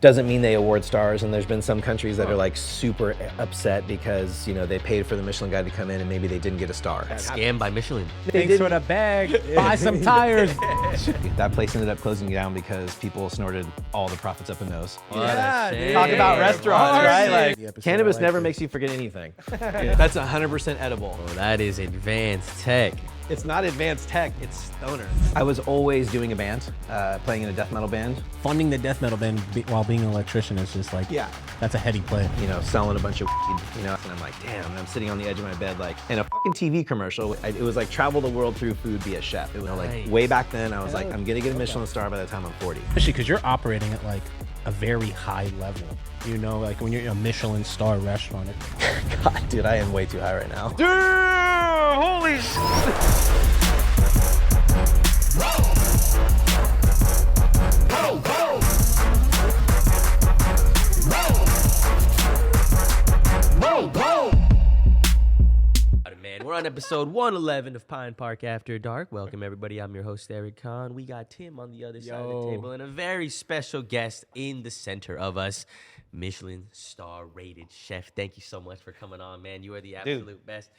Doesn't mean they award stars, and there's been some countries that are like super upset because, you know, they paid for the Michelin guy to come in and maybe they didn't get a star. Scammed by Michelin. Thanks for the bag. Buy some tires. That place ended up closing down because people snorted all the profits up their nose. Yeah, Talk about restaurants, right? Like, cannabis like never this. makes you forget anything. That's 100% edible. Oh, that is advanced tech. It's not advanced tech, it's stoner. I was always doing a band, playing in a death metal band. Funding the death metal band while being an electrician is just like, that's a heady play. You know, selling a bunch of weed, you know, and I'm like, damn, and I'm sitting on the edge of my bed, like, in a fucking TV commercial. It was like travel the world through food, be a chef. It was like, way back then, I was like, I'm gonna get a Michelin star by the time I'm 40. Especially because you're operating at like a very high level. You know, like when you're in a Michelin star restaurant. God, dude, I am way too high right now. Dude, holy shit. Man, we're on episode 111 of Pine Park After Dark. Welcome, everybody. I'm your host, Eric Kahn. We got Tim on the other side of the table and a very special guest in the center of us, Michelin star-rated chef. Thank you so much for coming on, man. You are the absolute best.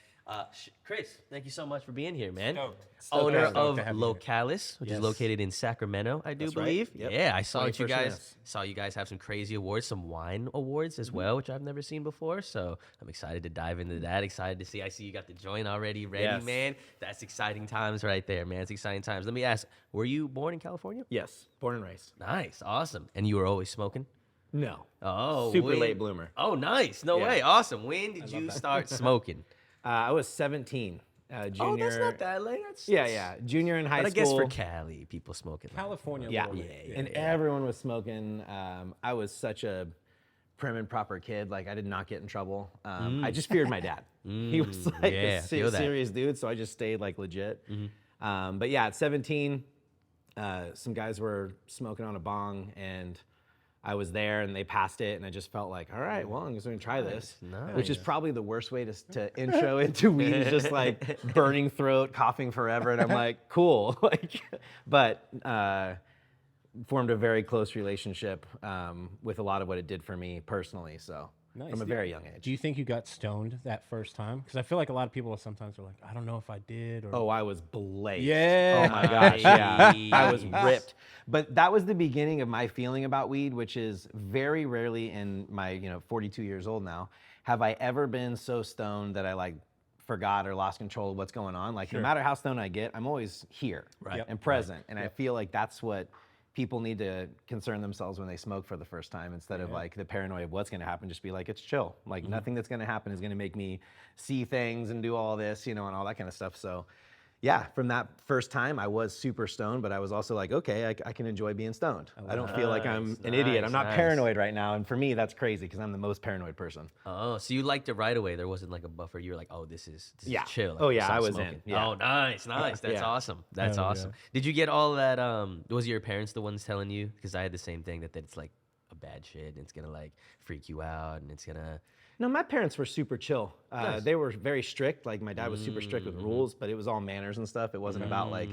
Chris, thank you so much for being here, man. Owner of Localis, which is located in Sacramento, I do believe. Right. Yep. Yeah, I saw you guys have some crazy awards, some wine awards as well, which I've never seen before. So I'm excited to dive into that. Excited to see. I see you got the joint already ready, man. That's exciting times right there, man. It's exciting times. Let me ask, were you born in California? Yes, born and raised. Nice, awesome. And you were always smoking? No. Oh, super late bloomer. Oh, nice. No way. Awesome. When did you start smoking? I was 17. Junior. Oh, that's not that late. Junior in high but school. I guess for Cali, people smoking. California. And everyone was smoking. I was such a prim and proper kid. Like, I did not get in trouble. I just feared my dad. He was like a serious dude, so I just stayed like legit. But yeah, at 17, some guys were smoking on a bong, and I was there, and they passed it, and I just felt like, all right, well, I'm just gonna try this, which is probably the worst way to intro into weed, is just like burning throat, coughing forever, and I'm like, cool, but formed a very close relationship with a lot of what it did for me personally, so. From a very young age. Do you think you got stoned that first time? Because I feel like a lot of people sometimes are like, I don't know if I did. Or... Oh, I was blazed. Yeah. Oh my gosh, yeah. I was ripped. But that was the beginning of my feeling about weed, which is very rarely in my, 42 years old now, have I ever been so stoned that I like forgot or lost control of what's going on. Like, no matter how stoned I get, I'm always here and present. And I feel like that's what people need to concern themselves when they smoke for the first time, instead of like the paranoia of what's going to happen. Just be like, it's chill. Like nothing that's going to happen is going to make me see things and do all this, and all that kind of stuff. So yeah, from that first time, I was super stoned, but I was also like, okay, I can enjoy being stoned. I don't feel like I'm an idiot. I'm not paranoid right now. And for me, that's crazy because I'm the most paranoid person. Oh, so you liked it right away. There wasn't like a buffer. You were like, oh, this is chill. Like, oh yeah, I was smoking. in. Yeah. Oh, nice. That's awesome. That's awesome. Did you get all that? Was your parents the ones telling you? Because I had the same thing, that it's like a bad shit and it's gonna like freak you out and it's gonna... No, my parents were super chill. They were very strict. Like, my dad was super strict with rules, but it was all manners and stuff. It wasn't about like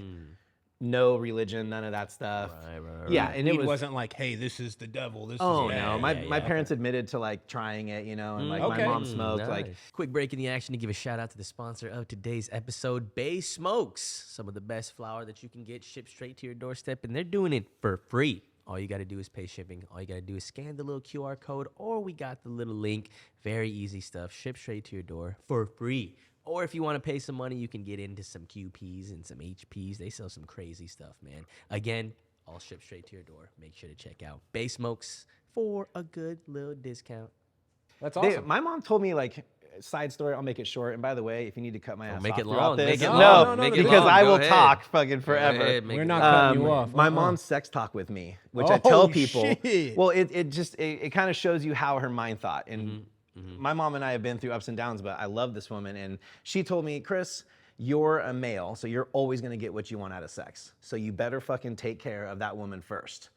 no religion, none of that stuff. Right. Yeah, and it wasn't like, hey, this is the devil. This oh is no, my parents admitted to like trying it, and like my mom smoked. Nice. Like, quick break in the action to give a shout out to the sponsor of today's episode, Bay Smokes. Some of the best flour that you can get shipped straight to your doorstep, and they're doing it for free. All you got to do is pay shipping. All you got to do is scan the little QR code, or we got the little link. Very easy stuff. Shipped straight to your door for free. Or if you want to pay some money, you can get into some QPs and some HPs. They sell some crazy stuff, man. Again, all shipped straight to your door. Make sure to check out Bay Smokes for a good little discount. That's awesome. my mom told me, like, side story, I'll make it short. And by the way, if you need to cut my ass make off it throughout long. this, Make it long. No, because I will talk fucking forever. We're not cutting you off. My mom's sex talk with me, which I tell people. Shit. Well, it kind of shows you how her mind thought. And my mom and I have been through ups and downs, but I love this woman. And she told me, Chris, you're a male, so you're always gonna get what you want out of sex. So you better fucking take care of that woman first.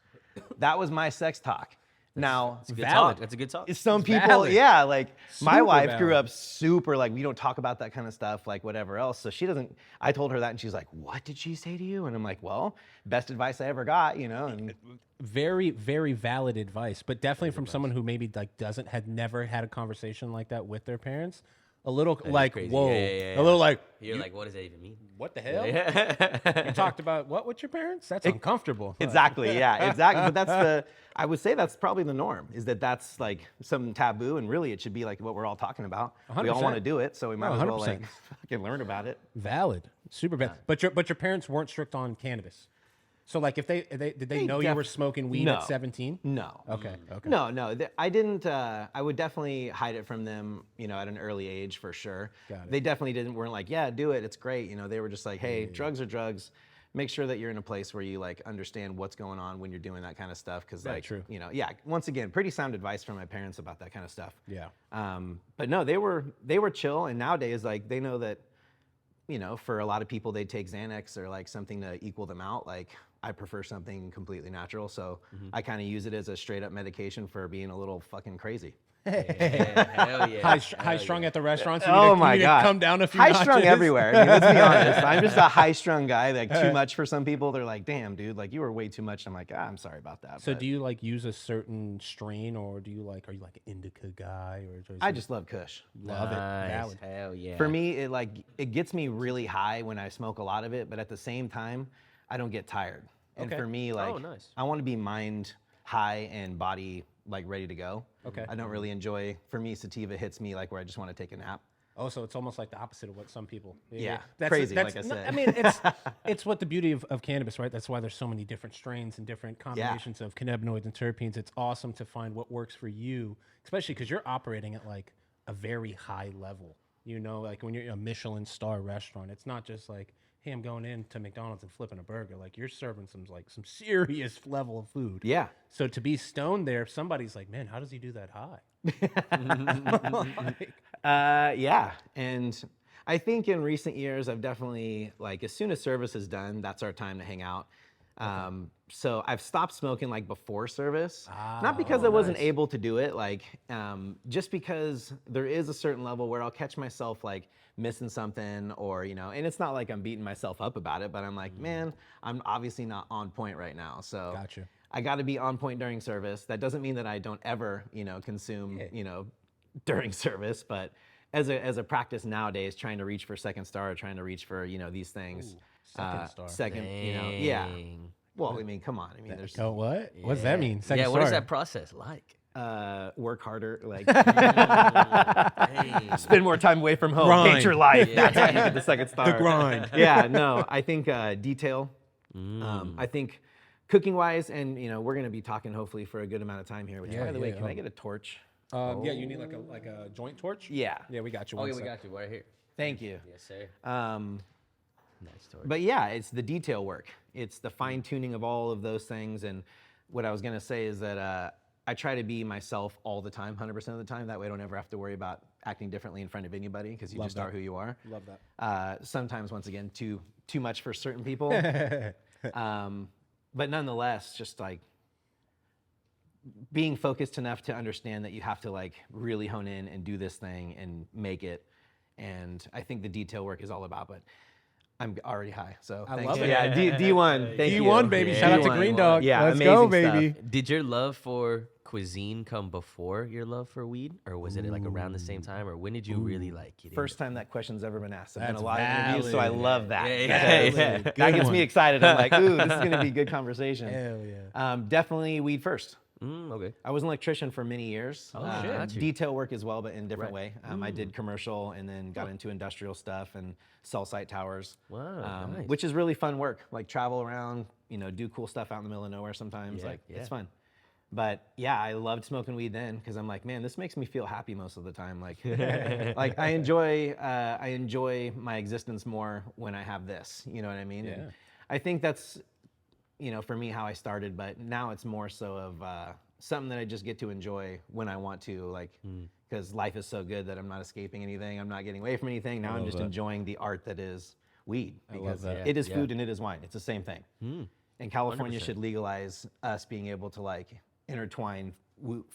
That was my sex talk. Now, It's a good Valid. talk. That's a good talk. some people, valid. yeah, like my Super wife grew valid. up super like we don't talk about that kind of stuff, like whatever else. So she doesn't. I told her that, and she's like, "What did she say to you?" And I'm like, "Well, best advice I ever got, you know." And Very, very valid advice, but definitely from someone who maybe like had never had a conversation like that with their parents. A little like, crazy. whoa, Yeah. a little like, You're like, what does that even mean? what the hell? Yeah. You talked about what with your parents? That's uncomfortable. exactly, yeah, exactly. But I would say that's probably the norm. Is that's like some taboo, and really it should be like what we're all talking about. We all 100%. want to do it, so we might as well 100%. like fucking learn about it. Valid, super valid. But your parents weren't strict on cannabis. So like, if did they know you were smoking weed No. at 17? No. Okay. No. I didn't. I would definitely hide it from them, you know, at an early age for sure. Got it. They definitely weren't like, yeah, do it. It's great. You know, they were just like, hey, drugs are drugs. Make sure that you're in a place where you like understand what's going on when you're doing that kind of stuff. Cause like, true. you know, yeah, once again, pretty sound advice from my parents about that kind of stuff. Yeah. But no, they were chill. And nowadays, like they know that, you know, for a lot of people, they take Xanax or like something to equal them out. Like I prefer something completely natural. So I kind of use it as a straight up medication for being a little fucking crazy. Hell yeah. High strung at the restaurant. So Oh my God. Come down a few high strung notches. everywhere. I mean, let's be honest. I'm just a high strung guy. Like too much for some people. They're like, damn, dude, like you were way too much. I'm like, I'm sorry about that. So but do you like use a certain strain, or are you like an indica guy, or I just love Kush. love it? Nice. Valid. Hell yeah. For me, it gets me really high when I smoke a lot of it, but at the same time, I don't get tired. And Okay. for me, like nice. I want to be mind high and body like ready to go. Okay. I don't really enjoy. For me, sativa hits me like where I just want to take a nap. Oh, so it's almost like the opposite of what some people. Yeah, crazy, like I no, said. I mean, it's what the beauty of cannabis, right? That's why there's so many different strains and different combinations of cannabinoids and terpenes. It's awesome to find what works for you, especially because you're operating at like a very high level. You know, like when you're in a Michelin star restaurant, it's not just like, hey, I'm going into McDonald's and flipping a burger. Like you're serving some serious level of food. Yeah. So to be stoned there, if somebody's like, man, how does he do that high? Yeah, and I think in recent years, I've definitely like as soon as service is done, that's our time to hang out. So I've stopped smoking like before service, not because I wasn't able to do it, like just because there is a certain level where I'll catch myself like missing something, or you know, and it's not like I'm beating myself up about it, but I'm like, man, I'm obviously not on point right now, so Gotcha. I got to be on point during service. That doesn't mean that I don't ever, you know, consume, you know, during service, but as a practice nowadays, trying to reach for second star, trying to reach for, you know, these things. Second star. Second, you know, yeah. Dang. Well, I mean, come on. I mean, there's Oh, what? What does that mean? Second Yeah, what is star? that process like? work harder, like Dang. spend more time away from home, Grind. hate your life. That's how you get the second star. The grind. Yeah, no, I think detail. I think cooking wise, and you know, we're gonna be talking hopefully for a good amount of time here. Which, Yeah, by the way, yeah, can I get a torch? Yeah, you need like a joint torch. Yeah. Yeah, we got you. Oh, One yeah, we sec. got you right here. Thank you. Yes, sir. Nice torch. But yeah, it's the detail work. It's the fine tuning of all of those things. And what I was gonna say is that I try to be myself all the time, 100% of the time. That way I don't ever have to worry about acting differently in front of anybody, because you Love just are that. who you are. Love that. Sometimes, once again, too much for certain people. But nonetheless, just like being focused enough to understand that you have to like really hone in and do this thing and make it. And I think the detail work is all about, but I'm already high, so I thanks. love it. Yeah, D1, thank you. D1, baby. Shout out to D1. Green Dog. Yeah, Let's amazing go, baby. stuff. Did your love for cuisine come before your love for weed, or was it like around the same time, or when did you really like get First time that question's ever been asked. I've done That's a lot of interviews, so I valid. love that. Yeah, because yeah. That gets me excited. I'm like, ooh, this is gonna be a good conversation. Hell yeah. Definitely weed first. Okay. I was an electrician for many years. shit. Got you. Detail work as well, but in a different way. I did commercial and then got into industrial stuff and cell site towers. Wow, nice. Which is really fun work. Like travel around, you know, do cool stuff out in the middle of nowhere sometimes. Yeah, like yeah. it's fun. But yeah, I loved smoking weed then because I'm like, man, this makes me feel happy most of the time. Like, like I enjoy my existence more when I have this. You know what I mean? Yeah. And I think that's, you know, for me how I started. But now it's more so of something that I just get to enjoy when I want to. Like, because life is so good that I'm not escaping anything. I'm not getting away from anything. Now I'm just enjoying the art that is weed, because that. it is Yeah. food and it is wine. It's the same thing. And California 100%. should legalize us being able to like intertwine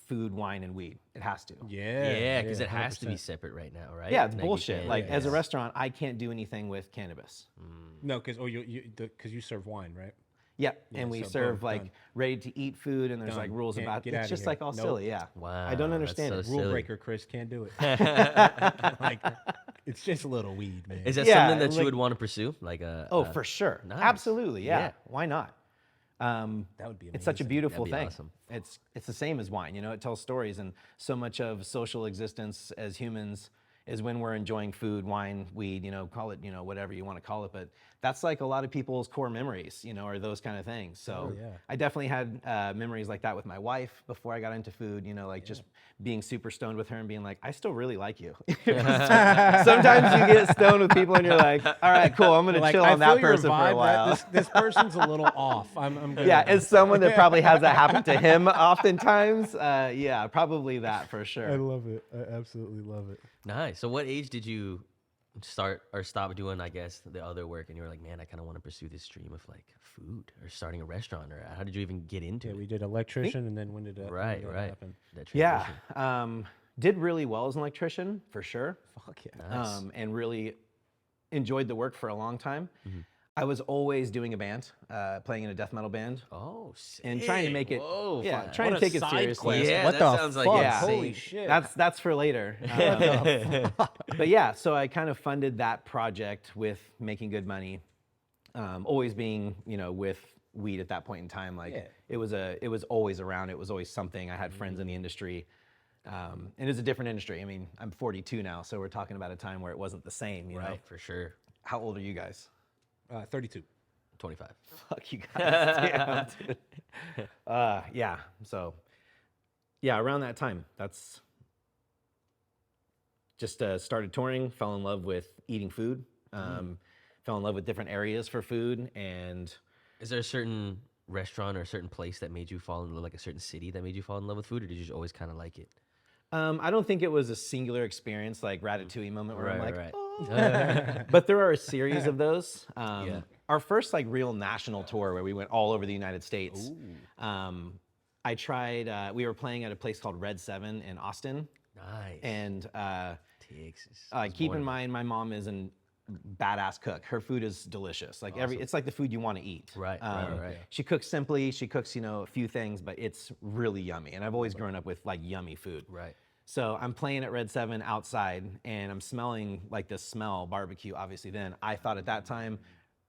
food, wine, and weed. It has to. Yeah, because it has to be 100%. separate right now, right? Yeah, it's Like, you bullshit. can't- Like as a yeah. restaurant, I can't do anything with cannabis. No, because you serve wine, right? Yep, Yeah, and we so serve boom, like done. ready to eat food, and there's Done. like rules Can't about. get It's outta just here. like all Nope. silly. Yeah. Wow, I don't that's understand so it. Rule silly. breaker, Chris can't do it. Like, it's just a little weed, man. Is that Yeah, something that you like- would want to pursue? Like Oh, for sure. nice. Absolutely. Yeah. Yeah. Why not? That would be amazing. It's such a beautiful That'd be thing. awesome. It's the same as wine. You know, it tells stories, and so much of social existence as humans is when we're enjoying food, wine, weed. You know, call it whatever you want to call it, but that's like a lot of people's core memories. You know, or those kind of things. So yeah. I definitely had memories like that with my wife before I got into food. You know, like just being super stoned with her and being like, I still really like you. Sometimes you get stoned with people and you're like, all right, cool, I'm gonna Like, chill I on that feel your person for a vibe, while. This person's a little off. I'm good. Yeah, with this. as someone that probably has that happen to him oftentimes, yeah, probably that for I sure. love it. I absolutely love it. Nice. So what age did you start or stop doing, I guess, the other work, and you were like, man, I kind of want to pursue this stream of like food or starting a restaurant, or how did you even get into Yeah, it? we did electrician, and then when did that Right, when did that right. happen? That Yeah, transition. did really well as an electrician for sure, Fuck yeah. Nice. and really enjoyed the work for a long time. Mm-hmm. I was always doing a band, playing in a death metal band, Oh, sick. and trying to make it, Whoa, yeah, fun. trying What to a take it side seriously. quest. Yeah, What that the sounds like fuck? Yeah. Holy insane. shit. That's for later. But yeah, so I kind of funded that project with making good money, always being with weed at that point in time. Like Yeah. it was always around. It was always something. I had friends in the industry, and it's a different industry. I mean, I'm 42 now, so we're talking about a time where it wasn't the same. You know, Right, for sure. how old are you guys? 32. 25. Fuck you guys. Damn, dude. Yeah. So, yeah, around that time, that's just started touring, fell in love with eating food, fell in love with different areas for food, and Is there a certain restaurant or a certain place that made you fall in love, like a certain city that made you fall in love with food, or did you just always kind of like it? I don't think it was a singular experience like Ratatouille moment where I'm like, right. "Oh." But there are a series of those. Yeah. Our first like real national tour where we went all over the United States. I tried. We were playing at a place called Red 7 in Austin, Nice. and Texas. keep in mind my mom is a badass cook. Her food is delicious. Like it's like the food you want to eat. Right, right. She cooks simply. She cooks a few things, but it's really yummy. And I've always grown up with like yummy food. Right. So I'm playing at Red 7 outside, and I'm smelling like this smell, barbecue, obviously then. I thought at that time,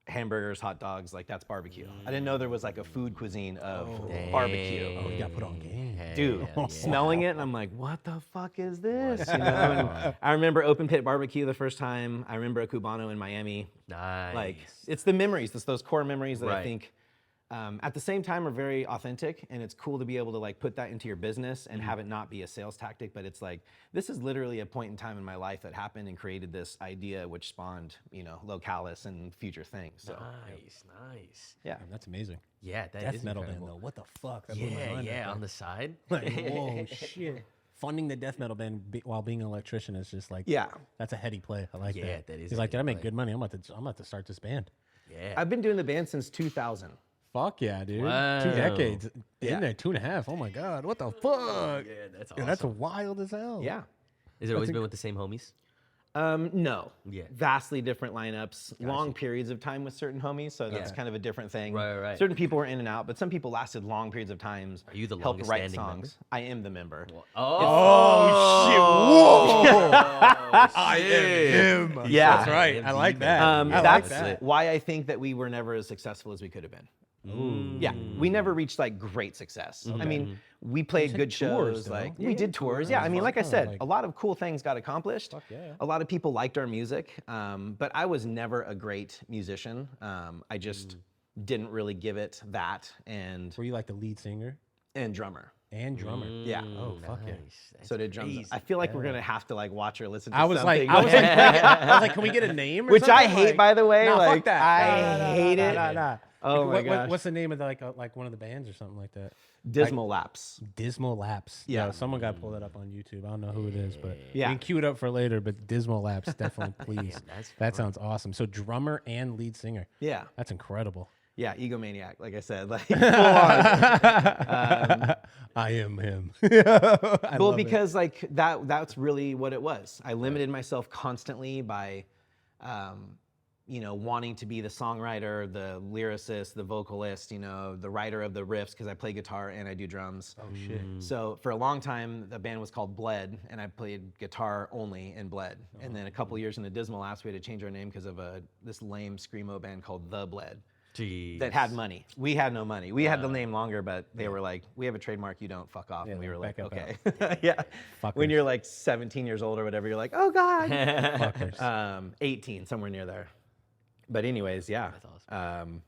hamburgers, hot dogs, like that's barbecue. I didn't know there was like a food cuisine of barbecue. Oh, you got put on game. Dude, yeah. smelling it, and I'm like, what the fuck is this? And I remember open pit barbecue the first time. I remember a Cubano in Miami. Nice. Like, it's the memories, it's those core memories that I Right. think at the same time are very authentic, and it's cool to be able to like put that into your business and have it not be a sales tactic, but it's like, this is literally a point in time in my life that happened and created this idea which spawned, Localis and future things. So Nice. yeah. Man, that's amazing. Yeah, that Death is metal incredible. band though. What the fuck? That blew my Yeah, mind yeah, right on there. the side. Like, whoa, shit. Funding the death metal band while being an electrician is just like, Yeah. that's a heady play. I like Yeah, that. that is He's a like, heady I make play. good money. I'm about to start this band. Yeah. I've been doing the band since 2000. Fuck yeah, dude. Wow. 2 decades Yeah. in there, 2.5. Oh my god, what the fuck? Yeah, that's Yeah, awesome. that's wild as hell. Yeah. Is it always been with the same homies? No. Yeah. Vastly different lineups, long periods of time with certain homies, so that's Yeah. kind of a different thing. Right. Certain people were in and out, but some people lasted long periods of times. Are you the helped longest write standing member? songs. I am the member. Oh, shit! Whoa! I am him. Yeah. That's right. I like that. I like That's that. why I think that we were never as successful as we could have been. Yeah, we never reached like great success. I mean, we played good tours, shows. though. Like Yeah, we did tours. Yeah, I mean, like I said, a lot of cool things got accomplished. yeah. A lot of people liked our music, but I was never a great musician. I just didn't really give it that, and Were you like the lead singer drummer. and drummer? Yeah. Oh, fuck yeah. That's So did drums. crazy. I feel like we're gonna have to like watch or listen to I was like, something. I was like, can we get a name? Or Which I something? hate, Like, by the way. Nah, like fuck that. I hate it. Nah. Oh my Like, gosh. what's the name of the, like one of the bands or something like that? Dismal Lapse. Dismal Lapse. Yeah. Someone got to pull that up on YouTube. I don't know who it is, but Yeah. you can cue it up for later. But Dismal Lapse, definitely, please. that's That sounds awesome. So drummer and lead singer. Yeah. That's incredible. Yeah, egomaniac, like I said, like full on. I am him. Well, because like that's really what it was. I limited myself constantly by, wanting to be the songwriter, the lyricist, the vocalist, the writer of the riffs, because I play guitar and I do drums. Oh shit. So for a long time, the band was called Bled, and I played guitar only in Bled. And then a couple years into Dismal Apps, we had to change our name because of this lame screamo band called The Bled. Jeez. That had money. We had no money. We had the name longer, but they were like, "We have a trademark. You don't fuck off." Yeah, and we were like, back up "Okay." Yeah. When Fuckers. you're like 17 years old or whatever, you're like, "Oh God." Fuckers. 18, somewhere near there. But anyways, yeah. That's awesome.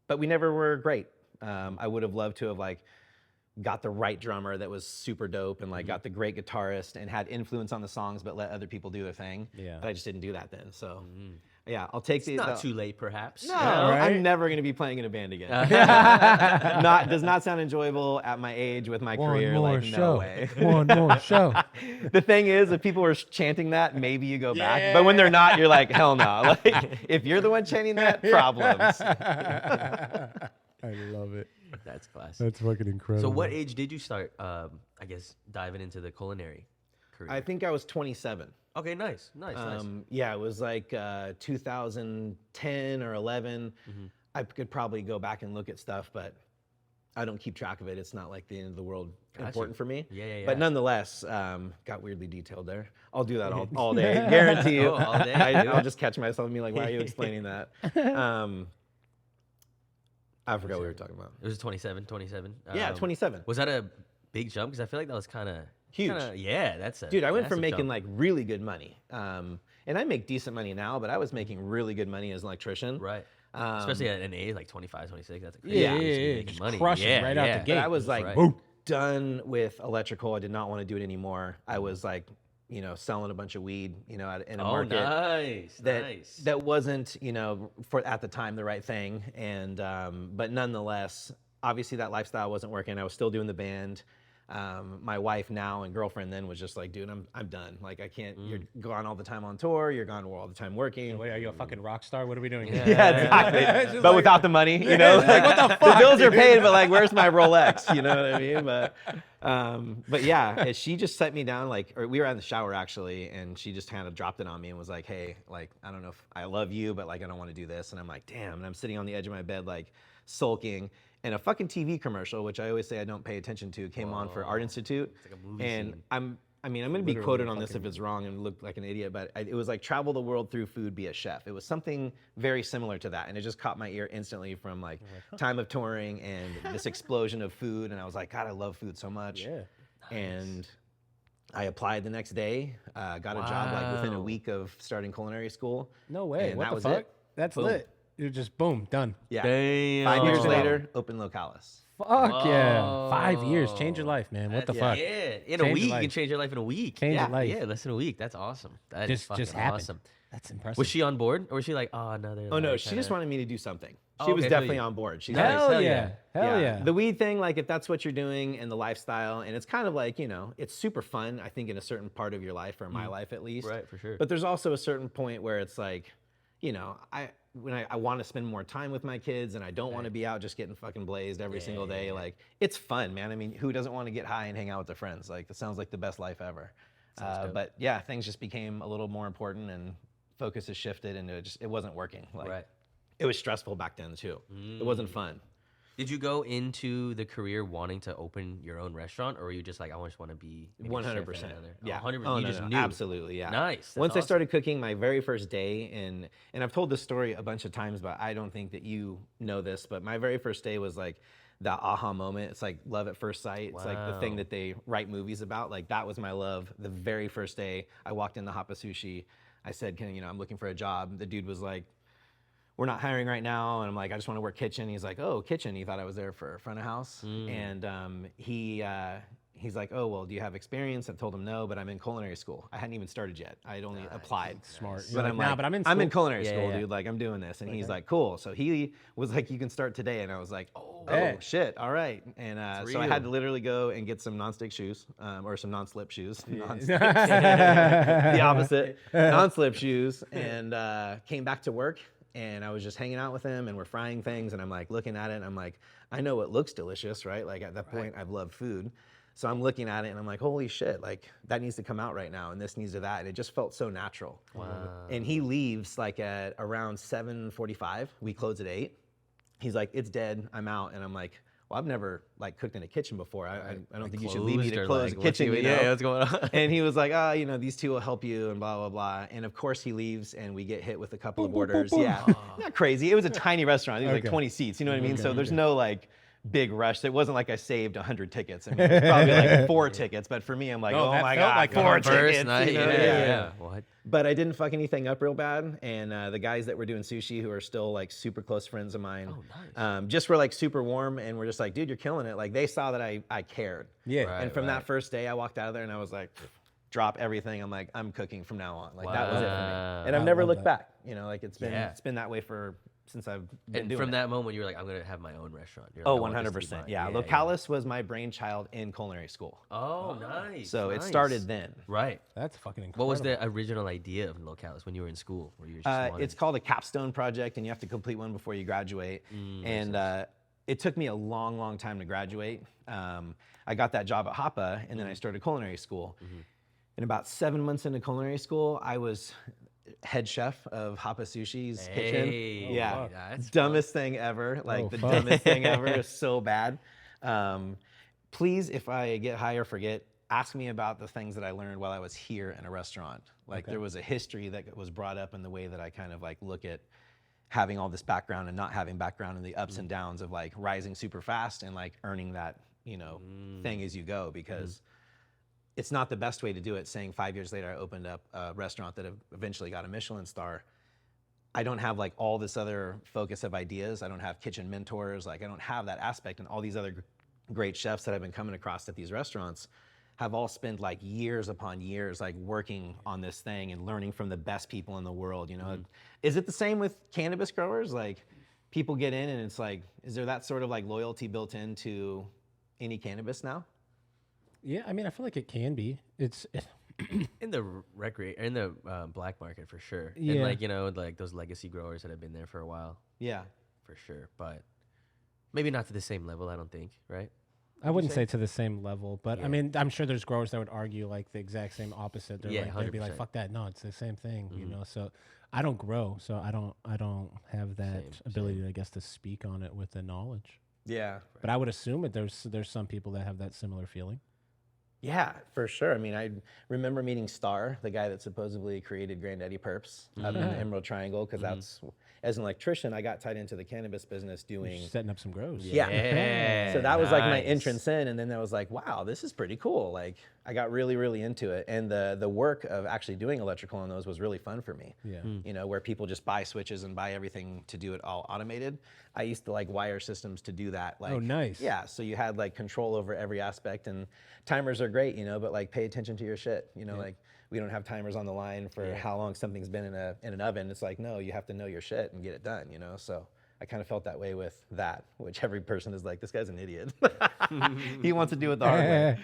But we never were great. I would have loved to have like got the right drummer that was super dope and like got the great guitarist and had influence on the songs, but let other people do their thing. Yeah. But I just didn't do that then. So. Yeah, I'll take Not too late, perhaps. No, right? I'm never gonna be playing in a band again. Does not sound enjoyable at my age with my career. One more Like show. no way. One more show. The thing is, if people were chanting that, maybe you go back. But when they're not, you're like, hell no. Like if you're the one chanting that, problems. I love it. That's classic. That's fucking incredible. So what age did you start, I guess, diving into the culinary career? I think I was 27. Okay, nice. Yeah, it was like 2010 or 11. I could probably go back and look at stuff, but I don't keep track of it. It's not like the end of the world important for me. Yeah. But nonetheless, got weirdly detailed there. I'll do that all day, guarantee you. Oh, all day? I'll just catch myself and be like, why are you explaining that? I forgot what we were talking about. It was 27. Yeah, 27. Was that a big jump? Because I feel like that was kind of Huge. Yeah, that's a Dude, I went from massive making jump. like really good money. And I make decent money now, but I was making really good money as an electrician. Right. Especially at an age like 25, 26. That's a crazy Yeah, age to be yeah. making Just money. crushing right out the But gate. I was like Right. done with electrical. I did not want to do it anymore. I was like, selling a bunch of weed, in a Oh, market nice. that wasn't, for at the time the right thing. And but nonetheless, obviously that lifestyle wasn't working. I was still doing the band. My wife now and girlfriend then was just like, dude, I'm done. Like I can't. You're gone all the time on tour. You're gone all the time working. Wait, are you a fucking rock star? What are we doing? Yeah, exactly. But without the money, like what the fuck? The bills are paid, but like, where's my Rolex? You know what I mean? But yeah, and she just set me down. Or we were in the shower actually, and she just kind of dropped it on me and was like, hey, like I don't know if I love you, but like I don't want to do this. And I'm like, damn. And I'm sitting on the edge of my bed like sulking. And a fucking TV commercial, which I always say I don't pay attention to, came on for Art Institute. It's like a movie and scene. I'm going to be quoted on this if it's wrong and look like an idiot, but it was like travel the world through food, be a chef. It was something very similar to that. And it just caught my ear instantly from like time of touring and this explosion of food. And I was like, God, I love food so much. Yeah. And I applied the next day, got a job like within a week of starting culinary school. No way. And What that the was fuck? it. That's Boom. lit. You're just boom, done. Yeah. Damn. 5 years Oh. later, open Localis. Fuck yeah. 5 years. Change your life, man. What the fuck? Yeah, in Change a your week, you life. can change your life in a week. Change yeah, your life. Yeah, less than a week. That's awesome. That is Just fucking happened. awesome. That's impressive. Was she on board, or was she like, oh no, they're Oh no, like, she just wanted me to do something. She Oh, was okay, definitely so you- on board. She's Nice. like, Hell Hell yeah. yeah. Hell yeah. The weed thing, like if that's what you're doing and the lifestyle, and it's kind of like, it's super fun, I think, in a certain part of your life, or in my life at least. Right, for sure. But there's also a certain point where it's like, when I want to spend more time with my kids and I don't want to be out just getting fucking blazed every single day. Like it's fun, man. I mean, who doesn't want to get high and hang out with their friends? Like that sounds like the best life ever. But yeah, things just became a little more important and focus has shifted and it wasn't working. Like Right. it was stressful back then too. It wasn't fun. Did you go into the career wanting to open your own restaurant, or were you just like, I just want to be maybe a chef 100%. another? Yeah. 100%. Oh, You no, just no, knew. absolutely. Yeah. Nice. That's Once I awesome. started cooking, my very first day, and I've told this story a bunch of times, but I don't think that you know this, but my very first day was like that aha moment. It's like love at first sight. It's like the thing Wow. that they write movies about. Like that was my love. The very first day I walked into Hapa Sushi, I said, I'm looking for a job. The dude was like, we're not hiring right now. And I'm like, I just want to work kitchen. He's like, oh, kitchen. He thought I was there for front of house. And he's like, oh, well, do you have experience? I told him no, but I'm in culinary school. I hadn't even started yet. I had only applied. Smart. But You're I'm nah, like, but I'm in I'm school. in culinary Yeah, school, yeah. dude. Like I'm doing this. And he's like, cool. So he was like, you can start today. And I was like, oh Hey. shit. All right. And so I real. had to literally go and get some nonstick shoes or some non-slip shoes. Non-stick. the opposite, non-slip shoes, and came back to work. and I was just hanging out with him, and we're frying things, and I'm like looking at it, and I'm like, I know it looks delicious, right? Like at that point, I've loved food. So I'm looking at it and I'm like, holy shit, like that needs to come out right now and this needs to that. And it just felt so natural. Wow. And he leaves like at around 7:45. We close at 8. He's like, it's dead, I'm out. And I'm like, well, I've never like cooked in a kitchen before. I don't think you should leave me to close the kitchen. Yeah, what's going on? And he was like, these two will help you and blah, blah, blah. And of course he leaves and we get hit with a couple of orders. Yeah, not crazy. It was a tiny restaurant. It was like 20 seats, you know what I mean? So there's no like big rush. It wasn't like I saved 100 tickets. I mean, it was probably like 4 tickets. But for me, I'm like, oh my God, like 4 tickets. Night. You know? Yeah. What? But I didn't fuck anything up real bad. And the guys that were doing sushi, who are still like super close friends of mine, just were like super warm. And we're just like, dude, you're killing it. Like they saw that I cared. Yeah. Right. And from that first day, I walked out of there and I was like, drop everything. I'm like, I'm cooking from now on. Like that was it for me. And I've never looked back. You know, like it's been that way since I've been And doing from it. that moment, you were like, I'm going to have my own restaurant. You're Oh, like, I want this to be 100%. mine. Yeah. Localis was my brainchild in culinary school. Oh, nice. So nice. it started then. Right. That's fucking incredible. What was the original idea of Localis when you were in school? Where you were just wanted... It's called a capstone project, and you have to complete one before you graduate. And it took me a long, long time to graduate. I got that job at Hapa, and then I started culinary school. And about 7 months into culinary school, I was head chef of Hapa Sushi's kitchen. Yeah, that's dumbest thing ever. Like the dumbest thing ever. Is so bad. Please, if I get high or forget, ask me about the things that I learned while I was here in a restaurant. Like there was a history that was brought up in the way that I kind of like look at having all this background and not having background and the ups and downs of like rising super fast and like earning that, you know, thing as you go, because it's not the best way to do it. Saying 5 years later, I opened up a restaurant that eventually got a Michelin star. I don't have like all this other focus of ideas. I don't have kitchen mentors. Like I don't have that aspect. And all these other great chefs that I've been coming across at these restaurants have all spent like years upon years, like working on this thing and learning from the best people in the world. You know, is it the same with cannabis growers? Like people get in and it's like, is there that sort of like loyalty built into any cannabis now? Yeah, I mean, I feel like it can be. It's in the black market for sure. Yeah. And like, you know, like those legacy growers that have been there for a while. Yeah. For sure. But maybe not to the same level, I don't think, right? I wouldn't say to the same level, but Yeah. I mean, I'm sure there's growers that would argue like the exact same opposite. They're Yeah, like, they'd be like, 100%. "Fuck that! No, it's the same thing," you know. So I don't grow, so I don't have that ability, I guess, to speak on it with the knowledge. Yeah. But I would assume that there's some people that have that similar feeling. Yeah, for sure. I mean, I remember meeting Star, the guy that supposedly created Granddaddy Perps up in the Emerald Triangle, because that's, as an electrician, I got tied into the cannabis business doing. Setting up some grows. Yeah. So that was like my nice. entrance in, and then I was like, wow, this is pretty cool. Like I got really, really into it, and the work of actually doing electrical on those was really fun for me. Yeah. You know, where people just buy switches and buy everything to do it all automated. I used to like wire systems to do that. Like, Oh, nice. Yeah, so you had like control over every aspect, and timers are great, you know, but like pay attention to your shit. You know, like we don't have timers on the line for how long something's been in an oven. It's like, no, you have to know your shit and get it done, you know? So I kind of felt that way with that, which every person is like, this guy's an idiot. He wants to do it the hard way.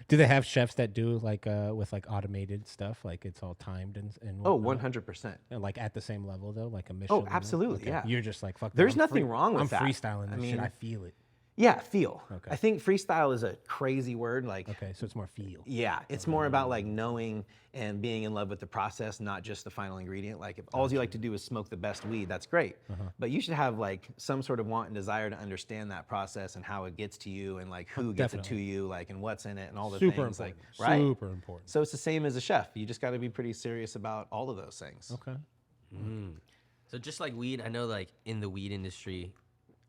Do they have chefs that do like with like automated stuff, like it's all timed and Oh, whatnot? 100%. And like at the same level though, like a Michelin. absolutely, yeah. You're just like, fuck. There's I'm nothing wrong with I'm that. freestyling this I shit. mean- I feel it. Yeah, feel. Okay. I think freestyle is a crazy word. Like, Okay, so it's more feel. yeah, it's more about like knowing and being in love with the process, not just the final ingredient. Like if all you like to do is smoke the best weed, that's great. But you should have like some sort of want and desire to understand that process and how it gets to you and like who gets it to Definitely. you, like and what's in it and all the Super things. important. Like, right? Super important. So it's the same as a chef. You just got to be pretty serious about all of those things. Okay. So just like weed, I know like in the weed industry,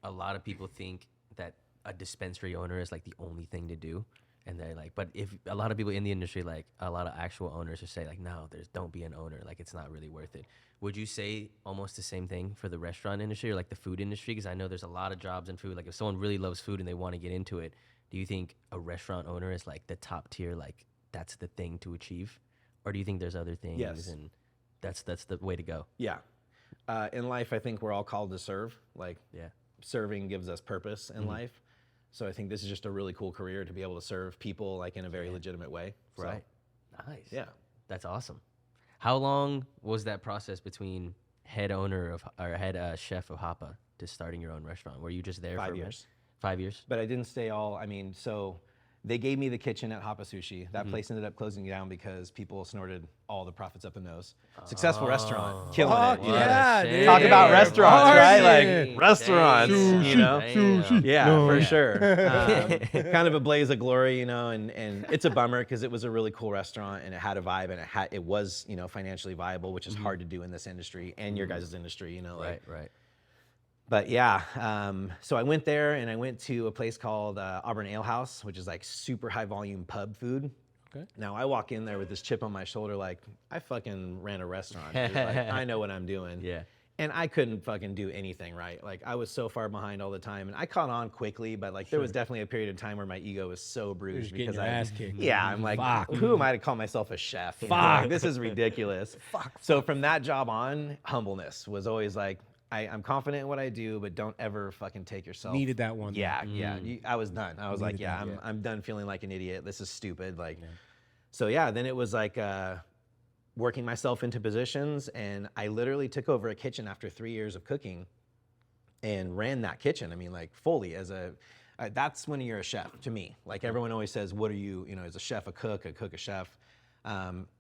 a lot of people think that a dispensary owner is like the only thing to do. And they're like, but if a lot of people in the industry, like a lot of actual owners just say like, no, don't be an owner. Like it's not really worth it. Would you say almost the same thing for the restaurant industry or like the food industry? Because I know there's a lot of jobs in food. Like if someone really loves food and they want to get into it, do you think a restaurant owner is like the top tier? Like that's the thing to achieve? Or do you think there's other things? Yes. And that's the way to go? Yeah. In life, I think we're all called to serve. Like, Yeah. serving gives us purpose in life. So I think this is just a really cool career to be able to serve people like in a very legitimate way. So, Right. Nice. Yeah. That's awesome. How long was that process between head owner of or head chef of Hapa to starting your own restaurant? Were you just there 5 for years. 5 years? But I didn't stay all. I mean, so they gave me the kitchen at Hapa Sushi. That place ended up closing down because people snorted all the profits up the nose. Successful restaurant, killing Fuck it. you know? yeah, dude. Talk about Damn. restaurants, Hard right? shit. Like restaurants, you know. Damn. Yeah, for sure. Kind of a blaze of glory, you know, and it's a bummer because it was a really cool restaurant and it had a vibe and it was, you know, financially viable, which is hard to do in this industry and your guys' industry, you know. Like, Right. But yeah, so I went there and I went to a place called Auburn Ale House, which is like super high volume pub food. Okay. Now I walk in there with this chip on my shoulder, like I fucking ran a restaurant. Dude. Like, I know what I'm doing. Yeah. And I couldn't fucking do anything right. Like I was so far behind all the time, and I caught on quickly. But like there was definitely a period of time where my ego was so bruised just getting because your ass kicked. yeah, I'm like, Fuck. who am I to call myself a chef? You know, like, this is ridiculous. So from that job on, humbleness was always like, I'm confident in what I do, but don't ever fucking take yourself. Needed that one. Yeah. I was done. I was like, Needed yeah, that, I'm done feeling like an idiot. This is stupid. Like, so yeah, then it was like working myself into positions, and I literally took over a kitchen after 3 years of cooking and ran that kitchen. I mean, like fully as a, that's when you're a chef to me. Like everyone always says, what are you, you know, as a chef, a cook, a chef.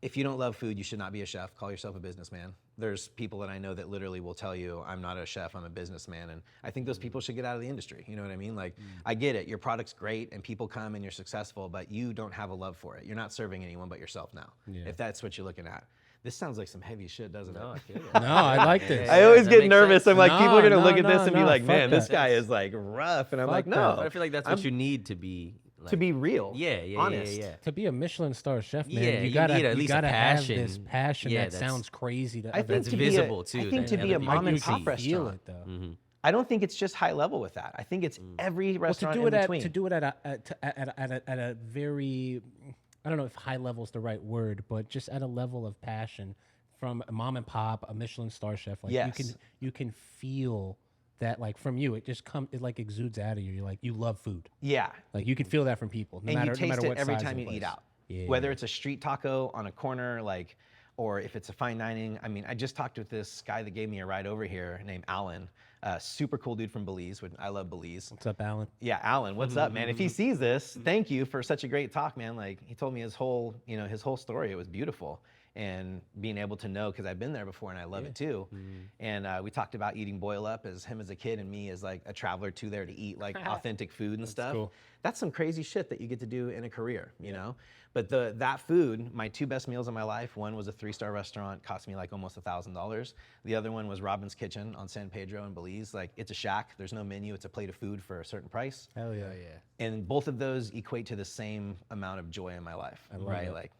If you don't love food, you should not be a chef. Call yourself a businessman. There's people that I know that literally will tell you, I'm not a chef, I'm a businessman. And I think those people should get out of the industry. You know what I mean? Like, I get it. Your product's great and people come and you're successful, but you don't have a love for it. You're not serving anyone but yourself now, if that's what you're looking at. This sounds like some heavy shit, doesn't it? No, I feel it. No, I like this. I always that get makes nervous. sense. I'm like, people are gonna look at this and be no, like, fuck man, this that. guy is like rough. And I'm like, Fuck no. But I feel like that's what you need to be. Like, To be real. Yeah. honest. To be a Michelin star chef, man, Yeah, you you gotta, need at least a gotta passion. have this passion Yeah, that that's- sounds crazy. To I think That's to visible, be too, I think that to be a other mom people and can pop see. feel restaurant. it though. I don't think it's just high level with that. I think it's every Well, to restaurant do in it between. to do it at a very, I don't know if high level is the right word, but just at a level of passion from a mom and pop, a Michelin star chef. Like Yes. you can feel that, like from you, it just it like exudes out of you. You're like, you love food. Yeah. Like you can feel that from people, no And matter you no taste matter it what every size time of you eat place. out. Yeah. Whether it's a street taco on a corner, like, or if it's a fine dining. I mean, I just talked with this guy that gave me a ride over here named Alan. Super cool dude from Belize. I love Belize. What's up, Alan? Yeah, Alan, what's up, man? If he sees this, thank you for such a great talk, man. Like he told me his whole story. It was beautiful. And being able to know, because I've been there before and I love it too. And we talked about eating boil up as him as a kid and me as like a traveler too there to eat like authentic food and stuff. cool. That's some crazy shit that you get to do in a career, you know? But that food, my two best meals of my life, one was a 3-star restaurant, cost me like almost $1,000. The other one was Robin's Kitchen on San Pedro in Belize. Like it's a shack, there's no menu, it's a plate of food for a certain price. Hell yeah. And both of those equate to the same amount of joy in my life, right? it. Like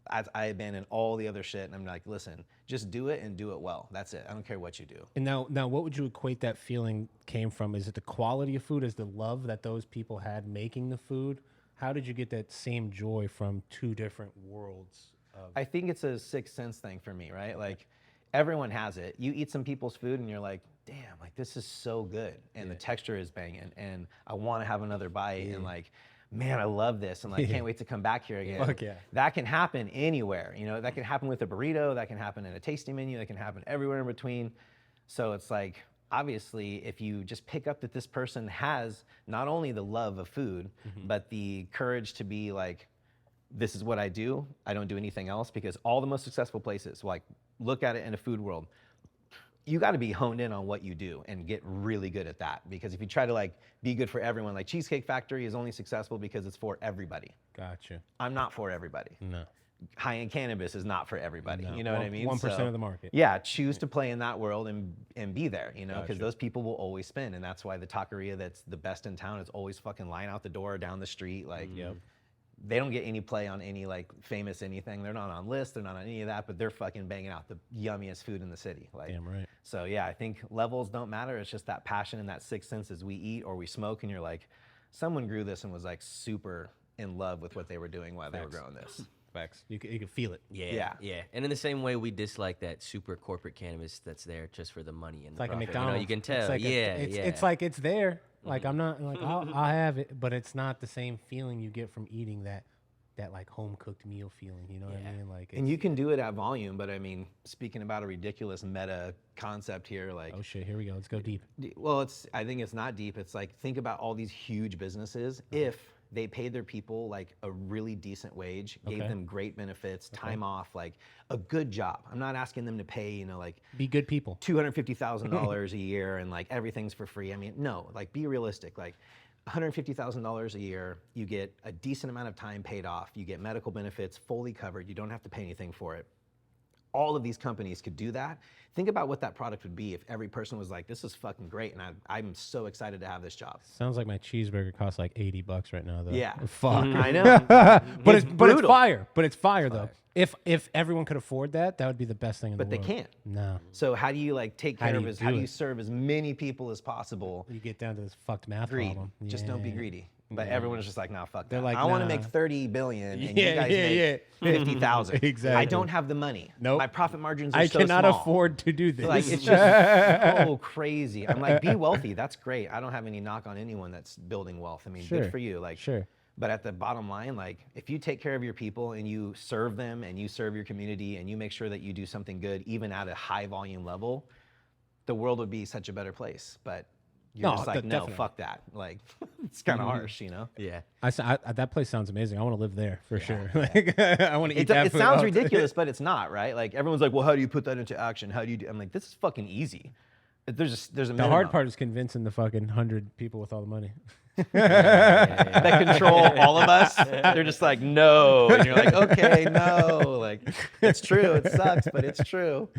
I abandon all the other shit and I'm like, listen, just do it and do it well. That's it. I don't care what you do. And now, what would you equate that feeling came from? Is it the quality of food? Is the love that those people had making the food? How did you get that same joy from two different worlds? I think it's a sixth sense thing for me, right? Like everyone has it. You eat some people's food and you're like, damn, like this is so good. And the texture is banging and I want to have another bite and like, man, I love this and like can't wait to come back here again. Fuck yeah. That can happen anywhere. You know, that can happen with a burrito, that can happen in a tasting menu, that can happen everywhere in between. So it's like, obviously, if you just pick up that this person has not only the love of food, but the courage to be like, this is what I do. I don't do anything else, because all the most successful places, like look at it in a food world, you got to be honed in on what you do and get really good at that. Because if you try to like be good for everyone, like Cheesecake Factory is only successful because it's for everybody. Gotcha. I'm not for everybody. No. High-end cannabis is not for everybody. You know what I mean? 1% of the market. Yeah, choose to play in that world and be there, you know, because those people will always spend. And that's why the taqueria that's the best in town is always fucking line out the door, down the street. Like, they don't get any play on any like famous anything. They're not on lists, they're not on any of that, but they're fucking banging out the yummiest food in the city. Like, Damn right. So yeah, I think levels don't matter. It's just that passion and that sixth sense as we eat or we smoke and you're like, someone grew this and was like super in love with what they were doing while they were growing this. Facts. You can feel it. Yeah. And in the same way, we dislike that super corporate cannabis that's there just for the money and It's the like profit. a McDonald's. You know, you can tell. It's like it's like it's there. Like I'm not like I'll have it, but it's not the same feeling you get from eating that that like home cooked meal feeling. You know what I mean? Like, And you can do it at volume, but I mean, speaking about a ridiculous meta concept here, like, oh shit, here we go. Let's go deep. well, I think it's not deep. It's like, think about all these huge businesses. If they paid their people like a really decent wage, gave them great benefits, time off, like a good job. I'm not asking them to pay, you know, like Be good people. $250,000 a year and like everything's for free. I mean, no, like be realistic. Like $150,000 a year, you get a decent amount of time paid off. You get medical benefits fully covered. You don't have to pay anything for it. All of these companies could do that. Think about what that product would be if every person was like, this is fucking great, and I'm so excited to have this job. Sounds like my cheeseburger costs like $80 right now, though. Yeah. Fuck. I know. But it's brutal. fire. But it's fire though. If everyone could afford that, that would be the best thing in the But world. they can't. No. So how do you like take How care do of you as, do how do you it? serve as many people as possible? You get down to this fucked math Greed. problem. Just don't be greedy. But everyone is just like, nah, fuck They're that. like, I want to nah. make 30 billion and Yeah, you guys yeah, make 50,000. Exactly. I don't have the money. Nope. My profit margins are I so cannot small. afford to do this. Like, it's just so crazy. I'm like, be wealthy. That's great. I don't have any knock on anyone that's building wealth. I mean, Sure. good for you. Like, Sure. But at the bottom line, like, if you take care of your people and you serve them and you serve your community and you make sure that you do something good, even at a high volume level, the world would be such a better place. But you're No, just like, no, definitely. fuck that. Like, it's kind of harsh, you know? Yeah. That place sounds amazing. I want to live there for sure. Like, I want to eat It, that it food sounds all day. ridiculous, but it's not, right? Like, everyone's like, well, how do you put that into action? How do you do? I'm like, this is fucking easy. There's a The minimum. hard part is convincing the fucking 100 people with all the money. that control all of us. They're just like, no. And you're like, okay, no. Like, it's true. It sucks, but it's true.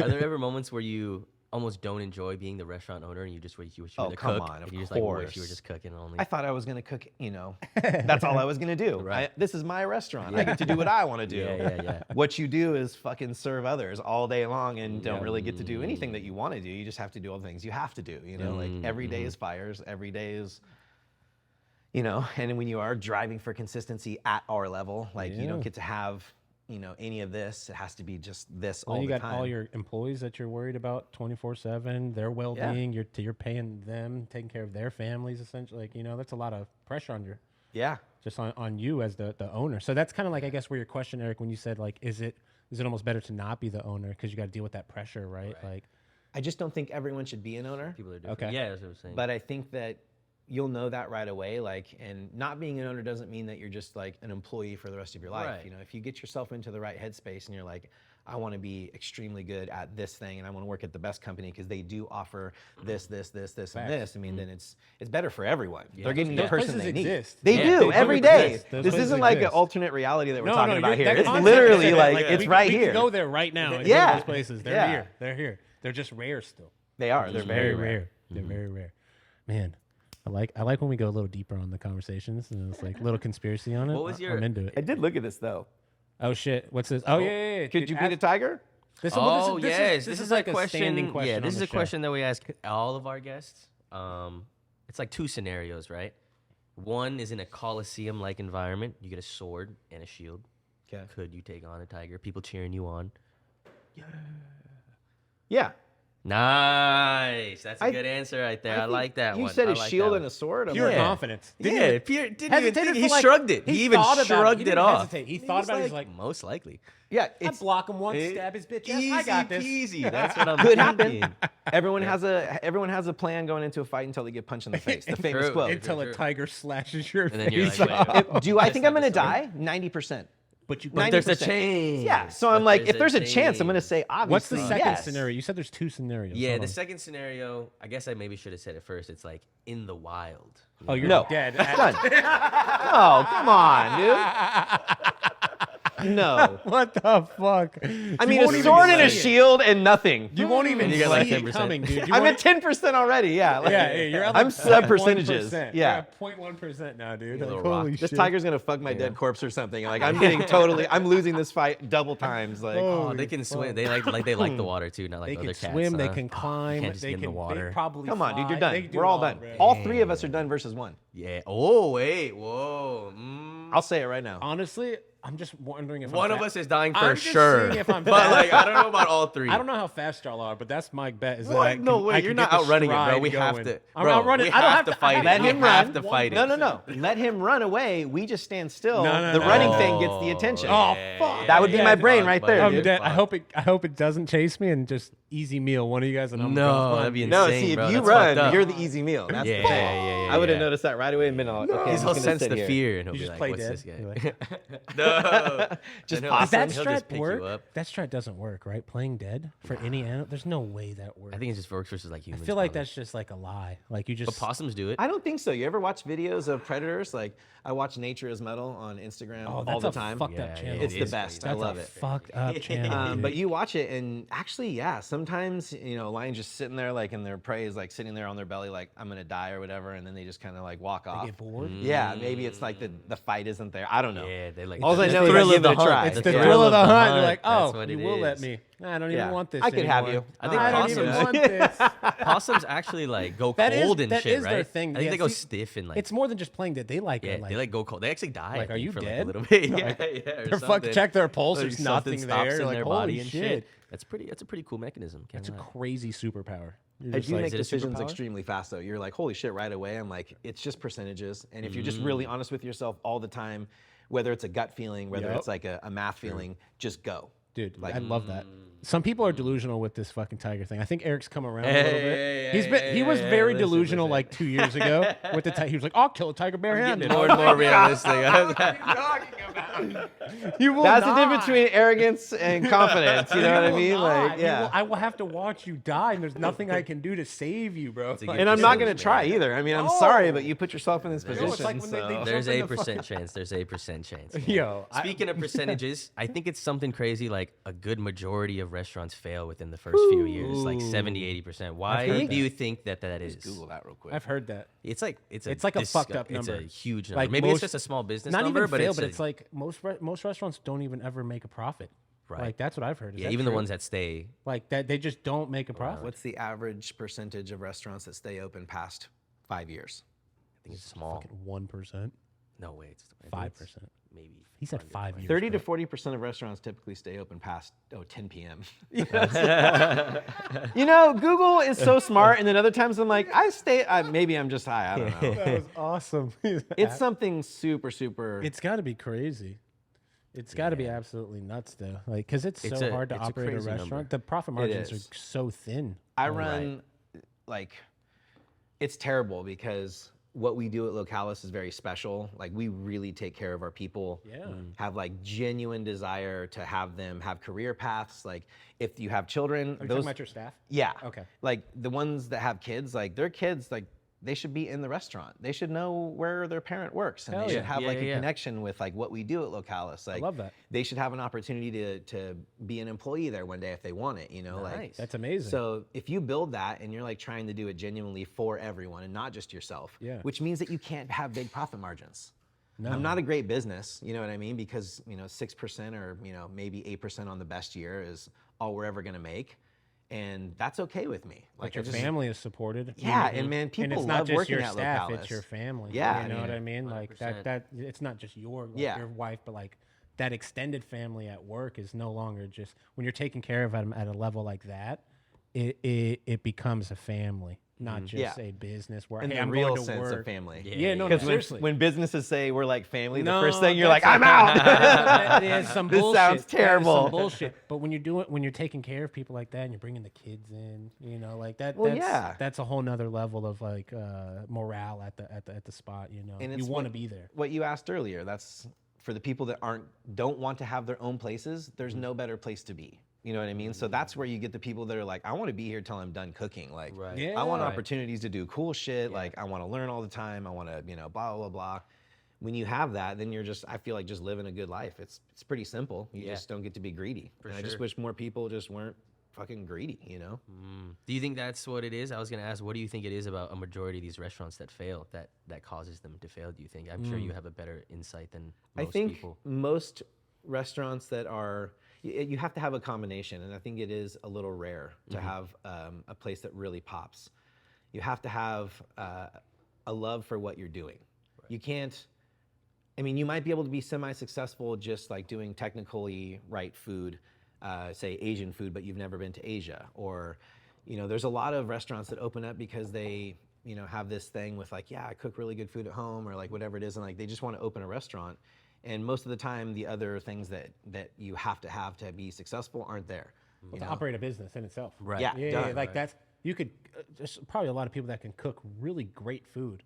Are there ever moments where you almost don't enjoy being the restaurant owner and you just wish you were Oh, the come cook? on, of and you just like wish you were course. just cooking only. I thought I was going to cook, you know, that's all I was going to do. Right. This is my restaurant. I get to do what I want to do. Yeah. What you do is fucking serve others all day long and don't really get to do anything that you want to do. You just have to do all the things you have to do, you know, like every day is fires, every day is, you know, and when you are driving for consistency at our level, like you don't get to have, you know, any of this. It has to be just this all Well, the you got time. all your employees that you're worried about 24/7, their well-being. You're paying them, taking care of their families, essentially. Like, you know, that's a lot of pressure on your just on you as the owner. So that's kind of like, I guess, where your question, Eric, when you said like, is it almost better to not be the owner because you got to deal with that pressure, right? Like, I just don't think everyone should be an owner. People are different. Okay. Yeah, that's what I was saying. But I think that you'll know that right away. Like, and not being an owner doesn't mean that you're just like an employee for the rest of your life. Right. You know, if you get yourself into the right headspace and you're like, I want to be extremely good at this thing and I want to work at the best company because they do offer this, and this. I mean, then it's better for everyone. They're getting the Those person places they need. exist. They Yeah, do they every do day. exist. Those This places isn't like an exist. alternate reality that we're no, talking no, about here. that It's concept literally is like, we it's can- right we here. can go there right now. Yeah. Those places. They're Yeah. here. They're here. They're just rare still. They are. They're very rare. They're very rare. Man, I like when we go a little deeper on the conversations and it's like a little conspiracy on it. What was your- I'm into I it. did look at this though. Oh shit! What's this? Oh yeah. Could Dude, you beat a tiger? This, Oh, this yes. This is a like question. a standing question. Yeah, this on is the a show. question that we ask all of our guests. It's like two scenarios, right? One is in a coliseum-like environment. You get a sword and a shield. Okay. Could you take on a tiger? People cheering you on. Yeah. Nice. That's a good answer right there. I think like that you one. said I a like shield that and a sword. I'm Pure like, confidence. Yeah, Pierre didn't even Hesitated think. for He like- shrugged it. He even thought about it. shrugged He it didn't off. hesitate. He thought about it. He's like, most likely. Yeah, I it's block him once, It- stab his bitch ass. Easy I got this. peasy. That's what I'm could thinking. happen. Everyone has a plan going into a fight until they get punched in the face. The famous True. quote. Until a tiger slashes your And then you're face like, off. wait, wait. Do I think I'm That's gonna not the die? 90%. But you. But there's a 90%. chance. Yeah. So I'm But like, if there's a chance, I'm gonna chance. say obviously. What's the second yes. scenario? You said there's two scenarios. Yeah, Hold the on. second scenario, I guess I maybe should have said it first. It's like in the wild. Oh, you're No. dead. Done. Oh, come on, dude. No. What the fuck? I mean, a sword and a shield and nothing. You won't even You got like see it 10%. coming, dude. You I'm won't- at 10% already. Yeah. Like, Yeah, you're at like I'm sub percentages. 0.1%. Yeah. You're at 0.1% now, dude. Like, little holy rock. This shit. tiger's gonna fuck my dead corpse or something. Like I'm getting I'm losing this fight double times. Like Oh, they can swim. They like the water too, not like They other can cats. swim. They huh? can climb. can't just they get in can the water. They probably come on, dude, you're fly. done. They do We're all it done. bro. All three of us are done versus one. Yeah. Oh wait. Whoa. I'll say it right now. Honestly, I'm just wondering if One I'm of us is dying for I'm just sure. seeing if I'm but fast. like, I don't know about all three. I don't know how fast y'all are, but that's my bet. Is that What? I can, No way. I You're can not get the outrunning it, bro. stride We have going. to. I'm Bro, outrunning. we I don't have to fight it. Let We him have run. to fight it. No. Let him run away. We just stand still. No, the no. running thing gets the attention. Oh, fuck. That would be my brain right there, I'm dude. dead. I hope it doesn't chase me and just easy meal one of you guys and I'm No, gone. that'd be No, insane, see, bro. if you That's fucked run, up. you're the easy meal. That's Yeah, the thing. yeah, I would have yeah. noticed that right away and been all, okay, He's I'm all just gonna sense sit the here. fear, and he'll You be just like, play "What's dead. this guy?" You're like, No, Just No, possum. that he'll strat just pick work? you up. That strat doesn't work, right? Playing dead for any animal. There's no way that works. I think it just works versus like I humans. feel like probably. that's just like a lie. Like you just But possums do it. I don't think so. You ever watch videos of predators? Like, I watch Nature is Metal on Instagram oh, all that's the a time. fucked Yeah, up yeah, channel. It's it the is best. crazy. I love That's a it. fucked up channel. dude. But you watch it, and actually, yeah, sometimes, lions just sitting there, like, and their prey is, like, sitting there on their belly, like, I'm going to die or whatever, and then they just kind of, like, walk off. get bored? Yeah, maybe it's, like, the fight isn't there. I don't know. Yeah, they like. All I the know is I thrill give of the it a hunt. try. It's the Yeah. thrill of the hunt. You're hunt. like, That's oh, what you it will let is. me. I don't Yeah. even want this I could have anymore. you. I think I don't even possums- want this. Possums actually like go That is- cold and that shit, is right? their thing. I think Yeah, they go see, stiff and like. It's more than just playing dead. They like, Yeah, like they like go cold. They actually die. like, I are think, you for dead? Like a little bit. Like, yeah, or they're fuck something. check their pulse. Like There's something nothing stops there. in You're like, their holy body and shit. That's a pretty cool mechanism. Can't That's a lie. crazy superpower. You're I just do like, make is it a decisions superpower? extremely fast, though. You're like, holy shit, right away. I'm like, it's just percentages. And if you're just really honest with yourself all the time, whether it's a gut feeling, whether Yep. it's like a math feeling, just go. dude, Like- I love that. Some people are delusional with this fucking tiger thing. I think Eric's come around a little bit. He was very delusional like 2 years ago with the tiger. He was like, I'll kill a tiger barehanded. More and more realistic. You will That's the not. difference between arrogance and confidence. You know what I You will mean? not. Like, You yeah. will- I will have to watch you die, and there's nothing I can do to save you, bro. a Like, And I'm not decision, going to try either. I mean, I'm No. sorry, but you put yourself in this it's position. like when they so- jump There's in the 8% chance. There's 8% chance. man. Yo, Speaking of percentages, I think it's something crazy. Like a good majority of restaurants fail within the first few years, like 70, 80%. Why heard do you think that is? Google that real quick. I've heard that. It's like It's like a fucked up It's a number. huge number. Like Maybe it's most- just a small business Not number, even but fail, it's but a- it's like most restaurants don't even ever make a profit. Right. Like that's what I've heard. Is yeah, that even the true? ones that stay. like that they just don't make a profit. What's the average percentage of restaurants that stay open past 5 years? I think it's small. 1%, No way, it's I think it's 5%. Maybe He said under 5 years. 30 to bro. 40% of restaurants typically stay open past 10 p.m. 20. Google is so smart, and then other times I'm like, maybe I'm just high. I don't know. That was awesome. It's something super, super. It's got to be crazy. It's got to be absolutely nuts, though. Like, because it's It's so a- hard to it's a operate a crazy restaurant. number. The profit margins is. are so thin. I run like it's terrible because what we do at Localis is very special. Like we really take care of our people. Yeah. Have like genuine desire to have them have career paths. Like if you have children, Are you those talking about your staff? yeah. Okay. Like the ones that have kids, like their kids, like they should be in the restaurant. They should know where their parent works, and Hell they yeah. should have Yeah, like yeah, a yeah. connection with like what we do at Localis. Like love that. they should have an opportunity to be an employee there one day if they want it. You know, like Nice. That's amazing. so if you build that and you're like trying to do it genuinely for everyone and not just yourself, Yeah. which means that you can't have big profit margins. No. I'm not a great business, you know what I mean? Because 6% or maybe 8% on the best year is all we're ever gonna make, and that's okay with me. Like I your just- family is supported. Yeah, and man, And people it's not love just working your at staff; Localis. it's your family. Yeah, you I know what mean, I mean. Like 100%. that. It's not just your your wife, but like that extended family at work is no longer just when you're taking care of them at a level like that. It becomes a family, not just Yeah. a business where in hey, the I'm real going to sense work. of family. Yeah, no, Because seriously. when businesses say we're like family, the No, first thing you're like, that's I'm out. That is some This bullshit. sounds That is some terrible. bullshit. But when you're taking care of people like that, and you're bringing the kids in, like that. Well, that's, yeah. that's a whole nother level of like morale at the spot. And you it's want to what- be there. What you asked earlier, that's for the people that don't want to have their own places, there's Mm-hmm. no better place to be. You know what I mean? So that's where you get the people that are like, I want to be here till I'm done cooking. Like, Right. Yeah. I want Right. opportunities to do cool shit. Like, I want to learn all the time. I want to, blah, blah, blah. When you have that, then I feel like just living a good life. It's pretty simple. You Yeah. just don't get to be greedy. And I just sure. wish more people just weren't fucking greedy, Do you think that's what it is? I was gonna ask, what do you think it is about a majority of these restaurants that fail that causes them to fail? Do you think? I'm sure you have a better insight than most I think people. most restaurants that are, you have to have a combination, and I think it is a little rare to have a place that really pops. You have to have a love for what you're doing. You can't, I mean, you might be able to be semi-successful just like doing technically right food, say Asian food, but you've never been to Asia. Or, there's a lot of restaurants that open up because they, have this thing with like, yeah, I cook really good food at home or like whatever it is. And like, they just want to open a restaurant. And most of the time, the other things that you have to be successful aren't there. To operate a business in itself. Right. Yeah, Yeah, done. like that's, you could, there's probably a lot of people that can cook really great food,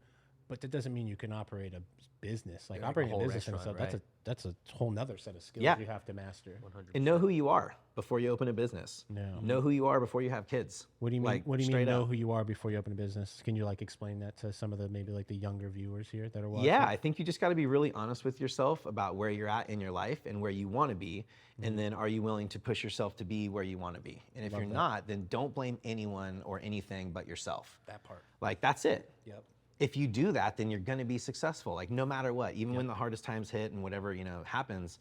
but that doesn't mean you can operate a business. Like operating a whole business in restaurant, itself, right. that's a whole nother set of skills Yeah. you have to master. 100%. And know who you are before you open a business. No. Know who you are before you have kids. What do you mean? Like, What do you mean? straight Know up. who you are before you open a business? Can you like explain that to some of the maybe like the younger viewers here that are watching? Yeah, I think you just got to be really honest with yourself about where you're at in your life and where you want to be. And then are you willing to push yourself to be where you want to be? And if you're not, then don't blame anyone or anything but yourself. That part. Like, that's it. Yep. If you do that, then you're going to be successful. Like, no matter what, even when the hardest times hit and whatever, happens,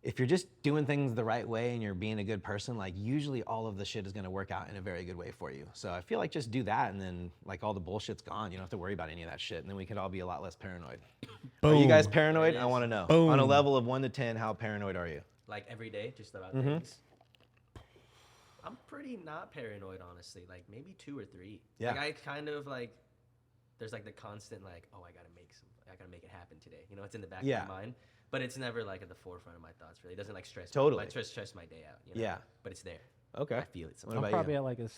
if you're just doing things the right way and you're being a good person, like usually all of the shit is going to work out in a very good way for you. So I feel like just do that and then like all the bullshit's gone. You don't have to worry about any of that shit. And then we could all be a lot less paranoid. Are you guys paranoid? I want to know. Boom. On a level of 1 to 10, how paranoid are you? Like every day, just about things. I'm pretty not paranoid, honestly. Like maybe 2 or 3. Yeah. Like I kind of like, there's like the constant like, oh, I gotta make it happen today. It's in the back Yeah. of my mind, but it's never like at the forefront of my thoughts. Really, it doesn't like stress. Totally. Me. Like stress my day out. Yeah. But it's there. Okay. I feel it. What Sometimes. I'm about probably you? at like a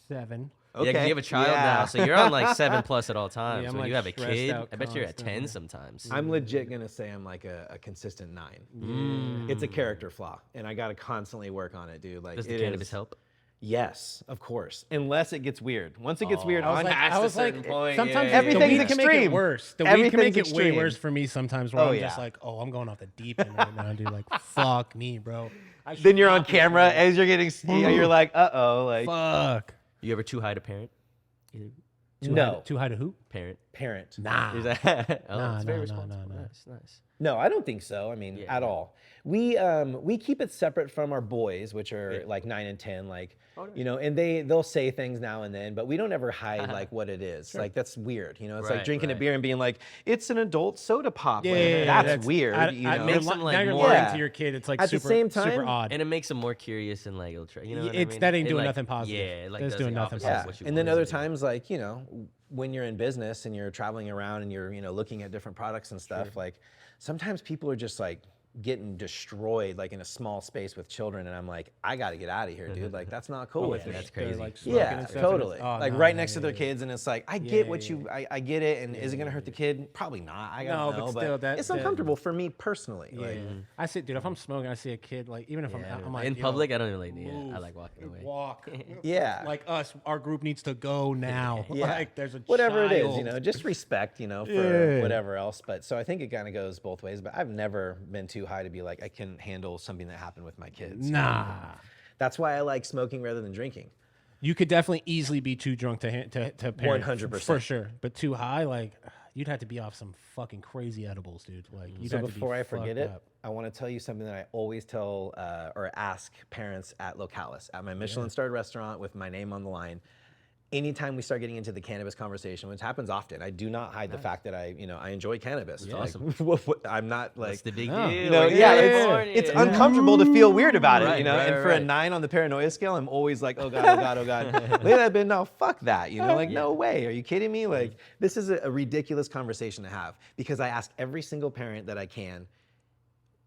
7. Yeah, 'cause you have a child Yeah. now, so you're on like 7+ at all times. Yeah, I'm, when like, you have a stressed kid, out I bet you're at 10 constantly. sometimes. I'm legit gonna say I'm like a consistent 9. It's a character flaw, and I gotta constantly work on it, dude. Like, Does the it cannabis is- help? Yes, of course. Unless it gets weird. Once it gets weird, I was like, past a certain point, sometimes yeah, Everything's the weed can make it extreme. worse. The weed can Everything's make it way extreme. worse for me sometimes. Where Oh, I'm just yeah. like, oh, I'm going off the deep end right now, dude. Like, fuck me, bro. I should then you're not on be camera smoking. as you're getting. You're like, like Fuck. You ever too high to parent? Either no Too high to who? parent. parent. Nah. Is that? Oh, Nah, it's very nah, responsible. nah. Nice. No, I don't think so. I mean, Yeah. at all. We keep it separate from our boys, which are like 9 and 10, like and they'll say things now and then, but we don't ever hide like what it is. Like that's weird, It's like Right, drinking a right. beer and being like, it's an adult soda pop. Yeah, Like, yeah, yeah, that's weird. It makes them, like, now you're more- lying Yeah. to your kid. It's like At the super, same super time- odd. And it makes them more curious and like it'll try. You know, what I It's- mean? that ain't It, doing like, nothing positive. Yeah, it, like That's does doing the nothing opposite of Yeah, what you and then want it other to do. times, like when you're in business and you're traveling around and you're looking at different products and stuff, like sometimes people are just like getting destroyed like in a small space with children, and I'm like, I got to get out of here, dude. Like that's not cool with me. that's They're, crazy. like, smoking Yeah, and stuff, and totally. it's- oh, Like no, right no, next to yeah, their yeah. kids, and it's like, I Yeah, get what yeah, you, I get it, and is it gonna hurt the kid? Probably not. I No, don't know, but still, but it's uncomfortable for me personally. Yeah. Like, I see, dude. If I'm smoking, I see a kid. Like even if I'm like in yo, public, I don't even like. Yeah, move, I like walking away. Walk. Yeah. Like us, our group needs to go now. yeah, Like there's a whatever child. it is, just respect, for Yeah. whatever else. But so I think it kind of goes both ways. But I've never been too high to be like, I can handle something that happened with my kids. Nah. That's why I like smoking rather than drinking. You could definitely easily be too drunk to parent, 100%. for sure. But too high, like you'd have to be off some fucking crazy edibles, dude. Like you'd So have to be before I forget fucked it, up. I want to tell you something that I always tell or ask parents at Localis, at my Michelin-starred restaurant with my name on the line. Anytime we start getting into the cannabis conversation, which happens often, I do not hide the fact that I enjoy cannabis. Yeah. Like, I'm not like What's the big No. deal? yeah, Like, it's California. uncomfortable to feel weird about it, Right, right, and for a right. 9 on the paranoia scale, I'm always like, oh God, oh God, oh God. Look at that, Ben, no, fuck that, like, no way, are you kidding me? Like, this is a ridiculous conversation to have, because I ask every single parent that I can,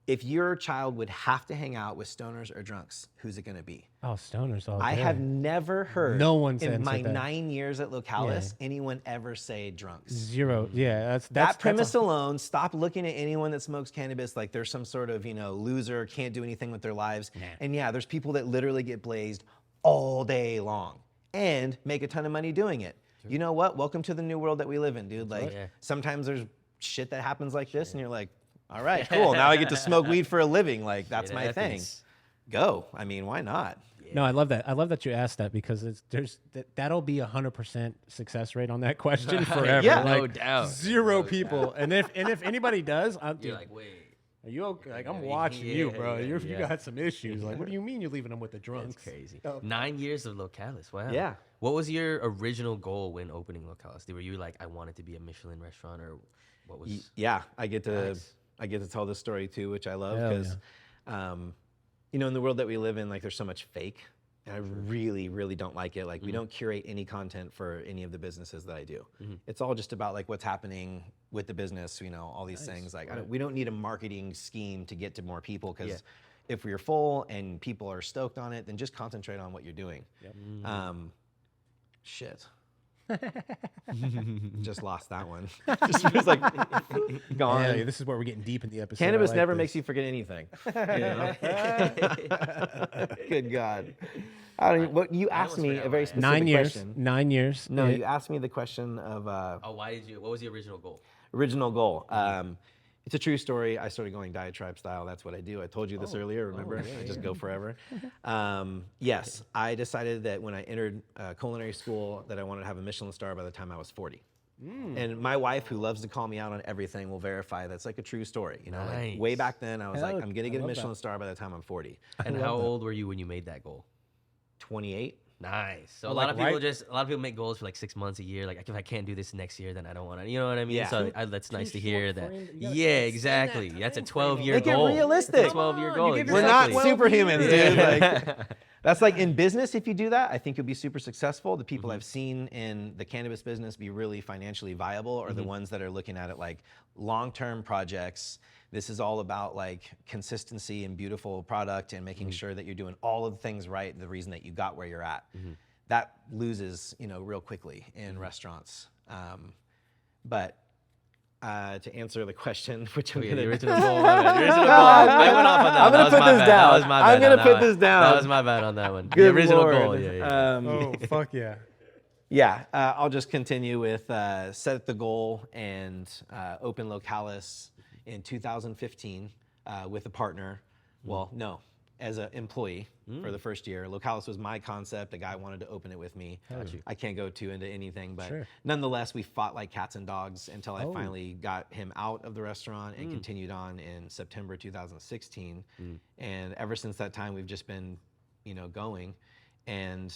if your child would have to hang out with stoners or drunks, who's it gonna be? Oh, stoners all I day. have never heard No one in said my that. 9 years at Localis anyone ever say drunks. Zero. Yeah, that's That premise that's a- alone, stop looking at anyone that smokes cannabis like they're some sort of, loser, can't do anything with their lives. And yeah, there's people that literally get blazed all day long and make a ton of money doing it. You know what? Welcome to the new world that we live in, dude. Like, Yeah. sometimes there's shit that happens like this, and you're like, all right, cool. Now I get to smoke weed for a living. Like, that's It my thing. happens. Go. I mean, why not? No, I love that. I love that you asked that because that'll be 100% success rate on that question forever. Yeah. No Like, doubt. Zero people. And if anybody does, I'm You're dude, like, wait. are you okay? Like I'm Yeah, watching you, bro. yeah, You yeah. got some issues. Like, what do you mean you're leaving them with the drunks? That's crazy. Oh. 9 years of Localis. Wow. Yeah. What was your original goal when opening Localis? Were you like, I wanted to be a Michelin restaurant, or What was? Yeah, I get to Nice. tell this story too, which I love Hell because, you know, in the world that we live in, like there's so much fake, and I really, really don't like it. Like we don't curate any content for any of the businesses that I do. It's all just about like what's happening with the business, you know, all these things. Like we don't need a marketing scheme to get to more people because if we're full and people are stoked on it, then just concentrate on what you're doing. Shit. Just lost that one. Just was like gone. Yeah, this is where we're getting deep in the episode. Cannabis I like never this. makes you forget anything. You know? Good God. I don't even, what you asked almost me forgot a very what I asked. specific 9 years. question. 9 years. No, you asked me the question of Oh, why did you? What was the original goal? original goal. It's a true story. I started going diatribe style. That's what I do. I told you this earlier. Remember? I just go forever. Yes, I decided that when I entered culinary school that I wanted to have a Michelin star by the time I was 40. And my wife, who loves to call me out on everything, will verify that's like a true story. You know, like way Nice. back then, I was like, Hell, I'm gonna I get a love Michelin that. star by the time I'm 40. And how old were you when you made that goal? 28. Nice. So Oh, a lot like of people right- a lot of people make goals for like 6 months, a year. Like if I can't do this next year, then I don't want to. You know what I mean? Yeah. So that's nice to hear that. short-framed. You gotta Yeah, extend that exactly. That's a 12-year Make it goal. realistic. It's a 12-year Come goal. on, you give We're not Exactly. superhumans, dude. Yeah. Like, that's like in business, if you do that, I think you'll be super successful. The Mm-hmm. people I've seen in the cannabis business be really financially viable are the Mm-hmm. ones that are looking at it like long-term projects. This is all about like consistency and beautiful product and making Mm-hmm. sure that you're doing all of the things right, the reason that you got where you're at. That loses, you know, real quickly in Mm-hmm. restaurants. But to answer the question, which I'm Yeah, gonna the original goal. My bad. The original goal. I went off on that. I'm one. gonna That was put my this bad. down. That was my bad. I'm gonna on that put one. this down. That was my bad on that one. Good The original Lord. goal. Yeah. Oh, fuck yeah. Yeah, I'll just continue with set the goal and open Localis in 2015 with a partner. Well, no, as an employee for the first year. Localis was my concept. A guy wanted to open it with me. I can't go too into anything, but Sure. nonetheless, we fought like cats and dogs until I finally got him out of the restaurant and continued on in September 2016. And ever since that time, we've just been, you know, going. And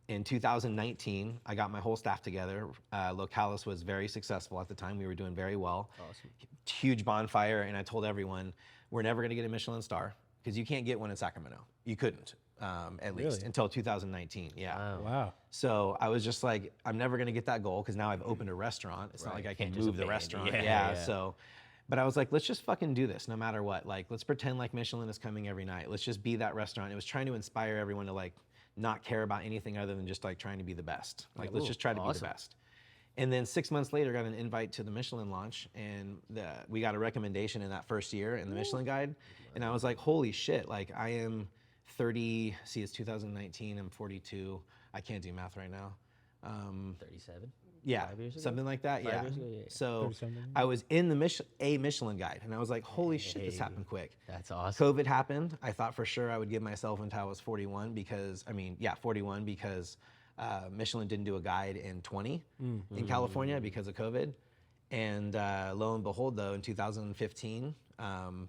in 2019, I got my whole staff together. Localis was very successful at the time. We were doing very well. Awesome. Huge bonfire, and I told everyone, we're never gonna get a Michelin star because you can't get one in Sacramento. You couldn't, at least, Really? until 2019, yeah. Wow. Wow. So I was just like, I'm never gonna get that goal because now I've opened a restaurant. It's not like I can Can't just move the abandon- restaurant. yeah, Yeah, yeah. so, but I was like, let's just fucking do this no matter what. Like, let's pretend like Michelin is coming every night. Let's just be that restaurant. It was trying to inspire everyone to like not care about anything other than just like trying to be the best. Like, let's just try to be the best. And then 6 months later, got an invite to the Michelin launch, and we got a recommendation in that first year in the Michelin Guide. And I was like, holy shit, like I am 30, see, it's 2019, I'm 42. I can't do math right now. 37. Yeah, 5 years ago? something like that. 5 Yeah. years ago, yeah. So 37. I was in the Michelin Guide, and I was like, holy shit, this happened quick. That's awesome. COVID happened. I thought for sure I would give myself until I was 41 because, 41 because Michelin didn't do a guide in 20 in California because of COVID. And lo and behold, though, in 2015,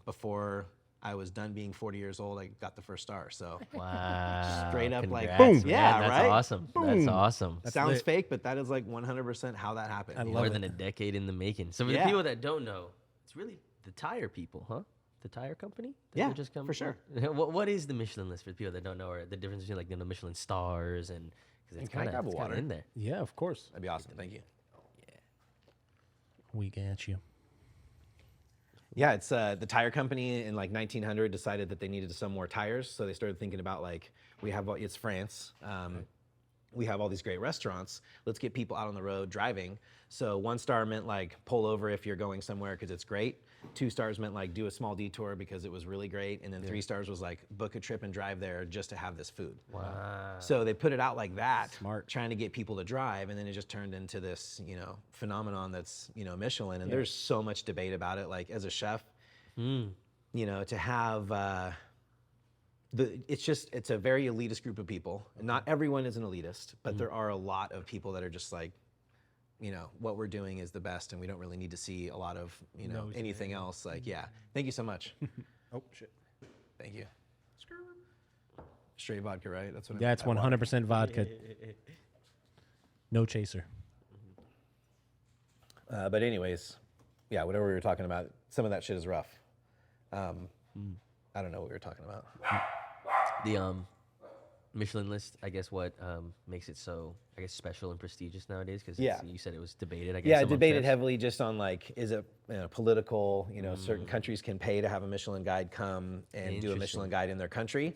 before I was done being 40 years old, I got the first star. So Wow. straight up like, Congrats, boom. man. Yeah, That's right? awesome. That's awesome. sounds lit. fake, but that is like 100% how that happened. I you know? love More it. than a decade in the making. So for Yeah. the people that don't know, it's really the tire people, huh? The tire company? that Yeah, they're just coming for sure. from? What is the Michelin list for the people that don't know, or the difference between like the Michelin stars and because it's Can I kind grab a of water? in there. Yeah, of course. That'd be awesome. Thank you. We got you. Yeah, it's the tire company in like 1900 decided that they needed to sell more tires, so they started thinking about like it's France. We have all these great restaurants. Let's get people out on the road driving. So 1 star meant like pull over if you're going somewhere because it's great. 2 stars meant like do a small detour because it was really great, and then 3 stars was like book a trip and drive there just to have this food. Wow. So they put it out like that, Smart. trying to get people to drive, and then it just turned into this, phenomenon that's, Michelin. And there's so much debate about it. Like as a chef, to have it's a very elitist group of people. Not everyone is an elitist, but there are a lot of people that are just like, what we're doing is the best, and we don't really need to see a lot of, anything else. Like, yeah. Thank you so much. Oh, shit. Thank you. Straight vodka, right? That's what That's 100% vodka. No chaser. But anyways, yeah, whatever we were talking about, some of that shit is rough. I don't know what we were talking about. The Michelin list, I guess what makes it so, I guess, special and prestigious nowadays? Because Yeah. you said it was debated, I guess. Yeah, among debated chefs. heavily just on like, is it political? Certain countries can pay to have a Michelin guide come and do a Michelin guide in their country.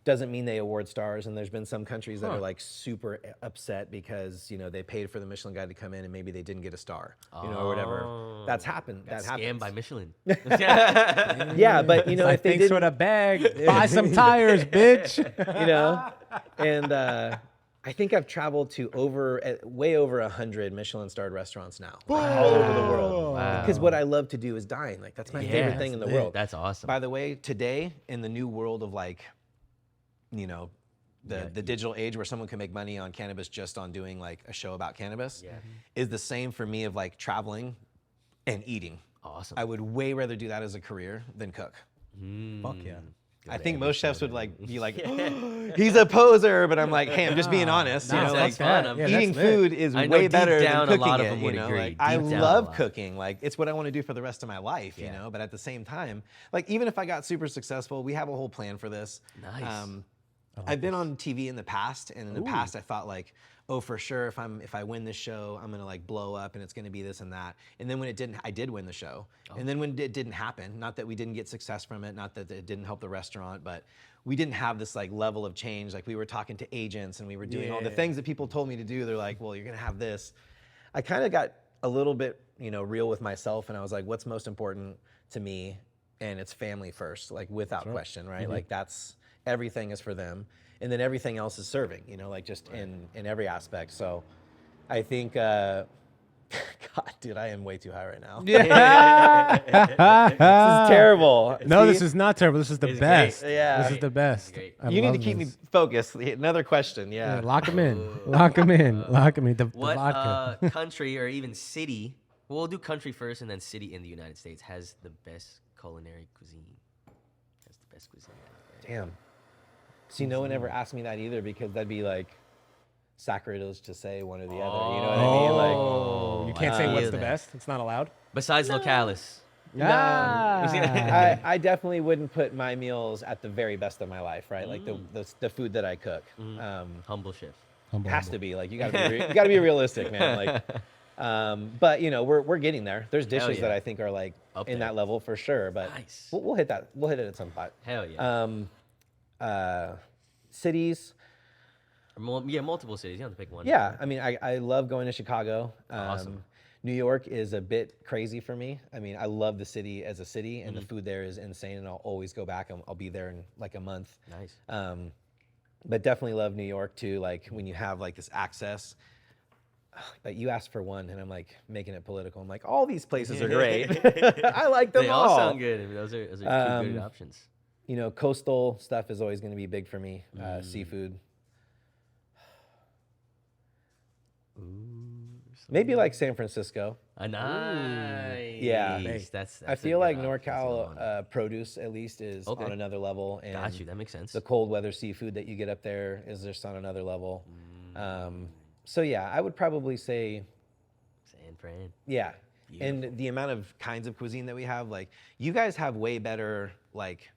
Doesn't mean they award stars. And there's been some countries that are like super upset because they paid for the Michelin guide to come in and maybe they didn't get a star, or whatever. That's happened. Got That scammed happens. by Michelin. Yeah, but It's if like, they thanks didn't, for the bag. Buy some tires, bitch. and I think I've traveled to way over 100 Michelin-starred restaurants now, like, all over the world. Wow. Because what I love to do is dine. Like that's my favorite thing in the world. That's awesome. By the way, today in the new world of like, the digital age where someone can make money on cannabis just on doing like a show about cannabis, is the same for me of like traveling and eating. Awesome. I would way rather do that as a career than cook. Fuck yeah. I think most chefs would like be like, he's a poser, but I'm like, hey, I'm just being honest. Nah, like fuck that. Yeah, eating that's lit. food is I know way deep better down than a lot cooking of them it. would agree. Like, I Deep down a love lot. cooking. Like it's what I want to do for the rest of my life. But at the same time, like even if I got super successful, we have a whole plan for this. Nice. I've been on TV in the past, and in the past I thought like, oh, for sure, if I win this show, I'm gonna like blow up, and it's gonna be this and that. And then when it didn't, I did win the show. And then when it didn't happen, not that we didn't get success from it, not that it didn't help the restaurant, but we didn't have this like level of change. Like we were talking to agents, and we were doing all the things that people told me to do. They're like, well, you're gonna have this. I kind of got a little bit, real with myself, and I was like, what's most important to me? And it's family first, like without question, right? Like that's. Everything is for them, and then everything else is serving, like just in every aspect. So I think God, dude, I am way too high right now. This is terrible. No, See? this is not terrible. This is the It's best. great. Yeah. This is the best. great. I You need to love keep this. me focused. Another question, Yeah, lock them in. Lock them in. Lock them in. The What vodka. country or even city? Well, we'll do country first, and then city in the United States has the best culinary cuisine. Has the best cuisine. Damn. See, no one ever asked me that either because that'd be like sacrilege to say one or the other. You know what I mean? Like, Oh, you can't I say feel what's the that. best. It's not allowed. Besides Localis. I definitely wouldn't put my meals at the very best of my life, right? Like the food that I cook. Humble chef. Has to be like you gotta be realistic, man. Like, but we're getting there. There's dishes yeah. that I think are like Up in there. that level for sure. But Nice. we'll hit that. We'll hit it at some point. Hell yeah. Cities. Multiple cities. You don't have to pick one. Yeah, I mean, I love going to Chicago. Awesome. New York is a bit crazy for me. I mean, I love the city as a city, and the food there is insane, and I'll always go back. I'll be there in like a month. Nice. But definitely love New York too. Like when you have like this access. But you asked for one, and I'm like making it political. I'm like, all these places are great. I like them They all sound good. I mean, those are two good options. Coastal stuff is always going to be big for me. Seafood. Maybe like San Francisco. Nice. Yeah. That's I a feel good like option. That's a good one. NorCal produce at least is Okay. on another level. And Got you. That makes sense. the cold weather seafood that you get up there is just on another level. So yeah, I would probably say, San Fran. yeah. And the amount of kinds of cuisine that we have, like you guys have way better like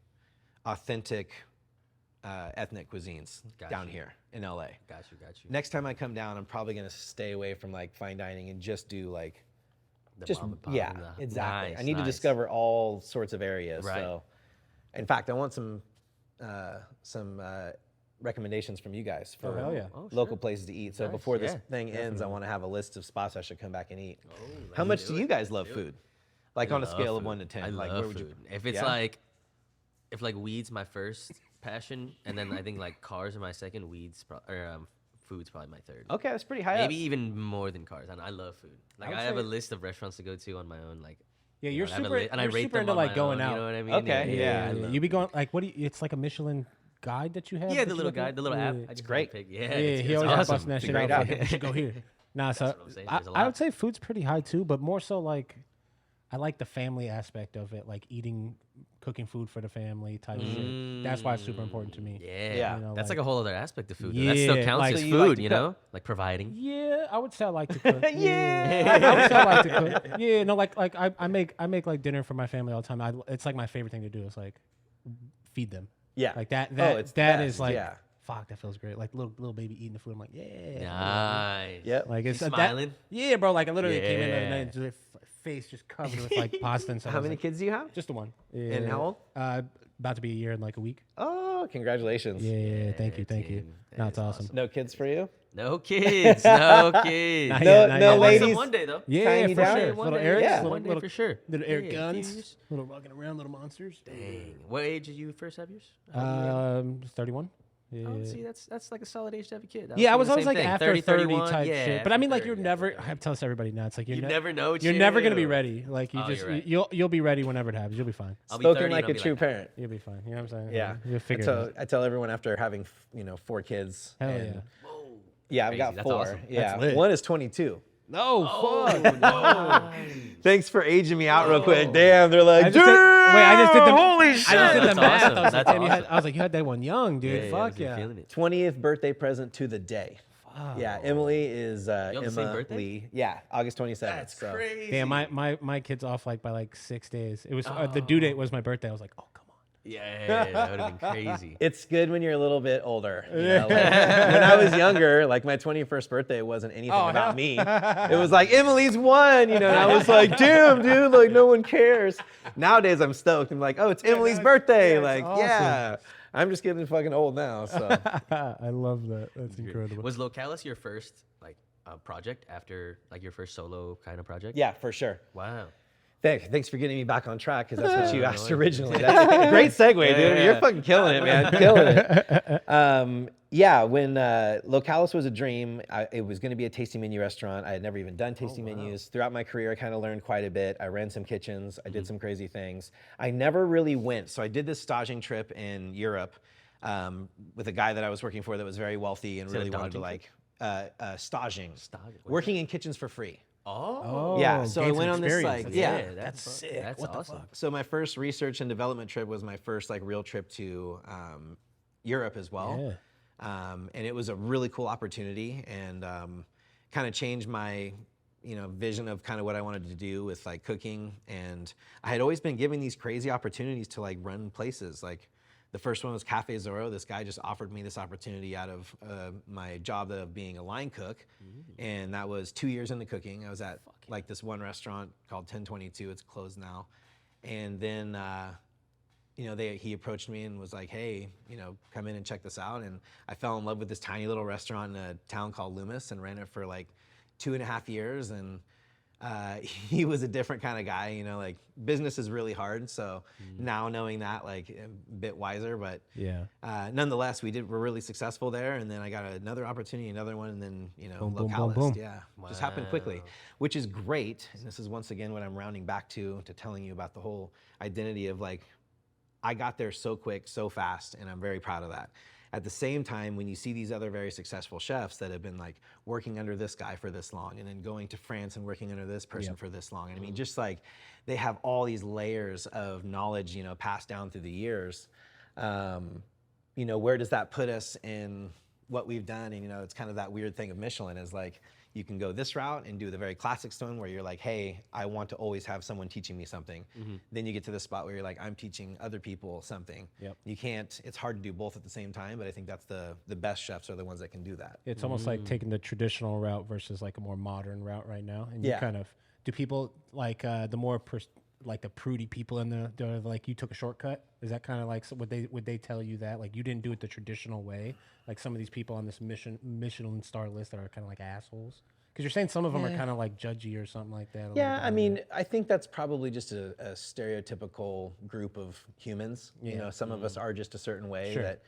authentic ethnic cuisines down here in LA. Got you. Next time I come down, I'm probably gonna stay away from like fine dining and just do like, The mom and pop yeah, and the- exactly. Nice, I need to nice. discover all sorts of areas. Right. So, in fact, I want some recommendations from you guys for hell yeah. local places to eat. So Nice, before this yeah, thing ends, I want to have a list of spots I should come back and eat. Oh, How let's much do do you it. guys love food? Like on a Love scale of food. 1 to 10. I like love where would food. you? If it's Yeah? like, if like weed's my first passion, and then I think like cars are my second, food's probably my third. Okay, that's pretty high Maybe up. even more than cars. And I love food. Like would I have a say- list of restaurants to go to on my own. Like Yeah, you you're know, I have a super. and I You're rate super them into on like my going own, out. You know what I mean? Okay, yeah. I love You be going like what? It's like a Michelin guide that you have. Yeah, that the you little look at? guide, the little app. Yeah. I just great. Pick. Yeah, it's he always awesome. busting that It's a shit great out. app. Like, we should go here. Nah, so what I'm saying. I, There's a I lot. would say food's pretty high too, but more so like I like the family aspect of it, like eating cooking food for the family type shit. That's why it's super important to me. Yeah. Yeah. You know, That's like like- a whole other aspect of food. That still Yeah, counts like- as So you like food, to you cook? know? Like providing. Yeah, I would say I like to cook. Yeah. I would say I like to cook. Yeah, no, like I make like dinner for my family all the time. It's like my favorite thing to do. It's like feed them. Yeah. Like that. it's the That best, is like yeah. fuck. That feels great. Like little baby eating the food. I'm like, yeah. Nice. Yep. Like it's You that- smiling? yeah, bro. Like I literally came in the other Yeah. night, just face just covered with like pasta and stuff. How I was many like, kids do you have? Just the one. Yeah. And how old? About to be a year in like a week. Oh, congratulations. Yeah. Thank you. Tim, that No, it's is awesome. No kids for you? No kids. No kids. Not No- yet, not no yet. I want ladies. some one day though. Yeah, Tiny for down? sure. One Little day, Eric, yeah. little, One day little, for sure. little Eric Yeah, a few guns, years. little walking around, little monsters. Dang. What age did you first have yours? How old were you? 31. Yeah. Oh, see, that's like a solid age to have a kid. Yeah, I thinking was the always same like thing. after 30, 30 31, type yeah, shit. But I after mean, like 30, you're after never. 30. I have to tell this everybody now. It's like You never know. You're never gonna be chill. ready. Like you Oh, just you're right. you'll be ready whenever it happens. You'll be fine. I'll be Spoken 30 like and I'll a be true like, parent. You'll be fine. You know what I'm saying? Yeah. You'll figure it out. I tell everyone after having 4 kids. Hell and- yeah. Whoa. Yeah, I've Crazy. got That's 4. awesome. Yeah. That's lit. One is 22. No, fuck. Nice. Thanks for aging me out real quick. Damn, they're like, I just did, wait, I just did the holy shit. I just did the That's math. awesome. I was like, That's damn, awesome. I was like, you had that one young, dude. Yeah, Fuck I was yeah. feeling it. 20th birthday present to the day. Fuck. Yeah, Emily is have the Emma same birthday? Lee. Yeah, August 27th. That's so. crazy. Damn, my kid's off like by like 6 days. It was the due date was my birthday. I was like, oh come on. Yeah, that would have been crazy. It's good when you're a little bit older. You know? Like, when I was younger, like my 21st birthday wasn't anything about me. It was like, Emily's 1, you know, and I was like, damn, dude, like no one cares. Nowadays I'm stoked. I'm like, oh, it's Emily's birthday. Like, awesome. yeah. I'm just getting fucking old now, so. I love that. That's incredible. Was Localis your first like project after like your first solo kind of project? Yeah, for sure. Wow. Thanks for getting me back on track because that's what you asked originally. That's a great segue, dude. yeah. You're fucking killing it, man. Killing it. Yeah, when Localis was a dream, it was going to be a tasting menu restaurant. I had never even done tasting menus. Throughout my career, I kind of learned quite a bit. I ran some kitchens. I did some crazy things. I never really went. So I did this staging trip in Europe with a guy that I was working for that was very wealthy and it a really wanted to dodging staging. Staging. Working in kitchens for free. Oh. Yeah, so I gain some went on this experience. like, That's yeah. that's sick. That's What the awesome. fuck? So my first research and development trip was my first like real trip to Europe as well. And it was a really cool opportunity and kind of changed my vision of kind of what I wanted to do with like cooking. And I had always been given these crazy opportunities to like run places. Like the first one was Cafe Zorro. This guy just offered me this opportunity out of my job of being a line cook. And that was 2 years into cooking. I was at like this one restaurant called 1022. It's closed now. And then, he approached me and was like, hey, come in and check this out. And I fell in love with this tiny little restaurant in a town called Loomis and ran it for like 2.5 years. And he was a different kind of guy, like business is really hard. So now knowing that, like a bit wiser, but nonetheless, we're really successful there. And then I got another opportunity, another one, and then, Boom, boom, Localis, boom, boom. yeah, just happened quickly, Wow. which is great. And this is once again what I'm rounding back to telling you about the whole identity of like, I got there so quick, so fast, and I'm very proud of that. At the same time, when you see these other very successful chefs that have been like working under this guy for this long and then going to France and working under this person for this long, and I mean, just like they have all these layers of knowledge, passed down through the years. Where does that put us in what we've done? And, it's kind of that weird thing of Michelin is like, you can go this route and do the very classic stone where you're like, hey, I want to always have someone teaching me something. Then you get to the spot where you're like, I'm teaching other people something. Yep. You can't, it's hard to do both at the same time, but I think that's the best chefs are the ones that can do that. It's almost like taking the traditional route versus like a more modern route right now. And you Yeah. kind of do people like the more like the prudy people in the like you took a shortcut. Is that kind of like would they tell you that like you didn't do it the traditional way? Like some of these people on this Michelin star list that are kind of like assholes. Because you're saying some of them are kind of like judgy or something like that. Yeah, I mean, I think that's probably just a stereotypical group of humans. Some of us are just a certain way that,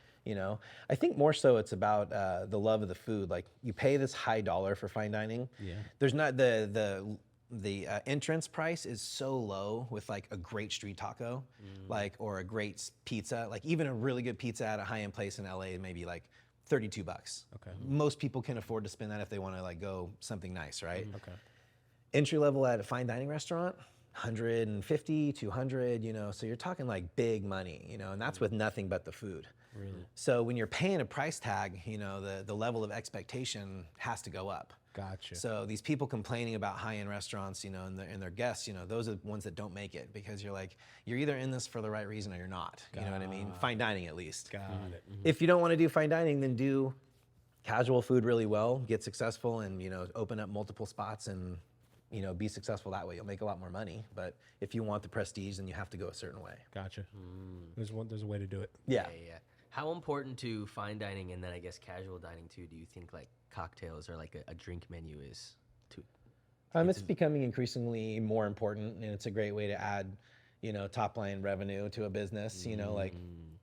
I think more so it's about the love of the food. Like you pay this high dollar for fine dining. Yeah. There's not the entrance price is so low with like a great street taco, or a great pizza, like even a really good pizza at a high-end place in LA, maybe like $32. Okay. Most people can afford to spend that if they want to like go something nice, right? Okay. Entry level at a fine dining restaurant, 150, 200, so you're talking like big money, and that's with nothing but the food. Really? So when you're paying a price tag, the level of expectation has to go up. Gotcha. So these people complaining about high-end restaurants, and their guests, those are the ones that don't make it, because you're either in this for the right reason or you're not. You know what I mean? Fine dining, at least. Got it. If you don't want to do fine dining, then do casual food really well, get successful, and open up multiple spots and be successful that way. You'll make a lot more money. But if you want the prestige, then you have to go a certain way. Gotcha. There's a way to do it. Yeah. How important to fine dining and then I guess casual dining too do you think like cocktails or like a drink menu is to? It's becoming increasingly more important, and it's a great way to add, top line revenue to a business.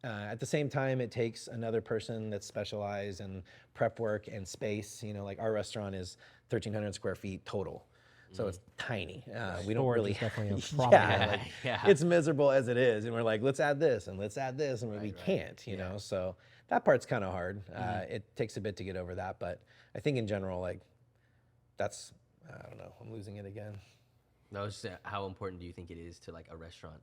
At the same time, it takes another person that's specialized in prep work and space. Like our restaurant is 1,300 square feet total. So it's tiny. We don't really. Definitely a problem. It's miserable as it is, and we're like, let's add this and let's add this, and we can't. So that part's kind of hard. It takes a bit to get over that, but I think in general, that's. I don't know. I'm losing it again. No, how important do you think it is to like a restaurant?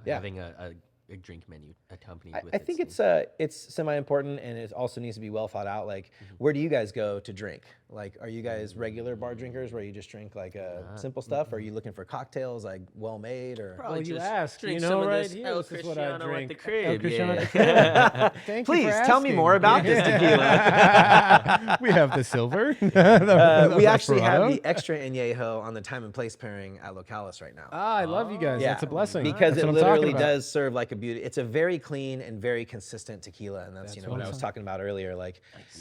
Having a drink menu accompanied with I it. think it's semi-important, and it also needs to be well thought out. Where do you guys go to drink? Are you guys regular bar drinkers where you just drink simple stuff? Or are you looking for cocktails well made or? Probably Well, you just ask, drink you know, some of right this here, El this is what I Cristiano drink. at the crib. Thank you Please for tell me asking. more about this tequila. We have the silver. We actually have the extra añejo on the time and place pairing at Localis right now. I love you guys. That's a blessing. Because That's it what I'm talking literally about. does serve like a beauty. It's a very clean and very consistent tequila, and that's That's what I was talking about earlier.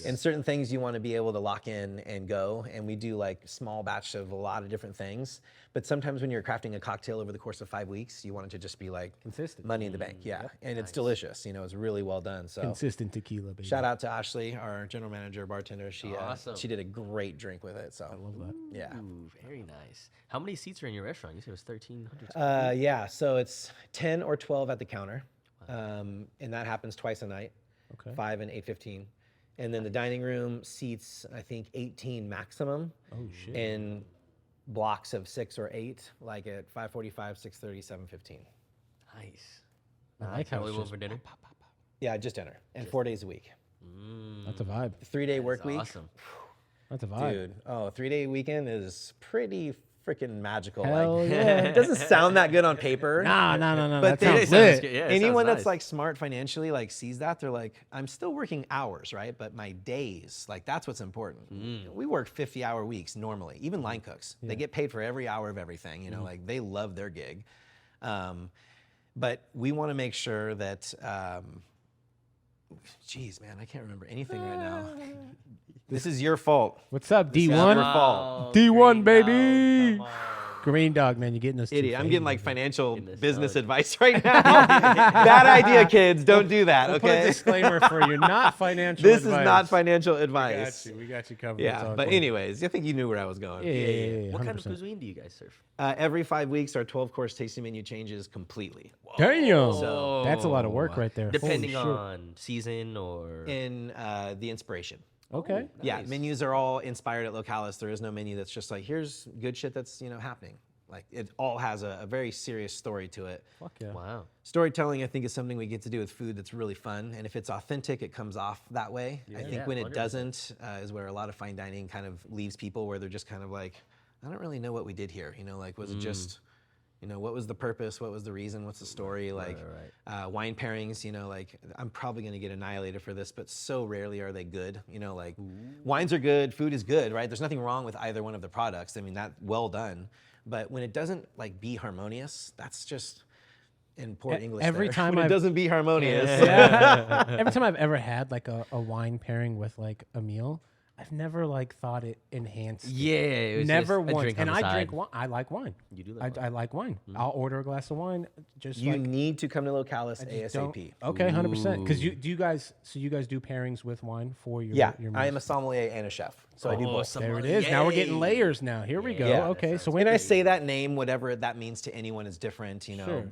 And certain things you want to be able to lock in and go, and we do small batch of a lot of different things. But sometimes when you're crafting a cocktail over the course of 5 weeks, you want it to just be consistent, money in the bank. And it's delicious. It's really well done. So consistent tequila, baby. shout out to Ashley, our general manager, bartender. She Awesome. she did a great drink with it. So I love that. Yeah. Ooh, very nice. How many seats are in your restaurant? You said it was 1,300. Yeah, so it's 10 or 12 at the counter, and that happens twice a night, Okay. 5 and 8:15, and then the dining room seats I think 18 maximum, in blocks of 6 or 8, at 5:45, 6:30, 7:15. Nice. I like how Can we it's go just for dinner? Yeah, just dinner, and 4 days a week. That's a vibe. 3-day work week, Awesome. That's a vibe. dude. Oh, 3-day weekend is pretty freaking magical. Hell yeah. It doesn't sound that good on paper. No. But That sounds sounds lit. good. Yeah, it Anyone sounds that's nice. smart financially sees that, they're like, I'm still working hours, right? But my days, that's what's important. We work 50-hour weeks normally. Even line cooks, they get paid for every hour of everything. They love their gig. But we want to make sure that. Geez, man, I can't remember anything right now. This is your fault. What's up, Your D1? fault. D1, Green baby. Dog, come on. Green dog, man, you're getting us. Idiot. I'm getting financial Getting this business done. advice right now. Bad idea, kids. Don't do that, Put a okay? disclaimer for you, not financial This advice. is not financial advice. We got you covered. It's Yeah, all but good. anyways, I think you knew where I was going. Yeah. What kind of 100%. cuisine do you guys serve? Every 5 weeks, our 12-course tasting menu changes completely. Damn. So- That's a lot of work right there. Depending Holy shit. on season or. In the inspiration. Okay. Yeah, Nice. menus are all inspired at Localis. There is no menu that's just here's good shit that's happening. It all has a very serious story to it. Fuck yeah. Wow. Storytelling, I think, is something we get to do with food that's really fun. And if it's authentic, it comes off that way. I think Yeah, when it 100%. doesn't is where a lot of fine dining kind of leaves people, where they're just kind of I don't really know what we did here. Was it just, what was the purpose? What was the reason? What's the story? Wine pairings, I'm probably going to get annihilated for this, but so rarely are they good. Wines are good, food is good, right? There's nothing wrong with either one of the products. I mean, that well done. But when it doesn't be harmonious, that's just in poor English. every there. time when it I've- doesn't be harmonious. Every time I've ever had a wine pairing with a meal, I've never thought it enhanced. it. Yeah. It was Never just a once. drink on And the I side. drink wine. I like wine. You do like I like wine. I'll order a glass of wine. Just You need to come to Localis just don't- ASAP. Okay, 100%. Because you guys do pairings with wine for your Yeah, your I am a meals? sommelier and a chef, so I do both. There it is. Now we're getting layers. Now here we go. Yeah. Okay, so When when I say that name, whatever that means to anyone is different. Sure.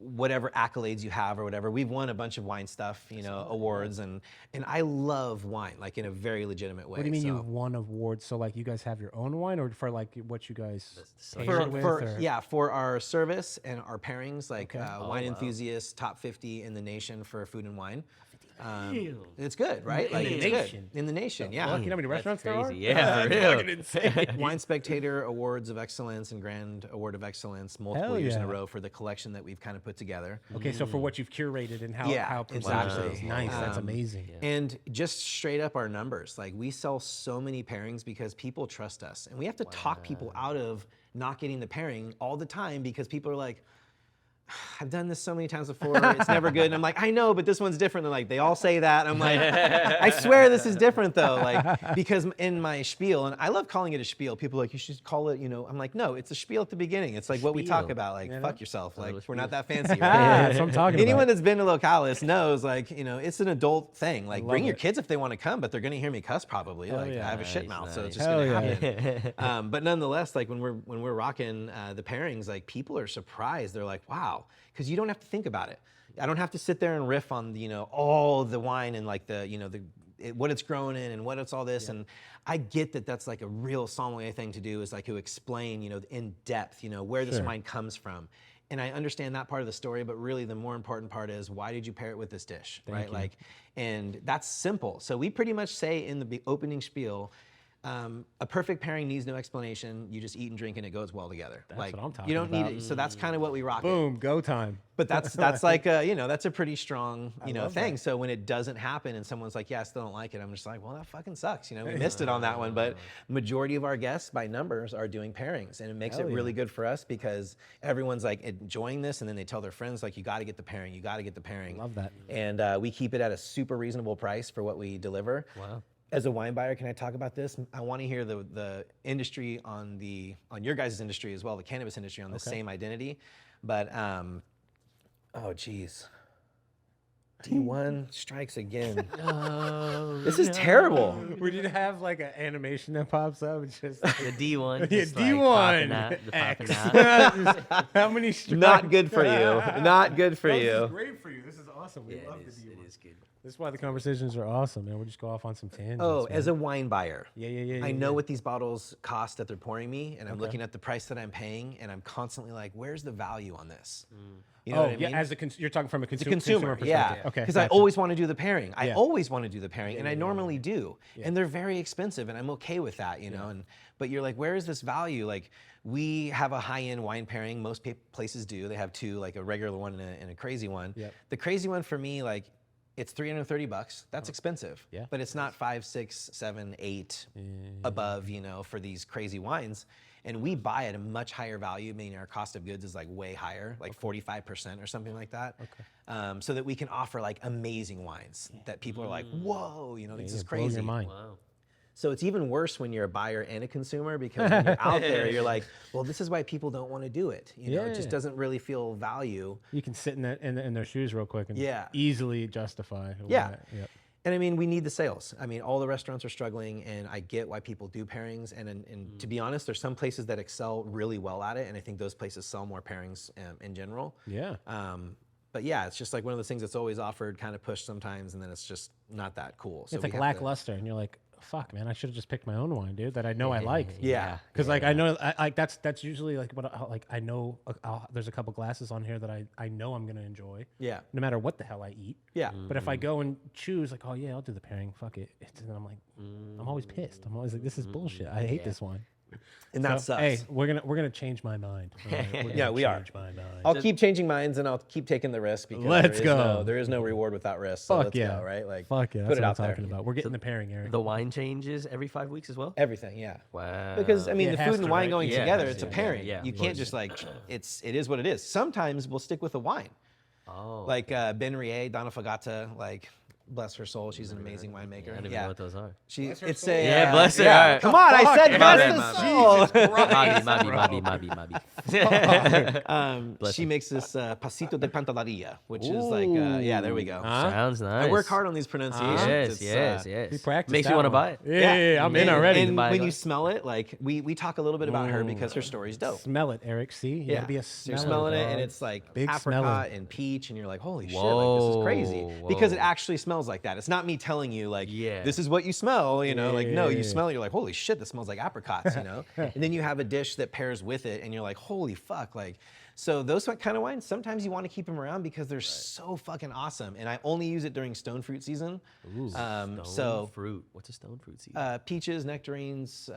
whatever accolades you have or whatever. We've won a bunch of wine stuff, awards, and I love wine, like in a very legitimate way. What do you mean so. you won awards? So like you guys have your own wine, or for like what you guys For- paired with, or- for our service and our pairings, like Okay. wine enthusiasts, top 50 in the nation for food and wine. It's good, right? In the it's nation. Good. In the nation, yeah. Fuck, you know how many restaurants there are? crazy. Yeah, for real. Wine Spectator Awards of Excellence and Grand Award of Excellence multiple Hell years in a yeah. row for the collection that we've kind of put together. Okay, so for what you've curated and how Yeah, how presented exactly. it is nice. That's amazing. And just straight up our numbers, like we sell so many pairings because people trust us, and we have to talk people out of not getting the pairing all the time because people are like, I've done this so many times before, it's never good. And I'm like, I know, but this one's different. They're like, they all say that. I'm like, I swear this is different though. Like, because in my spiel, and I love calling it a spiel, people are like, you should call it, I'm like, no, it's a spiel at the beginning. It's like what we talk Spiel. about, like, fuck yourself. Like, we're not spiel. that fancy, right? That's what I'm talking Anyone about. that's been to Localis knows, like, it's an adult thing. Like, bring your it. kids if they want to come, but they're gonna hear me cuss probably. Like, yeah. I have a shit Nice, mouth, so it's nice. just gonna Hell yeah. happen. But nonetheless, like when we're rocking the pairings, like people are surprised. They're like, wow, because you don't have to think about it. I don't have to sit there and riff on all the wine and like what it's grown in and what it's all this. And I get that that's like a real sommelier thing to do, is like to explain in depth where this wine comes from. And I understand that part of the story, but really the more important part is, why did you pair it with this dish, right? Like, and that's simple. So we pretty much say in the opening spiel, a perfect pairing needs no explanation. You just eat and drink and it goes well together. That's like, what I'm talking you don't about. need it. So that's kind of what we rock. Boom, go time. But that's like that's a pretty strong love thing. that. So when it doesn't happen and someone's like, yeah, I still don't like it, I'm just like, well, that fucking sucks. We missed it on that one. But majority of our guests by numbers are doing pairings, and it makes it really good for us because everyone's like enjoying this, and then they tell their friends like, you got to get the pairing, you got to get the pairing. Love that. And we keep it at a super reasonable price for what we deliver. Wow. As a wine buyer, can I talk about this? I want to hear the industry on your guys' industry as well, the cannabis industry, on the same identity. But oh geez, D1 strikes again. This is terrible. We did have like an animation that pops up. It's just The D1. Yeah, just, like, D1. popping out, the popping out. how many strikes? Not good for you. Not good for This is you. great for you. This is awesome. We Yeah, love it the is, D1. it is good. This is why the conversations are awesome, man. We'll just go off on some tangents. Oh, man. as a wine buyer. Yeah. I know what these bottles cost that they're pouring me, and I'm looking at the price that I'm paying, and I'm constantly like, where's the value on this? You know Oh, what I mean? yeah. You're talking from a As a consumer consumer, yeah. perspective. Okay. Because I gotcha. always want to do the pairing. I Yeah. always want to do the pairing, and I normally do. And they're very expensive, and I'm okay with that, but you're like, where is this value? Like, we have a high-end wine pairing. Most places do. They have two, like a regular one and a crazy one. Yep. The crazy one for me, like, it's $330. That's expensive. Yeah. But it's not 5, 6, 7, 8 above, for these crazy wines. And we buy at a much higher value, meaning our cost of goods is like way higher, like 45% or something like that. Okay. So that we can offer like amazing wines that people are like, whoa, this is blow crazy. your mind. Wow. So it's even worse when you're a buyer and a consumer, because when you're out there, you're like, well, this is why people don't want to do it. It just doesn't really feel value. You can sit in their shoes real quick and Yeah. easily justify. Yeah. Yep. And I mean, we need the sales. I mean, all the restaurants are struggling, and I get why people do pairings. And to be honest, there's some places that excel really well at it, and I think those places sell more pairings in general. Yeah. But yeah, it's just like one of those things that's always offered, kind of pushed sometimes, and then it's just not that cool. So It's we like have lackluster, and you're like, fuck, man, I should have just picked my own wine, dude, that I know I like. Yeah. Because like I know, that's usually like what I know. There's a couple glasses on here that I know I'm gonna enjoy. Yeah. No matter what the hell I eat. Yeah. But if I go and choose like, oh yeah, I'll do the pairing. Fuck it. And then I'm like, I'm always pissed. I'm always like, this is bullshit. I hate this wine. And that So, sucks. hey, we're gonna change my mind. All right? We're gonna Yeah, we are. change my mind. I'll keep changing minds, and I'll keep taking the risk, because Let's go. there is no reward without risk. So Fuck let's yeah. go, right? Like, Fuck yeah. put That's it what out I'm there. talking about. We're getting the pairing, Eric. The wine changes every 5 weeks as well? Everything, yeah. Wow. Because I mean, Yeah, it the has food and to, wine right? going Yeah, together, it has it's a to, pairing. yeah, You of can't course. just like it is what it is. Sometimes we'll stick with the wine, Oh. like Ben Rie, Donna Fagata, like bless her soul. She's an amazing winemaker. I don't even know what those are. Bless her It's soul. a Yeah, bless her. yeah. All right. Come on, I said My bless bad, the my soul. Bless She her. makes this pasito de pantaleria, which is like yeah, there we go. Sounds nice. I work hard on these pronunciations. Yes, It's, We yes. practiced Makes that you want to one. buy it. Yeah, I'm in and, already. And Buy a when you glass. smell it, like we talk a little bit about her because her story's dope. Smell it, Eric. See, you Yeah, gotta be a so you're smeller, smelling it, and dog. it's like Big apricot smeller. and peach, and you're like, holy shit, like this is crazy. Whoa, Because it whoa. actually smells like that. It's not me telling you like, Yeah. this is what you smell, you know, like no, Yeah. you smell it, you're like, holy shit, this smells like apricots, you know. And then you have a dish that pairs with it, and you're like, holy fuck, like. So those kind of wines, sometimes you want to keep them around because they're so fucking awesome. And I only use it during stone fruit season. Stone fruit. What's a stone fruit season? Peaches, nectarines,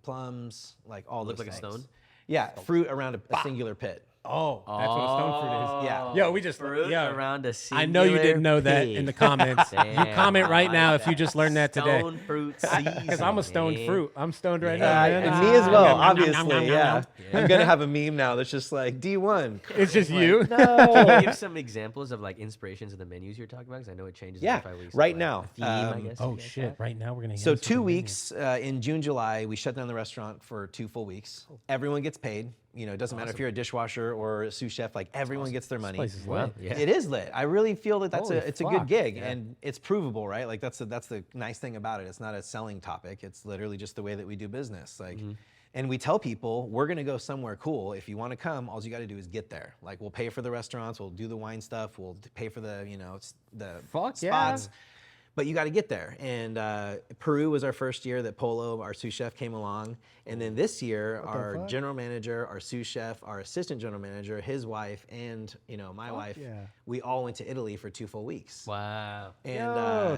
plums, like all Look those like a things. stone? Yeah, fruit around a singular pit. Oh, that's what a stone fruit is. Yeah. Yo, we just Fruit yo, around a I know you singular didn't know that pig. in the comments. You Damn, comment right I now like if you just learned that today. Stone fruit season. Because I'm a stoned man. fruit. I'm stoned right now, man. And me as well, Nom, nom, nom, obviously, nom, nom, yeah. nom. I'm gonna have a meme now that's just like D1. It's just you. Can you give some examples of like inspirations of the menus you're talking about? Because I know it changes Yeah, every 5 weeks. right Like, now, a theme, I guess. Oh you guys shit! have? Right now we're gonna. So get into 2 the menu. weeks in June, July, we shut down the restaurant for 2 full weeks. Everyone gets paid. You know, it doesn't matter if you're a dishwasher or a sous chef. Like everyone gets their money. Place is Wow. lit. Yeah. It is lit. I really feel that Holy it's a fuck. good gig, and it's provable, right? Like that's the nice thing about it. It's not a selling topic. It's literally just the way that we do business. Like, and we tell people we're gonna go somewhere cool. If you want to come, all you got to do is get there. Like we'll pay for the restaurants, we'll do the wine stuff, we'll pay for the the Fuck yeah. spots. But you got to get there. And Peru was our first year that Polo, our sous chef, came along. And then this year, our fuck? general manager, our sous chef, our assistant general manager, his wife, and my wife, yeah. we all went to Italy for 2 full weeks. Wow. And Yo,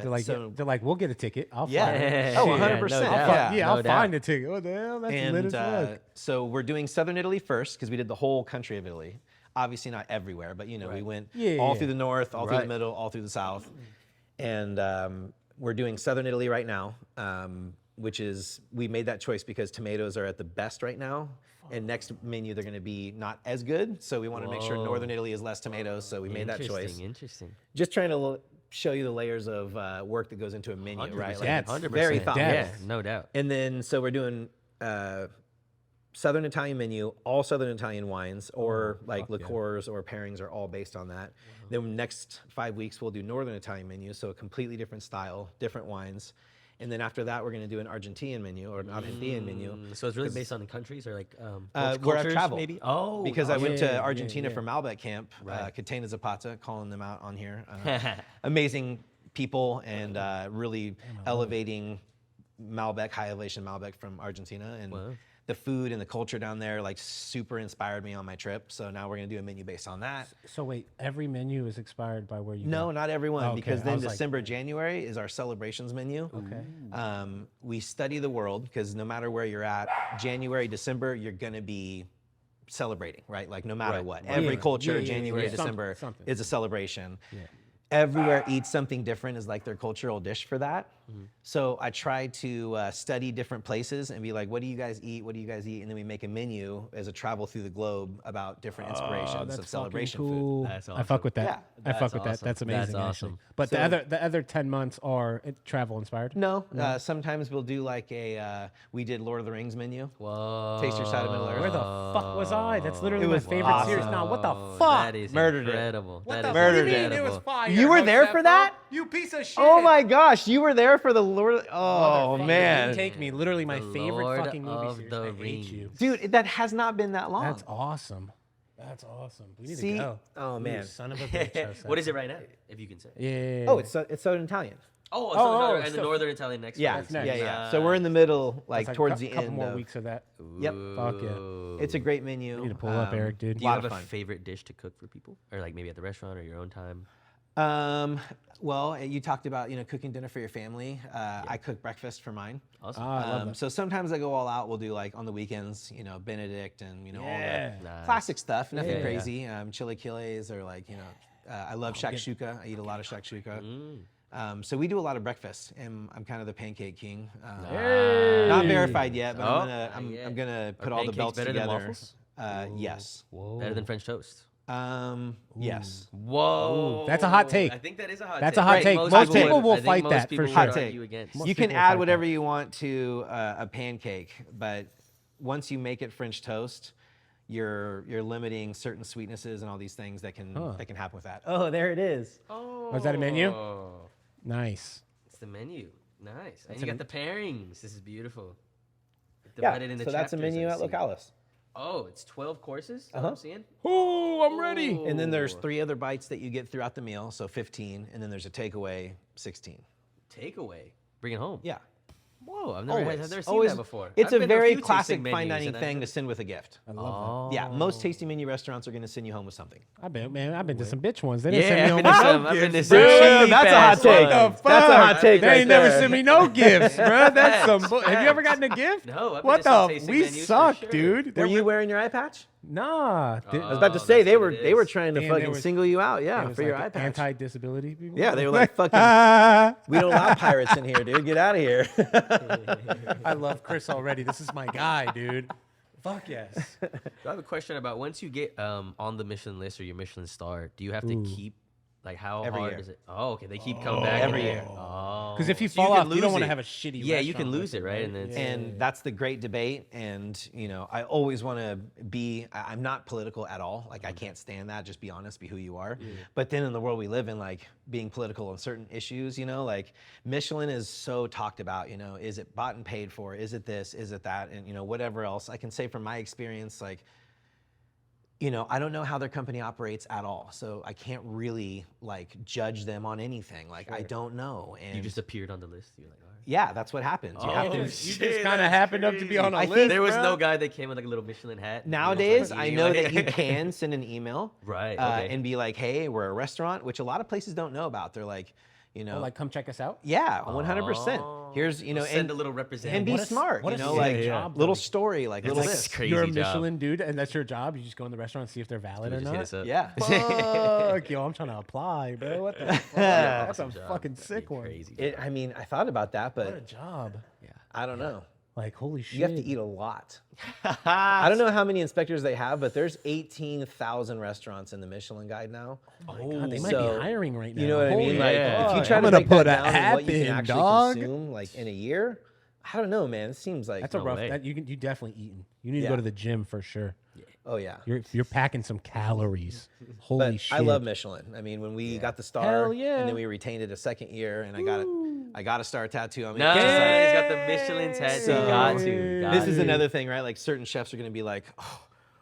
they're like, we'll get a ticket. I'll yeah. fly. Yeah. Oh, Yeah, 100%. no doubt. yeah. Yeah, No I'll doubt. find a ticket. What the hell? That's lit as And fuck. so we're doing Southern Italy first because we did the whole country of Italy. Obviously not everywhere, but we went Yeah, all yeah. through the north, all through the Right. middle, all through the south. And we're doing Southern Italy right now, which is, we made that choice because tomatoes are at the best right now. And next menu, they're gonna be not as good. So we wanna make sure Whoa. Northern Italy is less tomatoes. So we made that choice. Interesting. Just trying to show you the layers of work that goes into a menu, right? Like, That's it's 100%. very thoughtful. Yeah, no doubt. And then, so we're doing Southern Italian menu, all Southern Italian wines, or like liqueurs or pairings are all based on that. Then next 5 weeks, we'll do Northern Italian menu, so a completely different style, different wines. And then after that, we're gonna do an Argentinian menu or an Argentinian menu. So it's really based on the countries or like Where I've cultures, traveled. maybe? Oh, Because I went yeah, to yeah, Argentina yeah. for Malbec camp, Right. Catena Zapata, calling them out on here. Amazing people and really elevating Malbec, high elevation Malbec from Argentina. And Wow. the food and the culture down there like super inspired me on my trip. So now we're gonna do a menu based on that. So wait, every menu is expired by where you No, go? not everyone, Okay, because I then was like- December, January is our celebrations menu. Okay. We study the world because no matter where you're at, January, December, you're gonna be celebrating, right? Like no matter what. Every Yeah, culture, yeah, yeah, January, yeah. December Something. is a celebration. Everywhere eats something different is like their cultural dish for that. So I try to study different places and be like, what do you guys eat? What do you guys eat? And then we make a menu as a travel through the globe about different inspirations That's of celebration fucking food. cool. That's I awesome. fuck with that. Yeah. I fuck That's with that. awesome. That's amazing. That's actually. awesome. But So- the other 10 months are travel inspired. No, sometimes we'll do like we did Lord of the Rings menu. Whoa. Taste your side of Middle Earth. Where the fuck was I? That's literally It my was favorite awesome. series. Now, what the fuck? That is Murdered it. incredible. What That the is fuck? What do you mean incredible. it was fire? You were there for Joseph? that? You piece of shit. Oh my gosh, you were there for the Lord. Oh Motherfucker, man, you take me. Literally my The favorite Lord fucking movie of series. the I hate you. Rings. dude, that has not been that long. That's awesome. That's awesome. We need See? to go. Oh, You man. son of a bitch. Joseph. What is it right now, if you can say? Yeah. Oh, it's Southern Italian. Oh, oh, and the so- Northern Italian next Yeah, week. next. yeah, yeah. So we're in the middle, like That's towards a the couple end. more of, weeks of that. Yep. Fuck yeah. It's a great menu. You need to pull up, Eric, dude. Do you Lot have of a fun. favorite dish to cook for people, or like maybe at the restaurant or your own time? Well, you talked about cooking dinner for your family. I cook breakfast for mine. Awesome. I love that. So sometimes I go all out. We'll do like on the weekends, Benedict and all Yeah. the Nice. classic stuff. Nothing Yeah. crazy. Chilaquiles or like I love shakshuka. I eat a lot of shakshuka. So we do a lot of breakfast, and I'm kind of the pancake king. Not verified yet, but Oh, I'm yet. gonna Are put all the pancakes belts better than together. waffles? Yes. Whoa. Better than French toast. Yes. Whoa. Ooh, that's a hot take. I think that is a hot That's take. a hot I take. think Most people will I think fight most that, for people sure. would Hot take. argue against. Most You can people add fight whatever that. you want to a pancake, but once you make it French toast, you're limiting certain sweetnesses and all these things that can happen with that. Oh, there it is. Oh. Was that a menu? Nice. It's the menu. Nice. And you got the pairings. This is beautiful. Yeah, Divided into so that's a chapters, menu I at see. Localis. Oh, it's 12 courses? Is that what I'm seeing? Oh, I'm ready. And then there's Ooh. 3 other bites that you get throughout the meal, so 15. And then there's a takeaway, 16. Takeaway. Bring it home. Yeah. Whoa, I've Always. never seen Always. that before. It's I've a been to very few classic tasting fine menus, dining and thing to send with a gift. I love Yeah, most tasting menu restaurants are going to send you home with something. that. I've been to some bitch ones. They didn't Yeah, send me I've been to some Bro, cheap that's a ass hot take. ones. That's a hot take They right ain't never there. sent me no gifts, bro. That's some. Facts, Have you ever facts. gotten a gift? No, I've been What to some the? tasting We menus for suck, sure. dude. Were you wearing your eye patch? Nah. I was about to say that's they what were it they were is. trying to And there fucking was- single you out, It yeah, was for your like eye patch. anti-disability people. Yeah, they were like, fucking, we don't allow pirates in here, dude. Get out of here. I love Chris already. This is my guy, dude. Fuck yes. So I have a question about once you get on the Michelin list or your Michelin star, do you have to keep, like, how Every hard year. is it? Oh, okay. They keep coming back Every and- year. Oh. Because if you So fall can off, you don't lose want to it. have a shitty. Yeah, you can restaurant lose with it, right? And then it's- And that's the great debate. And, you know, I always want to be, I'm not political at all. Like, I can't stand that. Just be honest, be who you are. But then in the world we live in, like, being political on certain issues, you know, like Michelin is so talked about, you know, is it bought and paid for? Is it this? Is it that? And, you know, whatever else. I can say from my experience, like, you know, I don't know how their company operates at all. So I can't really, like, judge them on anything. Like, I don't know. And you just appeared on the list. You're like, all right. yeah, that's what happens. You have Oh, to. You just kind of happened up to be on a I list. think There was bro. no guy that came with like a little Michelin hat. Nowadays, I know that you can. can send an email, Right, okay. and be like, "Hey, we're a restaurant," which a lot of places don't know about. They're like, you know, Oh, like, come check us out. yeah, 100%. Here's, you know, Send and, a little representative. and be What a- smart, what you a know, sick like job, little though. story, like little like this. crazy You're a job. Michelin dude, and that's your job. You just go in the restaurant and see if they're valid or Just hit not. us up. Yeah. Fuck, yo, I'm trying to apply, bro. What the fuck? That's a Awesome job. fucking That'd be sick one. Crazy. I mean, I thought about that, What a but job. I don't know. Like, holy shit. You have to eat a lot. I don't know how many inspectors they have, but there's 18,000 restaurants in the Michelin Guide now. Oh my God, they might So, be hiring right now. You know what I mean? Holy Like, yeah. if you fuck. try I'm to gonna break put that a down and what you hat can in, actually dog. consume, like in a year, I don't know, man. It seems like, That's a No rough. way. That, you definitely eating. You need to Yeah. go to the gym for sure. oh yeah. You're packing some calories. Holy But shit. I love Michelin. I mean, when we got the star, Hell yeah. and then we retained it a second year, and I got a star tattoo. I mean, Nice. it's just like- Got the Michelin tattoo. So, got to. Got this is to. another thing, right? Like certain chefs are gonna be like, oh,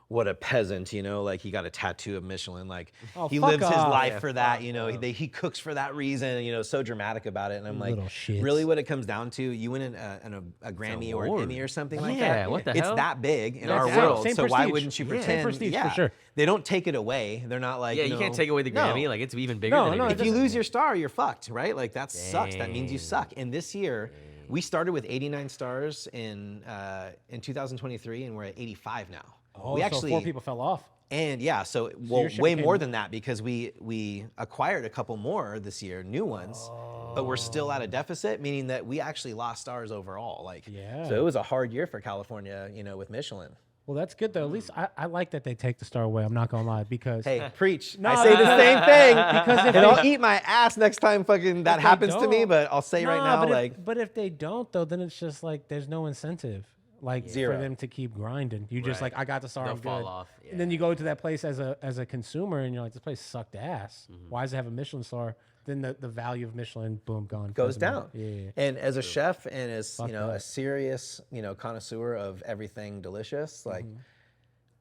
what a peasant, you know, like he got a tattoo of Michelin. Like Oh, he fuck lives his off. life Yeah, for that, fuck you know, off. he cooks for that reason, you know, so dramatic about it. And I'm like, Little shits. really what it comes down to, you win a Grammy or an award. Emmy or something like Yeah, that. what the it's hell? that big in Yeah, our same- world. same So why prestige. wouldn't you Yeah, pretend? same prestige for sure. They don't take it away. They're not like, Yeah, you you can't know, take away the no. Grammy. Like it's even bigger No, than no, a it If Grammy. you lose your star, you're fucked, right? Like that sucks. That means you suck. And this year, we started with 89 stars in 2023, and we're at 85 now. Oh, we so actually 4 people fell off. and yeah, so well, your ship way came- more than that because we acquired a couple more this year, new ones, but we're still at a deficit, meaning that we actually lost stars overall. Like, Yeah. so it was a hard year for California, you know, with Michelin. Well, that's good though. At least I like that they take the star away. I'm not gonna lie because Hey, preach! No, I say the same thing because if and I'll they- eat my ass next time fucking that they happens to me. don't- But I'll say right now, but like, but if they don't though, then it's just like there's no incentive. Like Zero. for them to keep grinding. You just Right. like I got the star. They'll I'm fall good. off, And then you go to that place as a consumer and you're like, this place sucked ass. Mm-hmm. Why does it have a Michelin star? Then the value of Michelin, boom, gone. goes Doesn't down. matter. Yeah. And as a chef and as Fuck you know that. a serious connoisseur of everything delicious, like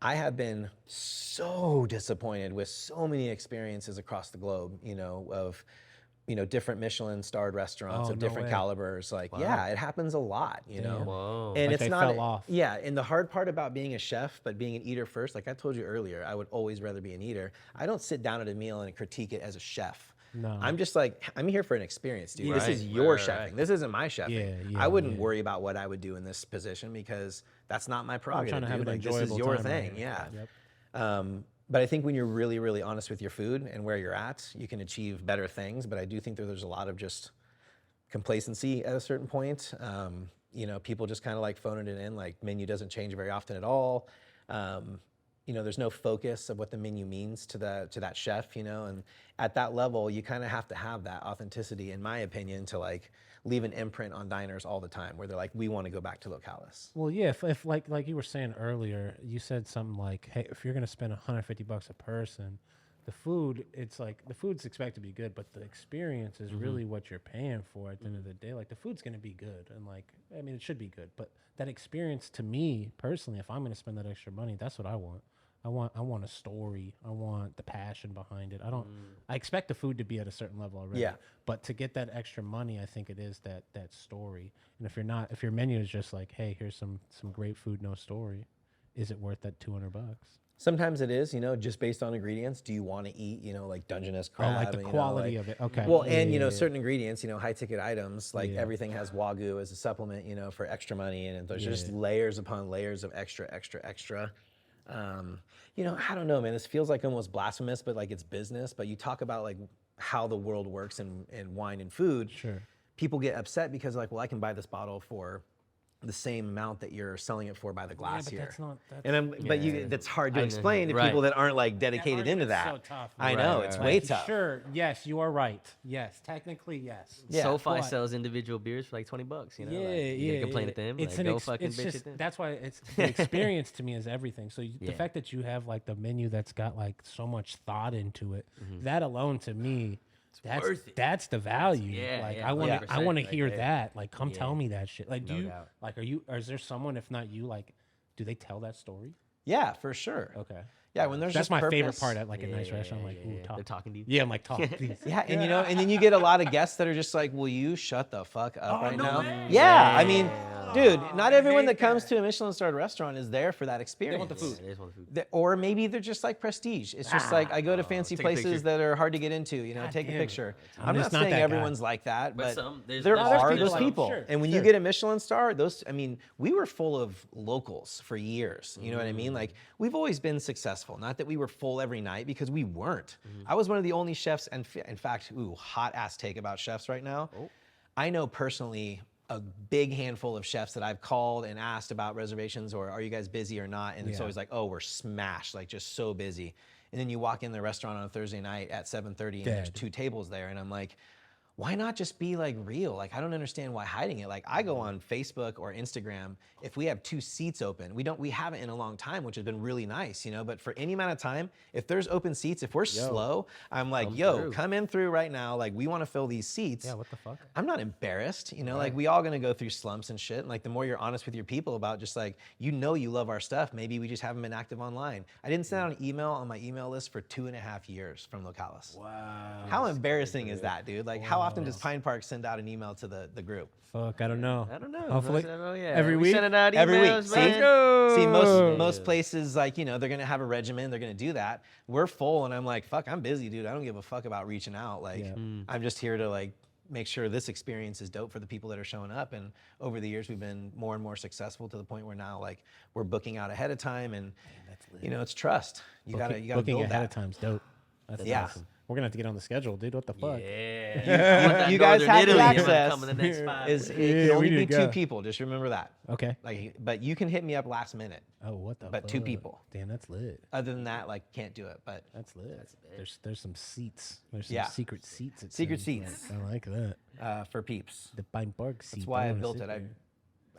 I have been so disappointed with so many experiences across the globe. Of different Michelin starred restaurants Oh, of no different way. calibers. Like yeah, it happens a lot. You know. Whoa. And Like it's they not fell off. Yeah, and the hard part about being a chef, but being an eater first, like I told you earlier, I would always rather be an eater. I don't sit down at a meal and critique it as a chef. No. I'm just like, I'm here for an experience, dude. This Right, is your right, chefing. right. This isn't my chefing. Yeah, I wouldn't worry about what I would do in this position because that's not my prerogative. to have dude. an Like, this is enjoyable your time thing. right Yeah. here. Yep. But I think when you're really, really honest with your food and where you're at, you can achieve better things. But I do think that there's a lot of just complacency at a certain point. People just kind of like phoning it in, like menu doesn't change very often at all. there's no focus of what the menu means to that chef, and at that level, you kind of have to have that authenticity, in my opinion, to like leave an imprint on diners all the time, where they're like, we want to go back to Localis. Well, yeah, if like you were saying earlier, you said something like, hey, if you're gonna spend $150 a person, the food, it's like the food's expected to be good, but the experience is really what you're paying for at the end of the day. Like the food's gonna be good, and like I mean it should be good, but that experience, to me personally, if I'm gonna spend that extra money, that's what I want. I want a story. I want the passion behind it. I expect the food to be at a certain level already. Yeah. But to get that extra money, I think it is that story. And if your menu is just like, hey, here's some great food, no story, is it worth that $200? Sometimes it is, just based on ingredients. Do you want to eat, like Dungeness crab? Oh, like the quality of it. Okay. Well, and certain ingredients, high ticket items, like everything has Wagyu as a supplement, for extra money, and there's just layers upon layers of extra. I don't know, man. This feels like almost blasphemous, but like it's business. But you talk about like how the world works in wine and food. Sure. People get upset because like, well, I can buy this bottle for the same amount that you're selling it for by the glass here. That's not. That's, that's hard to explain to people that aren't like dedicated into that. So tough. I know it's way tough. Sure. Yes, you are right. Yes, technically, yes. Yeah, SoFi sells individual beers for like $20. You Yeah, can complain at them. It's like, go fucking bitch at them. That's why it's the experience to me is everything. So the fact that you have like the menu that's got like so much thought into it, that alone to me. That's the value. I want to hear that. Like, come tell me that shit. Like, or is there someone, if not you, like, do they tell that story? Yeah, for sure. Okay. Yeah, when there's that's just my purpose. favorite part at like a nice restaurant. Like, ooh, talk. They're talking to you. Yeah, I'm like, talk, please. Yeah, and and then you get a lot of guests that are just like, will you shut the fuck up right now? way. Yeah, I mean, dude, not everyone that comes to a Michelin-starred restaurant is there for that experience. They want the food. They just want the food. Or maybe they're just like prestige. It's just like I go to fancy places that are hard to get into, take a picture. I'm not saying everyone's like that, but there are those people. Sure, and when you get a Michelin star, we were full of locals for years. You know what I mean? Like we've always been successful. Not that we were full every night, because we weren't. I was one of the only chefs, and in fact, hot ass take about chefs right now. I know personally a big handful of chefs that I've called and asked about reservations or are you guys busy or not, and it's always like, oh, we're smashed, like just so busy. And then you walk in the restaurant on a Thursday night at 7:30 and there's 2 tables there, and I'm like, why not just be like real? Like I don't understand why hiding it. Like I go on Facebook or Instagram, if we have 2 seats open, we haven't in a long time, which has been really nice, but for any amount of time, if there's open seats, if we're slow, I'm like, come in through right now. Like we want to fill these seats. Yeah, what the fuck? I'm not embarrassed, like we all gonna go through slumps and shit. And like the more you're honest with your people about just like, you love our stuff, maybe we just haven't been active online. I didn't send out an email on my email list for 2.5 years from Localis. Wow. How embarrassing is that, dude? Like how often does Pine Park send out an email to the group? Fuck, I don't know. Hopefully, every week. Sending out Every week. emails, See? man. See, most places, like, they're going to have a regimen. They're going to do that. We're full, and I'm like, fuck, I'm busy, dude. I don't give a fuck about reaching out. Like, I'm just here to, like, make sure this experience is dope for the people that are showing up. And over the years, we've been more and more successful to the point where now, like, we're booking out ahead of time. And, it's trust. You got to build that. Booking ahead of time's dope. That's awesome. We're going to have to get on the schedule, dude. What the fuck? Yeah. You guys have Italy. access. Come in the next 5 It minutes. can only be 2 people. Just remember that. Okay. Like, but you can hit me up last minute. Oh, what the But fuck? 2 people. Damn, that's lit. Other than that, like, can't do it. But That's lit. There's some seats. There's some Yeah. secret seats. it Secret seems. seats. I like that. for peeps. The Pine Park seat. That's why I wanna built sit it. there.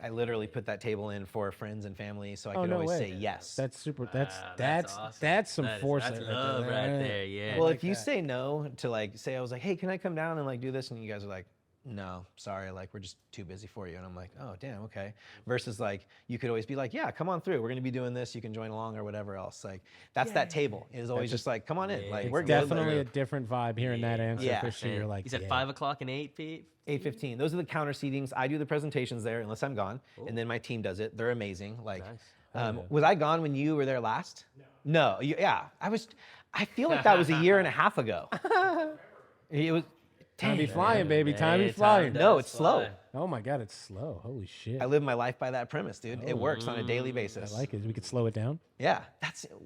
I literally put that table in for friends and family, so I Oh, could no always way. say yes. That's super. That's That's awesome. some That is- foresight. That's love right there. Yeah. Well, like if you that. say no to like, say I was like, hey, can I come down and like do this? And you guys are like, no, sorry, like we're just too busy for you. And I'm like, oh, damn, okay. Versus like, you could always be like, yeah, come on through. We're going to be doing this. You can join along or whatever else. Like that's that table. It is always just like, come on in. Like we're good. Definitely a different vibe hearing that answer Yeah. for sure. You're like, He said yeah. 5 o'clock and 8 feet. 8:15. Those are the counter seatings. I do the presentations there unless I'm gone. And then my team does it. They're amazing. Like, was I gone when you were there last? No. Yeah. I feel like that was a year and a half ago. It was. Time be Dang. flying, baby. Time be Hey, flying. No, does it's slow. fly. Oh my God, it's slow. Holy shit. I live my life by that premise, dude. It works on a daily I basis. like it. We could slow it down. Yeah.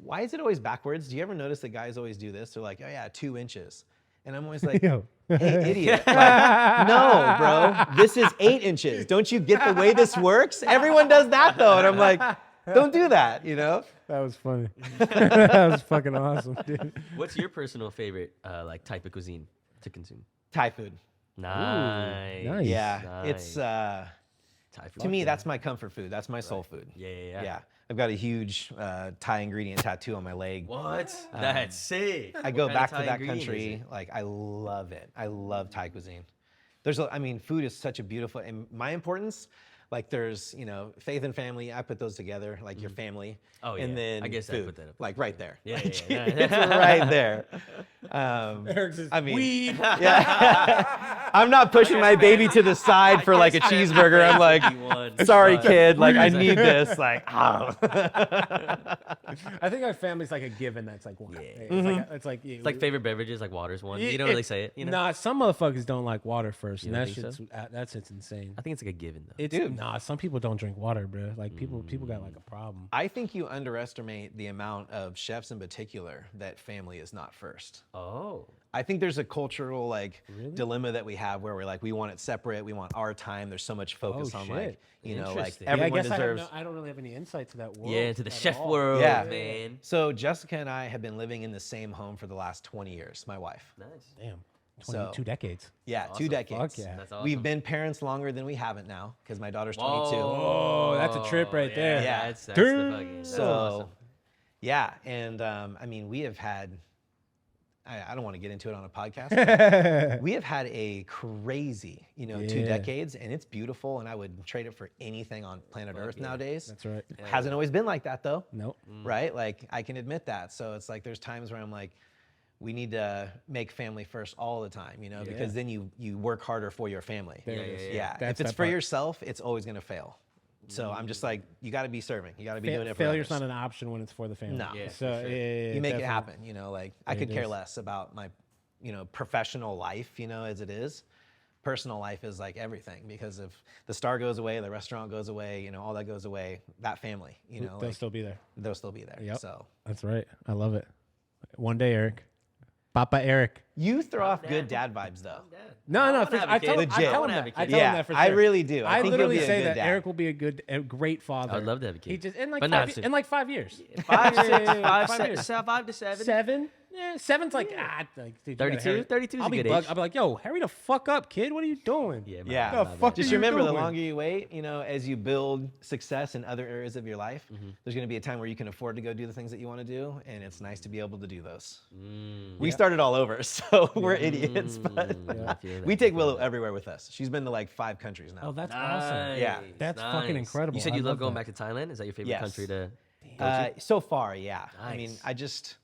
Why is it always backwards? Do you ever notice that guys always do this? They're like, oh yeah, 2 inches. And I'm always like, Yo. hey, idiot. Like, no, bro. This is 8 inches. Don't you get the way this works? Everyone does that though. And I'm like, don't do that, That was funny. That was fucking awesome, dude. What's your personal favorite like type of cuisine to consume? Thai food. Nice. nice. Yeah, it's Thai food. to me that's my comfort food. That's my soul food. Yeah. Yeah, I've got a huge Thai ingredient tattoo on my leg. What? That's sick. I go What kind back of to Thai that ingredient is country. it? Like I love it. I love Thai cuisine. I mean, food is such a beautiful. And my importance, like there's faith and family. I put those together, like your family. Oh, And yeah. then I guess I food, put that up. like right there. Yeah, Like, yeah. it's right there. Eric's just, I mean, weed. yeah. I'm not pushing my baby to the side for like a cheeseburger. I'm like, sorry, kid. Like I need this. Like, oh. I think our family's like a given. That's like one. Yeah. It's like It's like favorite beverages, like water's one. You don't really say it, you know? Nah, some motherfuckers don't like water first, and don't that think shit's that shit's insane. I think it's like a given though. It's nah. Some people don't drink water, bro. Like people got like a problem. I think you underestimate the amount of chefs in particular that family is not first. Oh. I think there's a cultural dilemma that we have where we're like, we want it separate, we want our time. There's so much focus on like, shit. like Interesting. everyone I guess deserves. I don't really have any insight to that world. Yeah, into the at chef all. world, Yeah. man. So Jessica and I have been living in the same home for the last 20 years. My wife. Nice. Damn, So- 2 decades. Yeah, Awesome. 2 decades. Fuck yeah. That's awesome. We've been parents longer than we haven't now because my daughter's 22. Oh, that's a trip right there. Yeah. That's the fucking, that's So, awesome. yeah, and I mean, we have had. I don't want to get into it on a podcast. We have had a crazy, 2 Yeah. decades, and it's beautiful, and I would trade it for anything on planet Earth nowadays. That's right. Hasn't always been like that though, Nope. right? Like I can admit that. So it's like there's times where I'm like, we need to make family first all the time, because then you work harder for your family. There it is. Yeah. That's If it's that for part. yourself, it's always gonna fail. So I'm just like, you got to be serving. You got to be doing it for Failure's others. not an option when it's for the family. No. Yeah, So for sure. yeah, You make it definitely. happen. Like I It could care is. less about my, professional life, as it is. Personal life is like everything because if the star goes away, the restaurant goes away, all that goes away. That family, They'll still be there. they'll still be there. Yep. So That's right. I love it. One day, Eric. Papa Eric. you throw off good dad vibes though. No, I no. wanna have a I kid. tell Legit. him wanna have that. a I kid. tell him Yeah, that for sure. I really do. I think he'll literally be a say good that dad. Eric will be a great father. I'd love to have a kid. He just in like But five, not soon. in like 5 years. 5 to 6, Yeah, 5 years. 5 to 7. 7? Yeah, 7's like like dude, you gotta 32? hurry. 32 is I'll a be good bugged. age. I'll be like, yo, hurry the fuck up, kid. What are you doing? Yeah, Yeah. The fuck Just are you remember, the doing? longer you wait, as you build success in other areas of your life, there's going to be a time where you can afford to go do the things that you want to do, and it's nice to be able to do those. We started all over, so we're idiots, but I feel that. we take Willow everywhere with us. She's been to like 5 countries now. Oh, that's awesome. Yeah. That's fucking incredible. You said I you love love going that. back to Thailand? Is that your favorite Yes. country to? So far, yeah. I mean, Nice.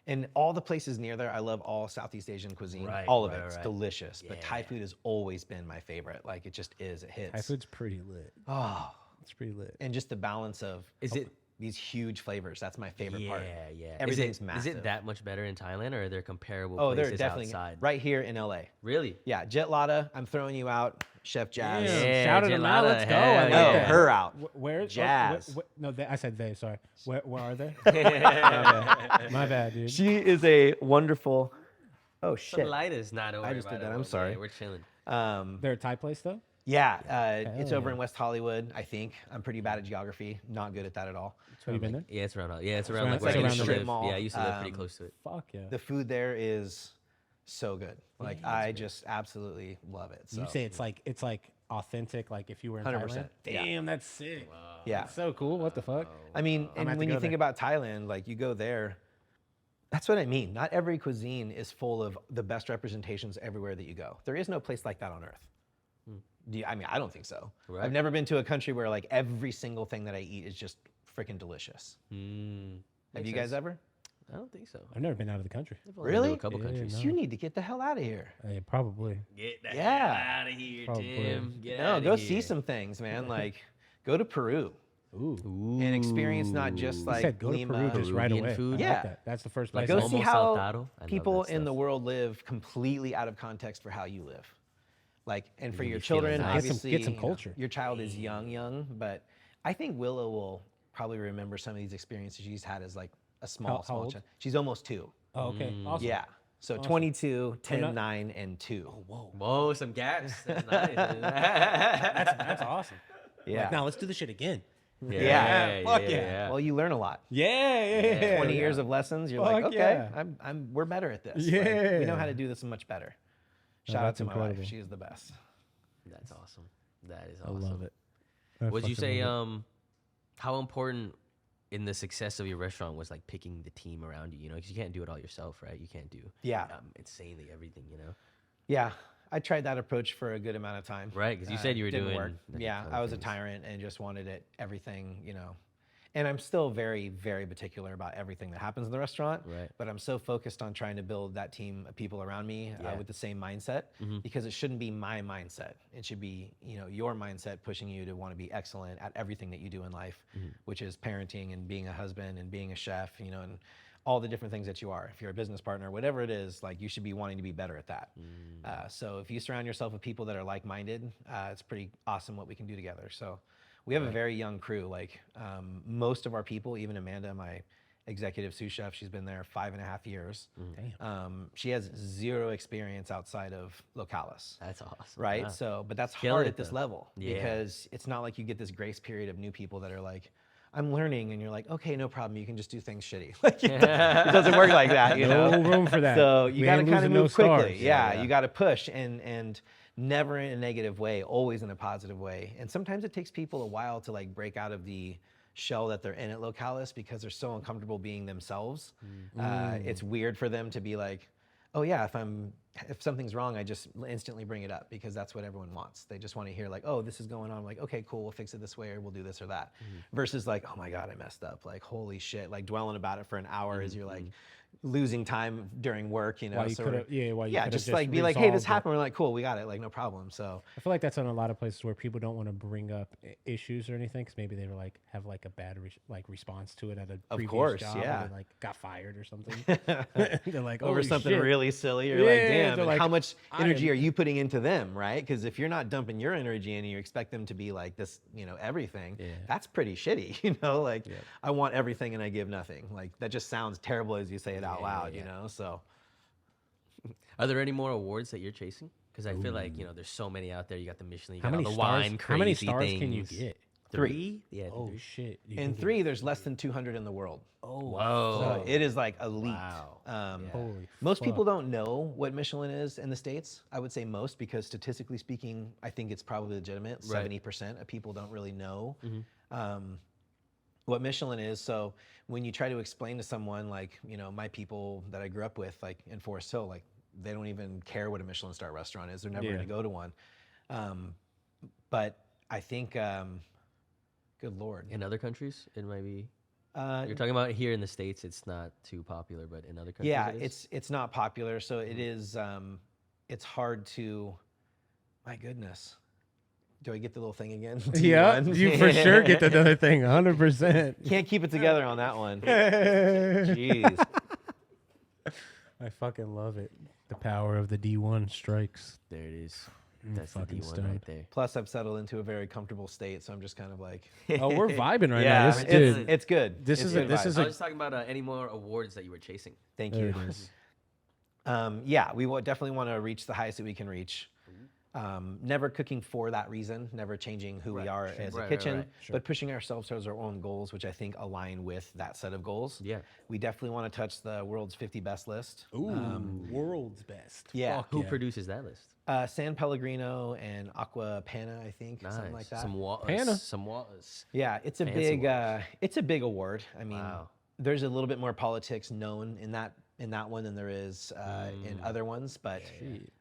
and all the places near there, I love all Southeast Asian cuisine. Right, all of right, it. It's right. delicious. But Thai Yeah. food has always been my favorite. Like it just is. It hits. Thai food's pretty lit. Oh, It's pretty lit. and just the balance of Is it- these huge flavors. That's my favorite part. Yeah. Everything's Is massive. it that much better in Thailand, or are there comparable Oh, they're places definitely outside? right here in LA. Really? Yeah, Jet Lotta, I'm throwing you out. Chef Jazz. Yeah. Shout him out. Gelada, Let's go. hell I like yeah. No, that. her out. Where Jazz. No, I said they. Sorry. Where are they? My bad. My bad, dude. She is a wonderful. Oh The shit. light is not over. I just did that. I'm sorry. We're chilling. They're a Thai place though. Yeah, it's over yeah. in West Hollywood. I think I'm pretty bad at geography. Not good at that at all. Have you been there? Yeah, it's around. Yeah, it's around around- like where it's I around used to the live. mall. Yeah, I used to live pretty close to it. Fuck yeah. The food there is so good. Like I just absolutely love it. So You say it's like authentic, like if you were in 100%, Thailand. yeah. Damn, that's sick. yeah. That's so cool. What the fuck? I mean, I'm and have to when go you think there. about Thailand, like you go there, that's what I mean. Not every cuisine is full of the best representations everywhere that you go. There is no place like that on earth. I mean, I don't think so. Right. I've never been to a country where like every single thing that I eat is just freaking delicious. Have Makes you guys sense. ever? I don't think so. I've never been out of the country. I've only been to Really? A couple Yeah, countries. no. You need to get the hell out of here. Probably. Get the Yeah. hell out of here, Probably. Tim. Get No, outta go here. see some things, man. Like, go to Peru Ooh. and experience not just You like said go to Lima. Peru just right Peruvian away. food? I like Yeah. that. That's the first Like place. Go I see Lomo how saltado. I love people that in the stuff. world live completely out of context for how you live. Like, and for You'll your be feeling children, nice. obviously, Get some culture. Your child is young, but I think Willow will probably remember some of these experiences she's had as like a small How old? child. She's almost 2. Oh, okay. Awesome. Yeah. So 22, 10, not- 9, and 2. Whoa, some gaps. That's nice. That's awesome. Yeah. Like, now let's do the shit again. Fuck yeah. Well, you learn a lot. Yeah. 20 years of lessons, you're like, Fuck okay, yeah. we're better at this. Yeah. Like, we know how to do this much better. Shout out that's to my incredible. wife. She is the best. That's awesome. That is I awesome. love it. Would you say how important in the success of your restaurant was like picking the team around you? You know, because you can't do it all yourself, right? You can't do Yeah. insanely everything. You know, Yeah. I tried that approach for a good amount of time. right? Because you said you were Didn't doing work. like, Yeah, other I was a things. tyrant and just wanted it everything, you know. And I'm still very, very particular about everything that happens in the restaurant. Right. But I'm so focused on trying to build that team of people around me Yeah. with the same mindset, because it shouldn't be my mindset. It should be, you know, your mindset pushing you to want to be excellent at everything that you do in life, which is parenting and being a husband and being a chef, you know, and all the different things that you are. If you're a business partner, whatever it is, like you should be wanting to be better at that. So if you surround yourself with people that are like-minded, it's pretty awesome what we can do together. So we have a very young crew. Like most of our people, even Amanda, my executive sous chef, she's been there 5.5 years. She has zero experience outside of Localis. That's awesome. Right? Wow. So, but that's Killing hard it, at this though. level Yeah. because it's not like you get this grace period of new people that are like, I'm learning, and you're like, okay, no problem. You can just do things shitty. Like it doesn't work like that, you know. No room for that. So you We got to ain't kind of losing no move quickly. stars. Yeah, you got to push and never in a negative way, always in a positive way. And sometimes it takes people a while to like break out of the shell that they're in at Localis because they're so uncomfortable being themselves. It's weird for them to be like, oh yeah, if something's wrong, I just instantly bring it up because that's what everyone wants. They just want to hear like, oh, this is going on. I'm like, okay, cool, we'll fix it this way or we'll do this or that. Versus like, oh my God, I messed up. Like, holy shit, like dwelling about it for an hour as you're like losing time during work, you know. Why you so coulda- yeah, why you yeah, coulda just just like be like, hey, this resolved it. happened. We're like, cool, we got it. Like, no problem. So I feel like that's on a lot of places where people don't want to bring up issues or anything because maybe they were like have like a bad response to it at a previous course, job, yeah. or they like got fired or something. They're like, over "Holy something shit." really silly, you're Yeah, like, damn, they're and like, how much I energy am- are you putting into them, right? Because if you're not dumping your energy in and you expect them to be like this, you know, everything, that's pretty shitty, you know? Like, I want everything and I give nothing. Like, that just sounds terrible as you say it out loud, you know? So, Are there any more awards that you're chasing? Because I feel like, you know, there's so many out there. You got the Michelin, you How got all many the stars? wine, How many crazy stars can you things. get? 3? Yeah. Oh 3. shit! in 3, there's less than 200 in the world. Whoa. So it is like elite. Wow. Holy Most fuck. people don't know what Michelin is in the States. I would say most because statistically speaking, I think it's probably legitimate. Right. 70% of people don't really know what Michelin is. So when you try to explain to someone like, you know, my people that I grew up with, like in Forest Hill, like they don't even care what a Michelin star restaurant is. They're never going to go to one. But I think, good Lord. In other countries, it might be. Uh, You're talking about here in the States, it's not too popular, but in other countries, Yeah, it is? it's not popular, so it is. It's hard to. My goodness, do I get the little thing again? Yeah, D1? you for sure get another thing, 100%. Can't keep it together on that one. Jeez. I fucking love it. The power of the D1 strikes. There it is. That's the fucking D1 right stoned. there. Plus, I've settled into a very comfortable state, so I'm just kind of like. Oh, we're vibing right Yeah, now. This, dude, it's good. This It's is a- good this vibes. is I a- was talking about any more awards that you were chasing. Thank there you. it is. Yeah, we definitely want to reach the highest that we can reach. Never cooking for that reason, never changing who we are as a Right, kitchen, right. but pushing ourselves towards our own goals, which I think align with that set of goals. Yeah. We definitely want to touch the world's 50 best list. World's best. Yeah. Fuck Who yeah. produces that list? San Pellegrino and Aqua Panna, I think, something like that. Some waters. Panna. Some waters. Yeah, it's a Fancy big award. I mean, Wow. there's a little bit more politics known in that one than there is in other ones, but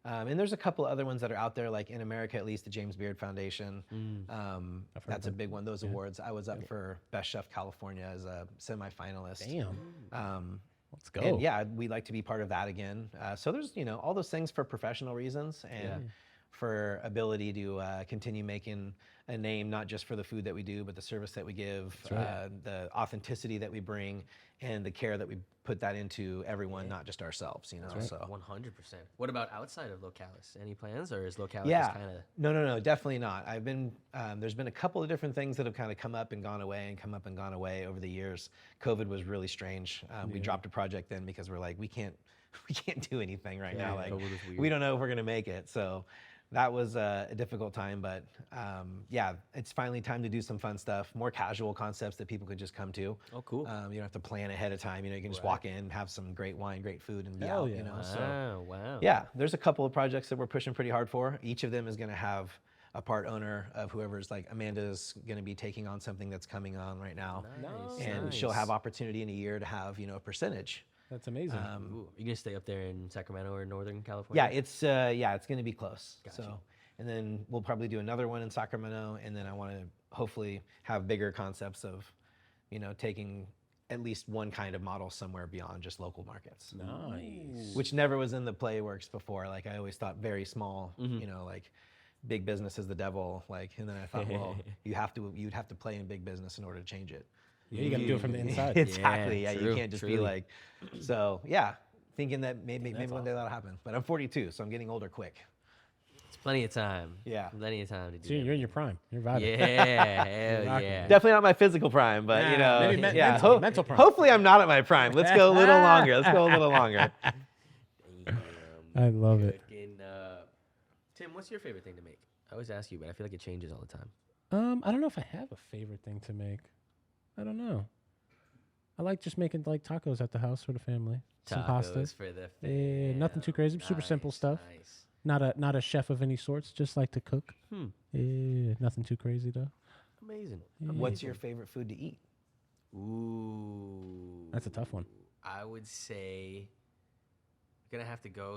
and there's a couple other ones that are out there, like in America at least, the James Beard Foundation. That's a big one. Those awards. I was up for Best Chef California as a semifinalist. Damn. Let's go. And yeah, we'd like to be part of that again. So there's, you know, all those things for professional reasons and for ability to continue making a name, not just for the food that we do, but the service that we give, the authenticity that we bring, and the care that we put that into everyone, not just ourselves, you know. So 100%. What about outside of Localis? Any plans, or is Localis yeah, just kind of... no, definitely not. I've been there's been a couple of different things that have kind of come up and gone away and come up and gone away over the years. COVID was really strange. We dropped a project then because we're like, we can't do anything right now. Like COVID was weird. we don't know if we're gonna make it. So that was a difficult time, but yeah, it's finally time to do some fun stuff, more casual concepts that people could just come to. Oh, cool. You don't have to plan ahead of time. You can just walk in, have some great wine, great food, and be Hell out. yeah. So Wow. yeah, there's a couple of projects that we're pushing pretty hard for. Each of them is going to have a part owner of whoever's like Amanda's going to be taking on something that's coming on right now, Nice. and she'll have opportunity in a year to have a percentage. That's amazing. Ooh, you gonna stay up there in Sacramento or Northern California? Yeah, it's going to be close. So, and then we'll probably do another one in Sacramento, and then I want to hopefully have bigger concepts of, taking at least one kind of model somewhere beyond just local markets. Nice. Which never was in the play works before. Like I always thought very small, like big business is the devil. Like, and then I thought, well, you'd have to play in big business in order to change it. Yeah, you got to do it from the inside. Exactly. Yeah, true, you can't just be truly. like. So yeah, thinking that maybe one day that'll happen. But I'm 42, so I'm getting older quick. It's plenty of time. Yeah. Plenty of time to do So that. you're in your prime. You're vibing. Yeah, hell rocking. yeah. Definitely not my physical prime, but maybe yeah. mental prime. Hopefully, I'm not at my prime. Let's go a little longer. Let's go a little longer. I love it. Fucking, Tim, what's your favorite thing to make? I always ask you, but I feel like it changes all the time. I don't know if I have a favorite thing to make. I don't know. I like just making like tacos at the house for the family. Some pasta. Tacos for the Yeah, nothing too crazy. Super simple stuff. Nice. Not a chef of any sorts. Just like to cook. Yeah, nothing too crazy though. Amazing. What's your favorite food to eat? Ooh. That's a tough one. I would say gonna have to go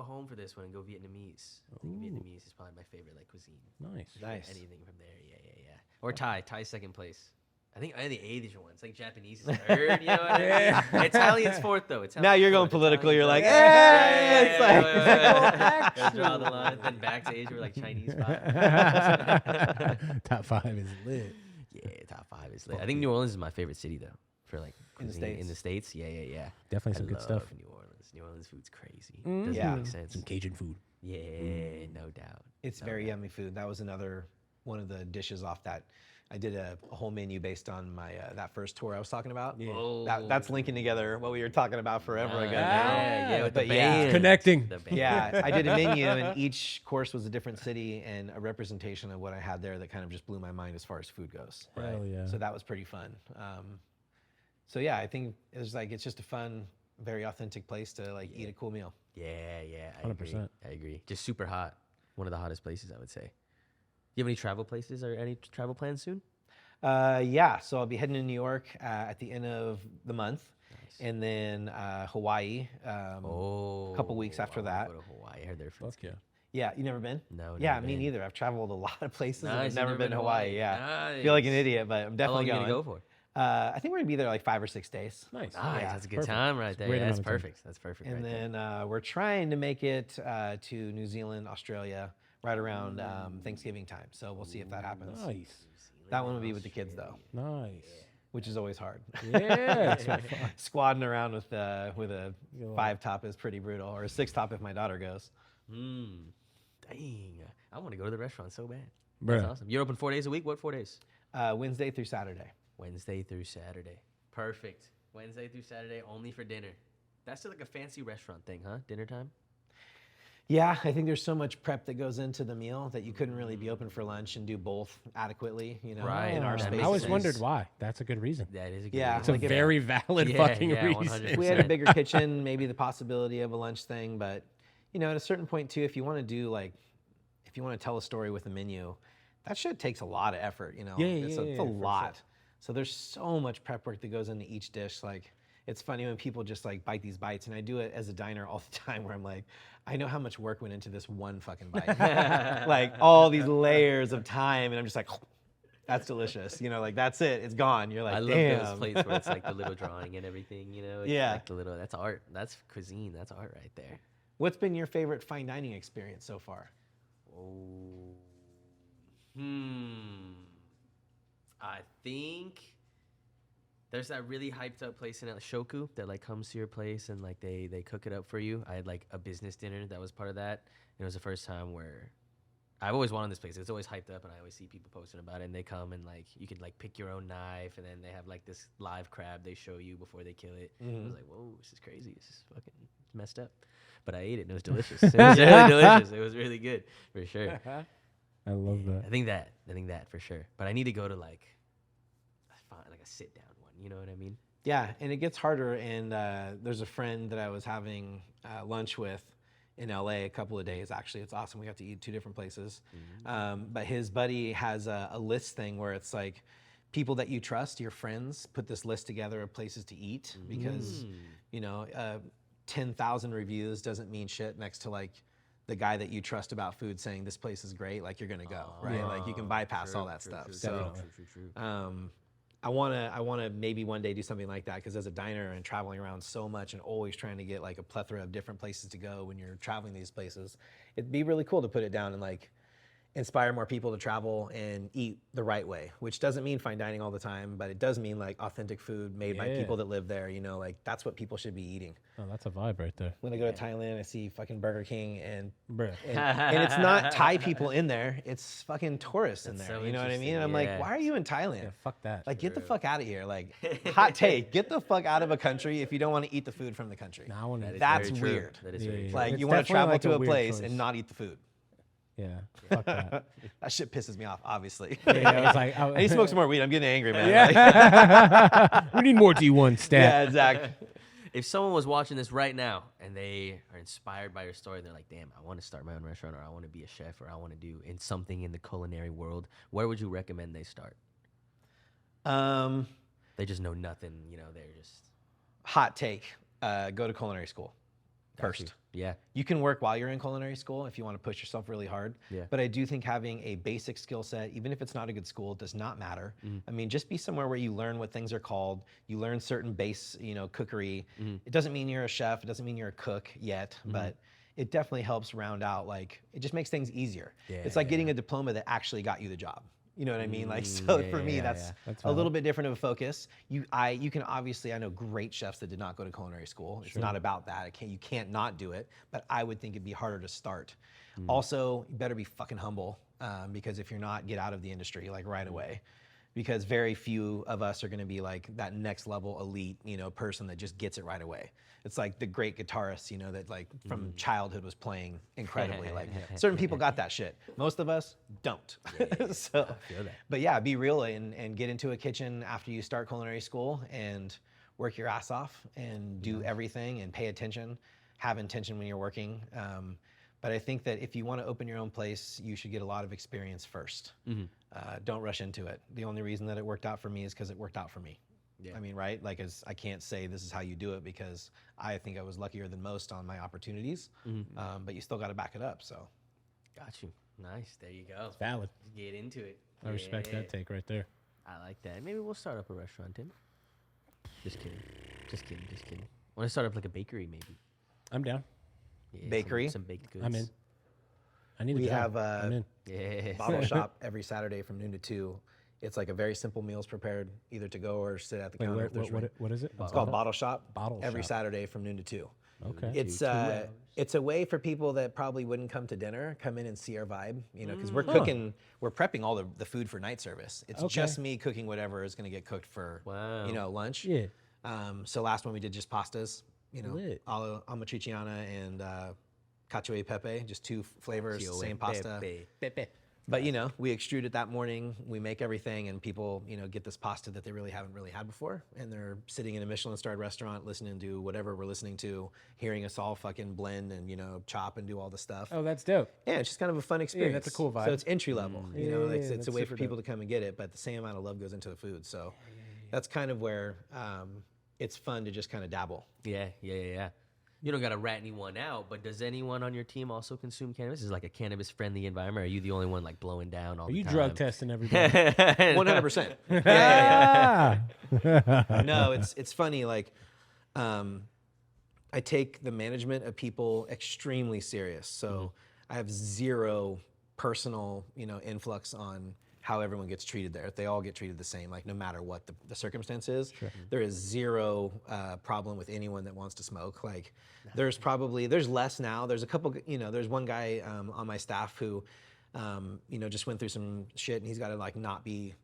home for this one and go Vietnamese. I think Vietnamese is probably my favorite like cuisine. Nice. Nice. Anything from there, yeah. Or Thai. Thai's second place. I think the Asian ones, like Japanese is third. You know what I mean? Italian's fourth though. Now you're going political. You're like, Italian's it's like, Gotta draw the line. Then back to Asia, we're like Chinese five. Top 5 is lit. Yeah, top 5 is lit. I think New Orleans is my favorite city though, for like In the cuisine. States? In the States, yeah. Definitely some I good stuff. love New Orleans. New Orleans food's crazy. Mm. Doesn't Yeah. make sense. Some Cajun food. Yeah, no doubt. It's very yummy food. That was another one of the dishes off that. I did a whole menu based on my that first tour I was talking about. Yeah. Oh, That's linking together what we were talking about forever ago. yeah, with the But yeah. band. Connecting. The band. Yeah, I did a menu, and each course was a different city and a representation of what I had there that kind of just blew my mind as far as food goes. Hell yeah. So that was pretty fun. So yeah, I think it's just a fun, very authentic place to eat a cool meal. Yeah, I agree. 100%. I agree. Just super hot. One of the hottest places, I would say. Do you have any travel places or any travel plans soon? Yeah, so I'll be heading to New York at the end of the month, and then Hawaii a couple weeks after I wanna that. Go to Hawaii. I heard their food's Fuck yeah. good. Yeah, you never been? No, Yeah, never me been. neither. I've traveled a lot of places and Nice, I've never been to Hawaii. Yeah, Nice. feel like an idiot, but I'm How long definitely are you going. gonna go for? I think we're gonna be there like 5 or 6 days. Nice. Nice. Yeah, That's a good perfect. time right there. great Yeah, that's amount of time. perfect. That's perfect. And right there. then we're trying to make it to New Zealand, Australia, right around Thanksgiving time. So we'll see if that happens. Nice. That one will be with the kids though, Nice. which is always hard. Yeah. Squadding around with a 5 top is pretty brutal, or a 6 top if my daughter goes. Dang. I want to go to the restaurant so bad. Bruh. That's awesome. You're open 4 days a week? What 4 days? Wednesday through Saturday. Wednesday through Saturday. Perfect. Wednesday through Saturday only for dinner. That's still like a fancy restaurant thing, huh? Dinner time? Yeah, I think there's so much prep that goes into the meal that you couldn't really be open for lunch and do both adequately, Right, in our that space. makes I always sense. wondered why. That's a good reason. That is a good Yeah, It's a like very valid Yeah, fucking yeah, reason. 100%. If we had a bigger kitchen, maybe the possibility of a lunch thing, but at a certain point too, if you want to tell a story with a menu, that shit takes a lot of effort, It's a for lot. So there's so much prep work that goes into each dish. Like, it's funny when people just bite these bites, and I do it as a diner all the time where I'm like, I know how much work went into this one fucking bite. Like all these layers of time, and I'm just like, that's delicious. That's it. It's gone. You're like, I love damn. those plates where it's like the little drawing and everything, It's Yeah. like the little, that's art. That's cuisine. That's art right there. What's been your favorite fine dining experience so far? Oh. I think there's that really hyped up place in Shoku that comes to your place and they cook it up for you. I had a business dinner that was part of that. And it was the first time where I've always wanted this place. It's always hyped up and I always see people posting about it, and they come and you could pick your own knife, and then they have this live crab they show you before they kill it. I was like, whoa, this is crazy. This is fucking messed up. but I ate it. And it was delicious. It was really delicious. It was really good for sure. I love that. I think that for sure. But I need to go to like a sit down one. You know what I mean? Yeah, and it gets harder. And there's a friend that I was having lunch with in LA a couple of days. Actually, it's awesome. We got to eat 2 different places. But his buddy has a list thing where it's like people that you trust, your friends, put this list together of places to eat because, 10,000 reviews doesn't mean shit next to like the guy that you trust about food saying this place is great. Like you're gonna go, right? Like you can bypass all that stuff. True. I wanna maybe one day do something like that because as a diner and traveling around so much and always trying to get like a plethora of different places to go when you're traveling these places, it'd be really cool to put it down and like inspire more people to travel and eat the right way, which doesn't mean fine dining all the time, but it does mean like authentic food made by people that live there, like that's what people should be eating. Oh, that's a vibe right there. When I go to Thailand, I see fucking Burger King and Bruh. and it's not Thai people in there, it's fucking tourists in there. so You know what I mean? interesting, And I'm like, why are you in Thailand? Yeah, fuck that. Like, get the fuck out of here. Like, hot take, get the fuck out of a country if you don't want to eat the food from the country. Nah, I wanna- That's very true. weird. That is very true. Like, It's you want to definitely travel like to a a weird place choice. and not eat the food. Yeah, fuck that. That shit pisses me off, obviously. Yeah, I was like, I need to smoke some more weed. I'm getting angry, man. Yeah. We need more D1 stat. Yeah, exactly. If someone was watching this right now and they are inspired by your story, they're like, damn, I want to start my own restaurant, or I want to be a chef, or I want to do something in the culinary world, where would you recommend they start? They just know nothing, they're just... Hot take, go to culinary school first. Yeah. You can work while you're in culinary school if you want to push yourself really hard. Yeah. But I do think having a basic skill set, even if it's not a good school, does not matter. I mean, just be somewhere where you learn what things are called. You learn certain base, cookery. It doesn't mean you're a chef. It doesn't mean you're a cook yet, but it definitely helps round out, like, it just makes things easier. It's like getting a diploma that actually got you the job. You know what I mean? Like, so for me, that's a little bit different of a focus. You can obviously, I know great chefs that did not go to culinary school. It's not about that. You can't not do it, but I would think it'd be harder to start. Also, you better be fucking humble because if you're not, get out of the industry like right away. Because very few of us are gonna be like that next level elite, person that just gets it right away. It's like the great guitarist, that like from childhood was playing incredibly. Like certain people got that shit. Most of us don't. So, but yeah, be real and get into a kitchen after you start culinary school and work your ass off and do everything and pay attention, have intention when you're working. But I think that if you want to open your own place, you should get a lot of experience first. Don't rush into it. The only reason that it worked out for me is because it worked out for me. I mean, right? Like, I can't say this is how you do it because I think I was luckier than most on my opportunities. But you still got to back it up. So, Got you. Nice. There you go. It's valid. Get into it. I respect that take right there. I like that. Maybe we'll start up a restaurant, Tim. Just kidding. Just kidding. Want to start up like a bakery, maybe? I'm down. Yeah, Bakery? Some baked goods. I'm in. I need we a job. have I'm in. Yeah. bottle shop every Saturday from noon to 2. It's like a very simple meals prepared either to go or sit at the Wait, counter. if there's room. what is it? It's called Bottle Shop. Bottle every Shop. Saturday from noon to 2. Okay. It's a way for people that probably wouldn't come to dinner, come in and see our vibe, because we're cooking, we're prepping all the food for night service. It's just me cooking whatever is going to get cooked for, lunch. Yeah. So last one we did just pastas, Lit. amatriciana and cacio e pepe, just 2 flavors, Cacio e same pasta. pepe. But we extrude it that morning, we make everything, and people, get this pasta that they really haven't had before, and they're sitting in a Michelin-starred restaurant, listening to whatever we're listening to, hearing us all fucking blend and chop and do all the stuff. Oh, that's dope. Yeah, it's just kind of a fun experience. that's a cool vibe. So it's entry level, it's that's a way for super people to come and get it, but the same amount of love goes into the food. So that's kind of where it's fun to just kind of dabble. Yeah. You don't got to rat anyone out, but does anyone on your team also consume cannabis? Is it like a cannabis-friendly environment? Or are you the only one like blowing down all Are the you time? drug testing everybody? 100%. Yeah. Ah! No, it's funny. Like, I take the management of people extremely serious. So I have zero personal, influx on how everyone gets treated there. They all get treated the same, like no matter what the circumstance is. There is zero problem with anyone that wants to smoke. Like, there's less now. There's a couple, there's one guy on my staff who just went through some shit, and he's got to like not be,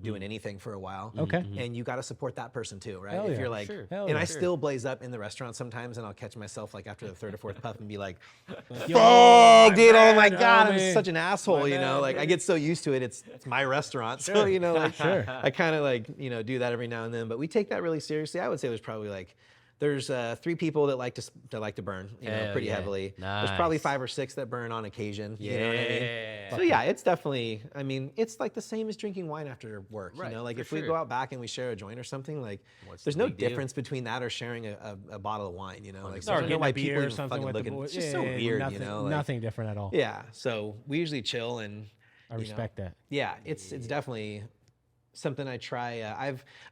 doing anything for a while. Okay. And you got to support that person too, right? Hell If yeah. you're like, Sure. Hell and yeah. I still blaze up in the restaurant sometimes, and I'll catch myself like after the third or fourth puff and be like, Yo, fuck, dude, oh my bad, God, I'm homie. such an asshole, My bad, like I dude. get so used to it. It's my restaurant. So, like, Sure. I kind of like, do that every now and then, but we take that really seriously. I would say there's probably like, there's 3 people that like to burn, Hell pretty yeah. heavily. There's probably Nice. 5 or 6 that burn on occasion. You know what I mean? Yeah. So yeah, it's definitely. I mean, it's like the same as drinking wine after work. Right, Like for if we sure. go out back and we share a joint or something, like What's there's the no big deal? difference between that or sharing a bottle of wine. Like so Or I don't know getting why a people beer or even something fucking with the looking. boys. It's just so weird. Nothing, Like, nothing different at all. Yeah. So we usually chill and. I respect that. Yeah, it's definitely something I try.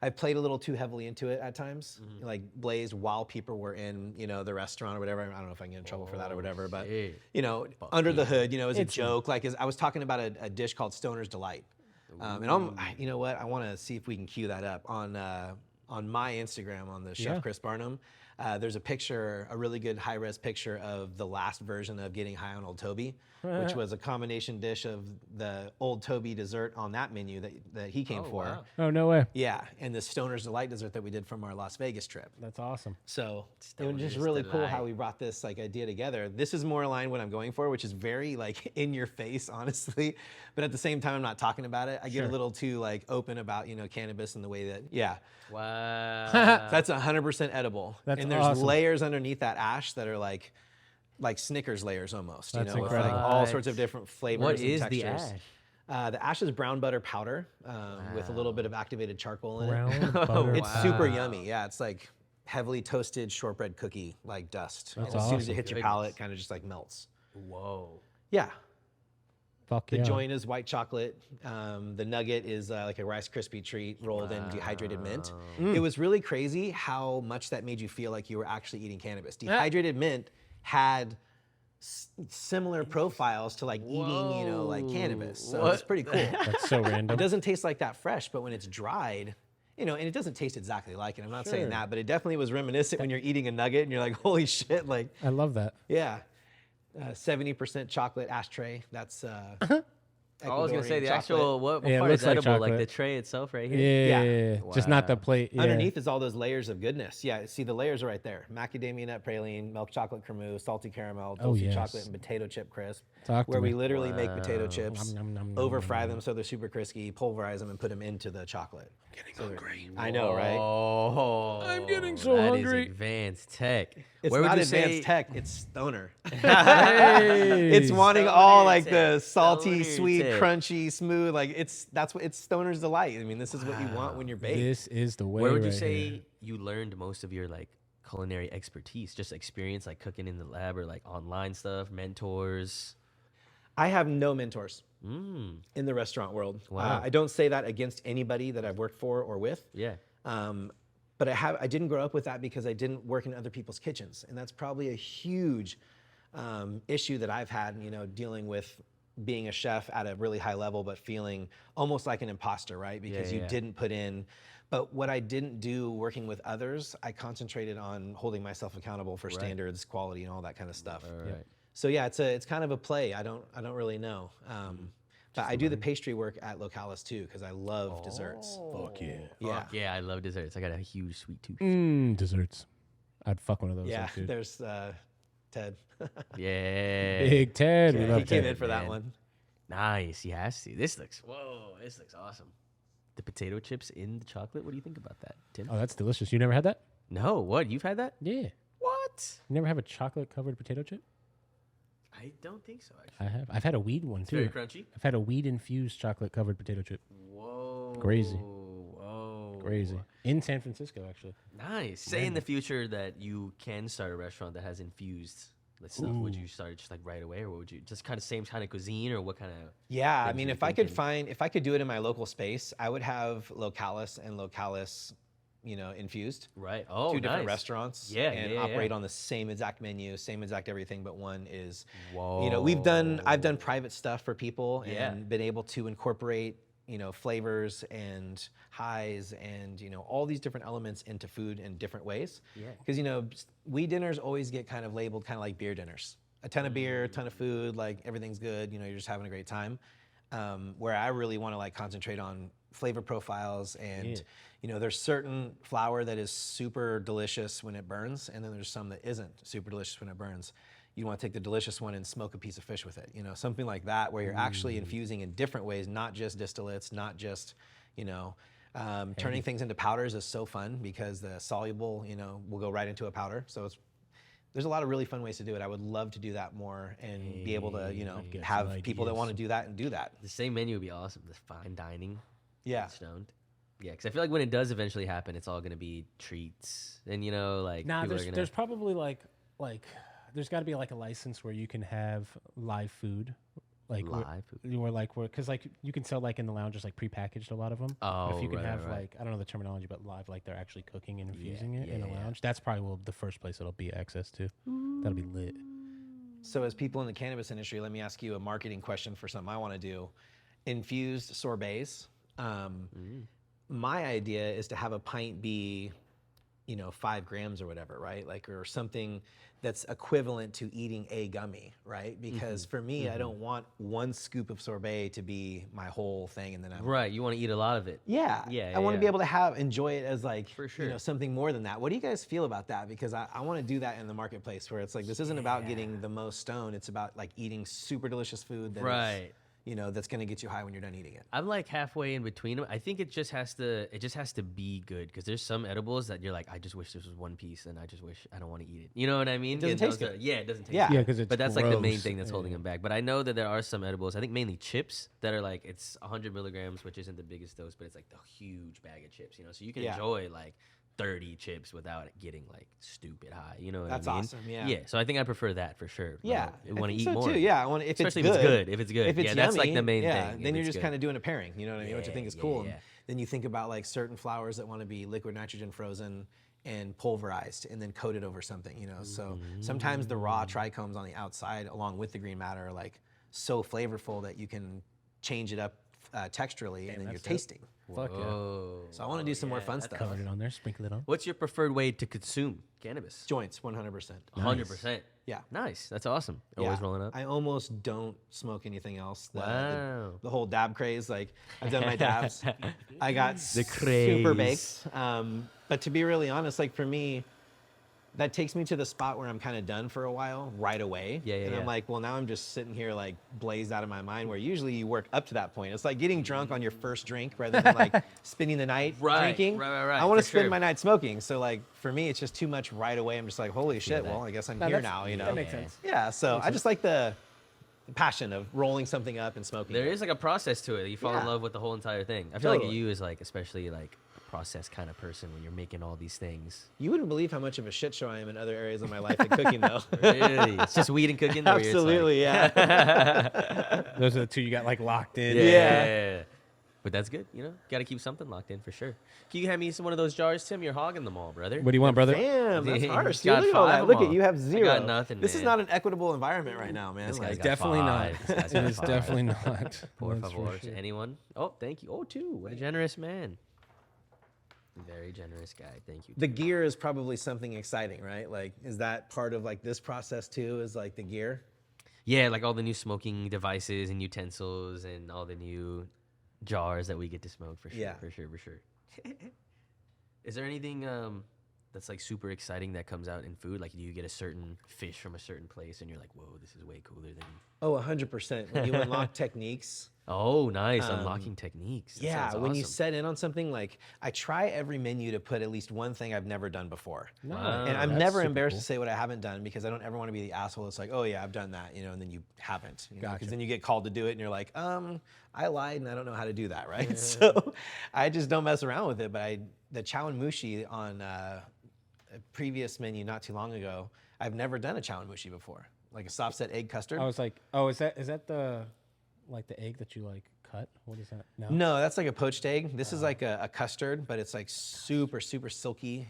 I've played a little too heavily into it at times, like blazed while people were in the restaurant or whatever. I don't know if I can get in trouble for that or whatever, but shit. under the hood, as a joke. Like I was talking about a dish called Stoner's Delight, and you know what? I want to see if we can cue that up on my Instagram on the Chef Yeah. Chris Barnum. There's a picture, a really good high-res picture of the last version of Getting High on Old Toby, which was a combination dish of the Old Toby dessert on that menu that he came for. wow. Oh, no way. Yeah, and the Stoner's Delight dessert that we did from our Las Vegas trip. That's awesome. So it was just Stoner's really cool how Delight. we brought this like idea together. This is more aligned what I'm going for, which is very like in your face, honestly. But at the same time, I'm not talking about it. I get a little too like open about cannabis and the way that Wow. that's 100% edible. That's and there's awesome. layers underneath that ash that are like Snickers layers almost. That's with like incredible. all sorts of different flavors What and is the textures. ash? The ash is brown butter powder with a little bit of activated charcoal in it. Brown butter. It's super yummy. Yeah, it's like heavily toasted shortbread cookie like dust. That's and as soon as it awesome. hits your palate, it kind of just like melts. Whoa. Yeah. Fuck The yeah. joint is white chocolate. The nugget is like a Rice Krispie treat rolled in dehydrated mint. It was really crazy how much that made you feel like you were actually eating cannabis. Dehydrated mint had similar profiles to like eating, like cannabis. So it's pretty cool. That's so random. It doesn't taste like that fresh, but when it's dried, and it doesn't taste exactly like it. I'm not saying Sure. that, but it definitely was reminiscent when you're eating a nugget and you're like, holy shit, like, I love that. yeah. 70% chocolate ashtray. That's I was gonna say Ecuadorian the chocolate. actual what Yeah, it part is looks like edible, like the chocolate. tray itself right here. Yeah. Just not the Wow. plate. Yeah. Underneath is all those layers of goodness. Yeah, see the layers are right there. Macadamia nut praline, milk chocolate cremous, salty caramel, Oh, dulce yes. chocolate, and potato chip crisp. Talk to where we me. literally make potato chips, Nom, nom, nom, nom, over nom, fry nom. them so they're super crispy, pulverize them, and put them into the chocolate. Getting hungry. I know, right? Oh, I'm getting so that hungry. is advanced tech. It's Where would not you advanced say- tech, it's stoner. Hey. It's wanting Stoner all like tech, the salty, stoner sweet, tech. crunchy, smooth. Like it's stoner's delight. I mean, this is what you want when you're baked. This is the way. Where would you right say here. you learned most of your like culinary expertise? Just experience like cooking in the lab or like online stuff, mentors. I have no mentors Mm, in the restaurant world. Wow. I don't say that against anybody that I've worked for or with. yeah. But I didn't grow up with that because I didn't work in other people's kitchens, and that's probably a huge issue that I've had. Dealing with being a chef at a really high level, but feeling almost like an imposter, right? Because you yeah. didn't put in. But what I didn't do working with others, I concentrated on holding myself accountable for standards, quality, and all that kind of stuff. Right. So yeah, it's kind of a play. I don't really know. But I do the pastry work at Localis too because I love desserts. Fuck yeah. Yeah. Fuck yeah, I love desserts. I got a huge sweet tooth. Desserts. I'd fuck one of those. Yeah, up, dude. there's Ted. Yeah. Big Ted. We Yeah, love He came Ted. in for that man. one. Nice. He has to. This looks awesome. The potato chips in the chocolate. What do you think about that, Tim? Oh, that's delicious. You never had that? No, what? You've had that? Yeah. What? You never have a chocolate covered potato chip? I don't think so, actually. I have. I've had a weed one too. Very crunchy. I've had a weed infused chocolate covered potato chip. Whoa. Crazy. Whoa. Crazy. In San Francisco, actually. Nice. Say in the future that you can start a restaurant that has infused stuff. Would you start just like right away, or would you just kind of same kind of cuisine, or what kind of? Yeah, I things mean, you're if I could thinking? if I could do it in my local space, I would have Localis and Localis, infused. Right. Oh, Two different nice. restaurants. Yeah, and yeah, operate yeah. on the same exact menu, same exact everything, but one is. Whoa. I've done private stuff for people Yeah. and been able to incorporate flavors and highs and all these different elements into food in different ways. Yeah. Because weed dinners always get kind of labeled kind of like beer dinners. a ton of beer, a ton of food, like everything's good. You know, you're just having a great time. Where I really want to like concentrate on flavor profiles and, you know, there's certain flour that is super delicious when it burns, and then there's some that isn't super delicious when it burns. You want to take the delicious one and smoke a piece of fish with it, you know, something like that, where you're actually infusing in different ways, not just distillates, not just, you know, turning things into powders is so fun because the soluble, you know, will go right into a powder. So there's a lot of really fun ways to do it. I would love to do that more and be able to, you know, have people that want to do that and do that. The same menu would be awesome. The fine dining. Yeah. Stoned. Yeah, because I feel like when it does eventually happen, it's all going to be treats. And, you know, like, Nah, people are gonna... there's probably like there's got to be like a license where you can have live food. Like live food. Because like you can sell like in the lounges like prepackaged a lot of them. Oh, if you can right, have right. like I don't know the terminology, but live like they're actually cooking and infusing it yeah, in the yeah. lounge. That's probably the first place it'll be access to. That'll be lit. So as people in the cannabis industry, let me ask you a marketing question for something I want to do. Infused sorbets. My idea is to have a pint be, you know, 5 grams or whatever, right? Like, or something that's equivalent to eating a gummy, right? Because for me, I don't want one scoop of sorbet to be my whole thing, and then I'm Right, you want to eat a lot of it. yeah, Yeah, I want to yeah. be able to enjoy it as like, For sure. you know, something more than that. What do you guys feel about that? Because I want to do that in the marketplace where it's like, this isn't about getting the most stoned. It's about like eating super delicious food that is, Right. you know, that's going to get you high when you're done eating it. I'm like halfway in between them. I think it just has to be good, because there's some edibles that you're like, I just wish this was one piece, and I just wish I don't want to eat it. You know what I mean? It doesn't And taste those good. yeah, it doesn't taste Yeah. good. Yeah, because it's But that's like the main gross. thing that's holding them back. But I know that there are some edibles, I think mainly chips, that are like, it's 100 milligrams, which isn't the biggest dose, but it's like the huge bag of chips, you know? So you can enjoy like 30 chips without getting like stupid high, you know what That's I mean? awesome, yeah. Yeah, so I think I prefer that for sure. Yeah, I want to think eat so more. too. Yeah, I want if Especially it's good. if it's good. If it's good. If it's yeah, that's like the yummy, main yeah, thing. then if you're it's just good. kind of doing a pairing, you know what I mean? Which I think is Yeah, cool. yeah. Then you think about like certain flours that want to be liquid nitrogen frozen and pulverized and then coated over something, you know? So sometimes the raw trichomes on the outside along with the green matter are like so flavorful that you can change it up texturally and then you're that's it. tasting. Fuck yeah. Whoa. So I want to do some more fun that's stuff. Cover it on there, sprinkle it on. What's your preferred way to consume cannabis? Joints, 100%. 100%. Yeah. Nice. That's awesome. Always rolling up. I almost don't smoke anything else. Wow. The whole dab craze, like I've done my dabs. I got The super craze. baked. But to be really honest, like for me, that takes me to the spot where I'm kind of done for a while right away. Yeah, yeah, and yeah. I'm like, well, now I'm just sitting here like blazed out of my mind, where usually you work up to that point. It's like getting drunk on your first drink rather than like spending the night Right, drinking. right, I want to for spend sure. my night smoking. So like for me, it's just too much right away. I'm just like, holy shit, that. well, I guess I'm No, here that's- now, you know? That makes sense. Yeah, so I just like the passion of rolling something up and smoking. There it. is like a process to it. You fall in Yeah. love with the whole entire thing. I feel like Totally. you is like, especially like a process kind of person when you're making all these things. You wouldn't believe how much of a shit show I am in other areas of my life at cooking, though. Really? It's just weed and cooking? Where it's like- Absolutely, yeah. Those are the two you got like locked in. Yeah. But that's good, you know? Got to keep something locked in for sure. Can you hand me one of those jars, Tim? You're hogging them all, brother. What do you want, brother? Damn, that's He's harsh. got Dude, look at all 5 that. of Look them at you all. have zero. I got nothing, This is man. not an equitable environment right now, man. This guy's Like, got Definitely not. 5. This guy's It got is 5. definitely not. Por That's for favor. sure. Anyone? Oh, thank you. Oh, 2. What a generous man. Very generous guy. Thank you. the gear is probably something exciting, right? Like, is that part of like this process too? Is like the gear? Yeah, like all the new smoking devices and utensils and all the new jars that we get to smoke for sure. Yeah. For sure. Is there anything that's like super exciting that comes out in food? Like, do you get a certain fish from a certain place and you're like, whoa, this is way cooler than... Oh, 100%. When you unlock techniques. Oh, nice. Unlocking techniques. That Yeah, sounds when you awesome. set in on something, like I try every menu to put at least one thing I've never done before. Wow. And I'm That's never super embarrassed cool. to say what I haven't done, because I don't ever want to be the asshole that's like, oh yeah, I've done that, you know, and then you haven't. Because Gotcha. then you get called to do it and you're like, I lied and I don't know how to do that, right? So I just don't mess around with it. But the chawanmushi on a previous menu not too long ago, I've never done a chawanmushi before. Like a soft set egg custard. I was like, oh, is that the like the egg that you like cut? What is that? No. No, that's like a poached egg. This is like a custard, but it's like super, super silky.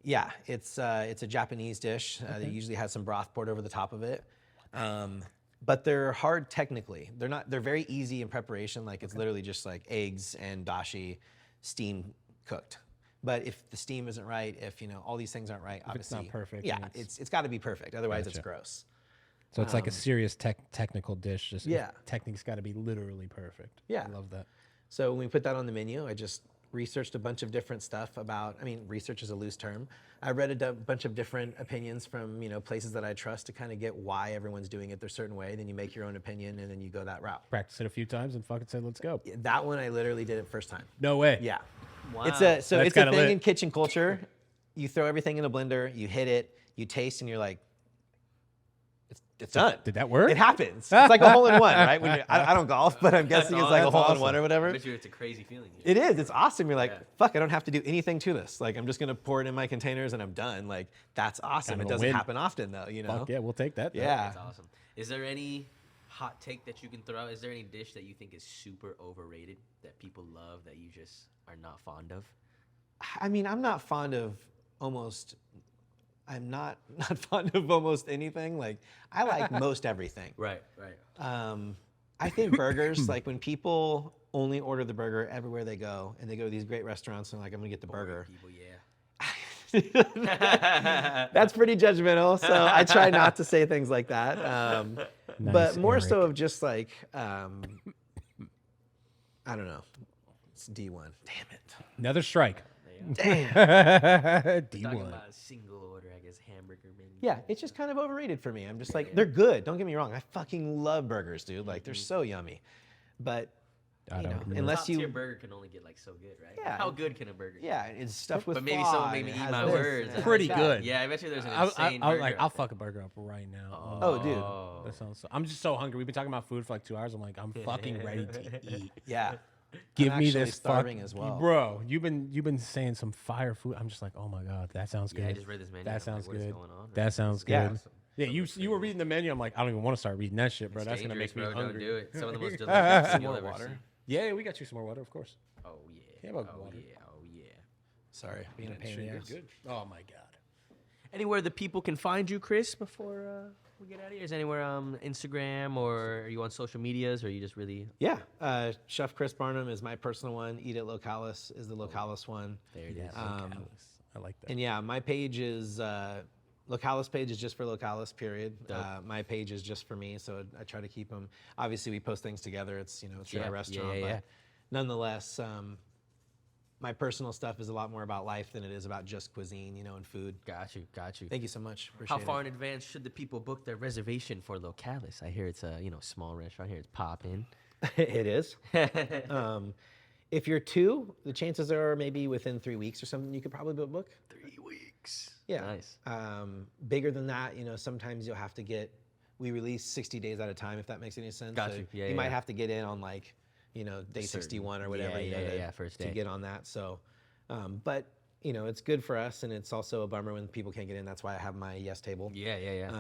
Yeah, it's a Japanese dish that usually has some broth poured over the top of it. But they're hard technically. They're very easy in preparation. Like it's literally just like eggs and dashi steam cooked. But if the steam isn't right, if all these things aren't right, it's obviously, not perfect, Yeah, then it's got to be perfect. Otherwise, it's Gotcha. gross. So it's like a serious technical dish. Just Yeah. technique's got to be literally perfect. Yeah. I love that. So when we put that on the menu, I just researched a bunch of different stuff about. I mean, research is a loose term. I read a bunch of different opinions from places that I trust to kind of get why everyone's doing it their certain way. Then you make your own opinion, and then you go that route. Practice it a few times and fucking say, let's go. That one I literally did it first time. No way. Yeah. Wow. It's a That's kinda thing lit. in kitchen culture. You throw everything in a blender, you hit it, you taste, and you're like, it's done. Did that work? It happens. It's like a hole in one, right? When I don't golf, but I'm guessing it's like a That's hole in one or I whatever. bet you it's a crazy feeling. It is. It's awesome. You're like, Yeah. fuck, I don't have to do anything to this. Like, I'm just going to pour it in my containers and I'm done. Like, that's awesome. Kind of It a doesn't win. happen often, though, Fuck yeah, we'll take that. though. Yeah. That's awesome. Is there any hot take that you can throw out? Is there any dish that you think is super overrated that people love that you just are not fond of? I mean, I'm not fond of almost fond of almost anything. Like, I like most everything. Right. I think burgers, like when people only order the burger everywhere they go, and they go to these great restaurants and like, I'm gonna get the burger. People, yeah. That's pretty judgmental, so I try not to say things like that. Nice, But more so Eric. of just like, I don't know. It's D1. Damn it. Another strike. Damn. Talking D1. about a single order, I guess, hamburger menu. Yeah, it's just kind of overrated for me. I'm just like, they're good. Don't get me wrong. I fucking love burgers, dude. Like, they're so yummy. But, I you know, don't agree. unless Top tier you, burger can only get like so good, right? Yeah. How good can a burger get? yeah, it's stuffed with But maybe flaw, someone and made it me eat has my this, words. and it Pretty has good. that. Yeah, I bet you there's an I insane was burger. like, out I'll there. fuck a burger up right now. Oh, dude. That sounds. I'm just so hungry. We've been talking about food for like 2 hours. I'm like, I'm fucking ready to eat. Yeah. Give I'm me actually this starving fuck- as well. bro. You've been saying some fire food. I'm just like, oh my god, that sounds Yeah, I good. just read this menu. That I'm like, sounds what is good. going on? That sounds good. Yeah. Yeah, you were reading the menu. I'm like, I don't even want to start reading that shit, bro. It's That's gonna dangerous, make me bro. hungry. Don't do it. Some of the most delicious food you'll More ever water. see. Yeah, we got you some more water, of course. Oh yeah. Yeah, about oh water. yeah. Oh yeah. Sorry, being a That pain shit in the is ass. good. Oh my god. Anywhere the people can find you, Chris, before we get out of here? Is anywhere Instagram, or are you on social medias, or are you just really Yeah, Chef Chris Barnum is my personal one. Eat at Localis is the Localis one. there? It is. Yeah, Localis. I like that. And yeah, my page is Localis page is just for Localis. Period. Dope. My page is just for me, so I try to keep them. Obviously, we post things together. It's it's Yeah, our yeah, restaurant, yeah, but yeah. nonetheless, my personal stuff is a lot more about life than it is about just cuisine, and food. Got you. Thank you so much. How Appreciate far it. in advance should the people book their reservation for Localis? I hear it's a small restaurant. Here it's pop in. It is. If you're two, the chances are maybe within 3 weeks or something, you could probably book. 3 weeks. Yeah. Nice. Bigger than that, sometimes you'll have to get. We release 60 days at a time, if that makes any sense. Got So you. Yeah, you yeah, might yeah. have to get in on day Certain- 61 or whatever. yeah, first to day. get on that. So, but it's good for us, and it's also a bummer when people can't get in. That's why I have my yes table. Yeah.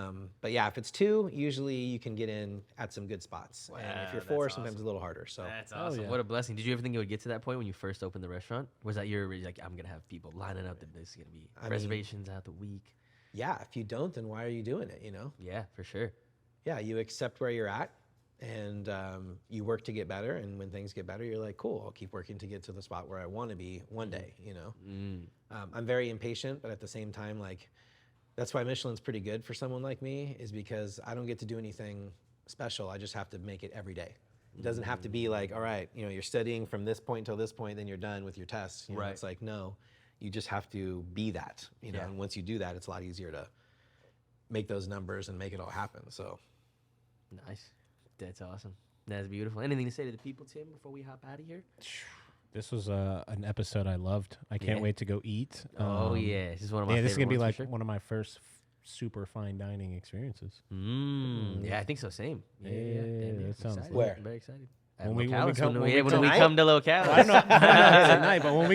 But yeah, if it's two, usually you can get in at some good spots. And if you're Wow, four, that's sometimes awesome. a little harder. So That's Oh, awesome. yeah. What a blessing. Did you ever think it would get to that point when you first opened the restaurant? Was that your like, I'm gonna have people lining up that this is gonna be mean- reservations out the week? yeah, if you don't, then why are you doing it? Yeah, for sure. Yeah, you accept where you're at, and you work to get better. And when things get better, you're like, cool, I'll keep working to get to the spot where I want to be one day. I'm very impatient, but at the same time, like, that's why Michelin's pretty good for someone like me, is because I don't get to do anything special. I just have to make it every day. It doesn't have to be like, all right, you're studying from this point till this point, then you're done with your tests. Right. It's like, no, you just have to be that. Yeah. And once you do that, it's a lot easier to make those numbers and make it all happen. So. Nice. That's awesome. That's beautiful. Anything to say to the people, Tim, before we hop out of here? This was an episode I loved. I can't Yeah. wait to go eat. Oh yeah, this is one of my Yeah, favorite this is gonna be ones, like for sure. one of my first super fine dining experiences. Yeah, I think so. Same. Yeah, Damn, that sounds excited. Where? I'm very excited. At When we Localis, come- when when we we tonight? come to Localis. I don't know tonight, but when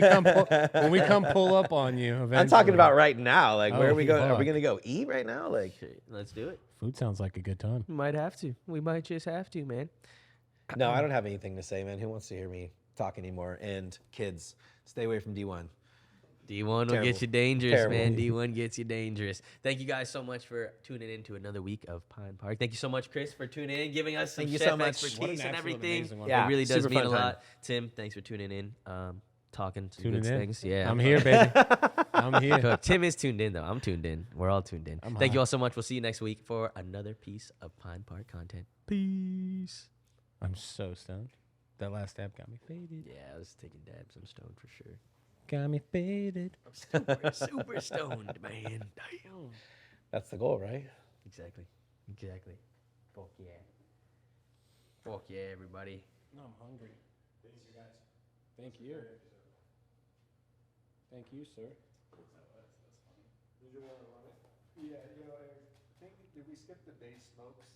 we come pull up on you, eventually. I'm talking about right now. Like, where Oh, are we going? Are we fuck. gonna go eat right now? Like, Shit, let's do it. Food sounds like a good time. We might have to. We might just have to, man. no, I don't have anything to say, man. Who wants to hear me talk anymore? And kids, stay away from D1. D1 will Terrible. get you dangerous, Terrible. man. D1 gets you dangerous. Thank you guys so much for tuning in to another week of Pine Park. Thank you so much, Chris, for tuning in, giving us some Thank you chef so much. expertise What an and absolute everything. amazing one. Yeah, it really does super mean fun a time. lot. Tim, thanks for tuning in. talking some Tuning good in. things. Yeah, I'm here, baby. I'm here. Cool. Tim is tuned in though. I'm tuned in. We're all tuned in. I'm Thank hot. you all so much. We'll see you next week for another piece of Pine Park content. Peace. I'm so stoned. That last dab got me faded. Yeah, I was taking dabs. I'm stoned for sure. Got me faded. I'm super stoned, man. Damn. That's the goal, right? Exactly. Fuck yeah, everybody. No, I'm hungry. Thanks, you guys. Thank you. Thank you, sir. That's funny. Did you want to run it? Yeah, I think, did we skip the base smokes?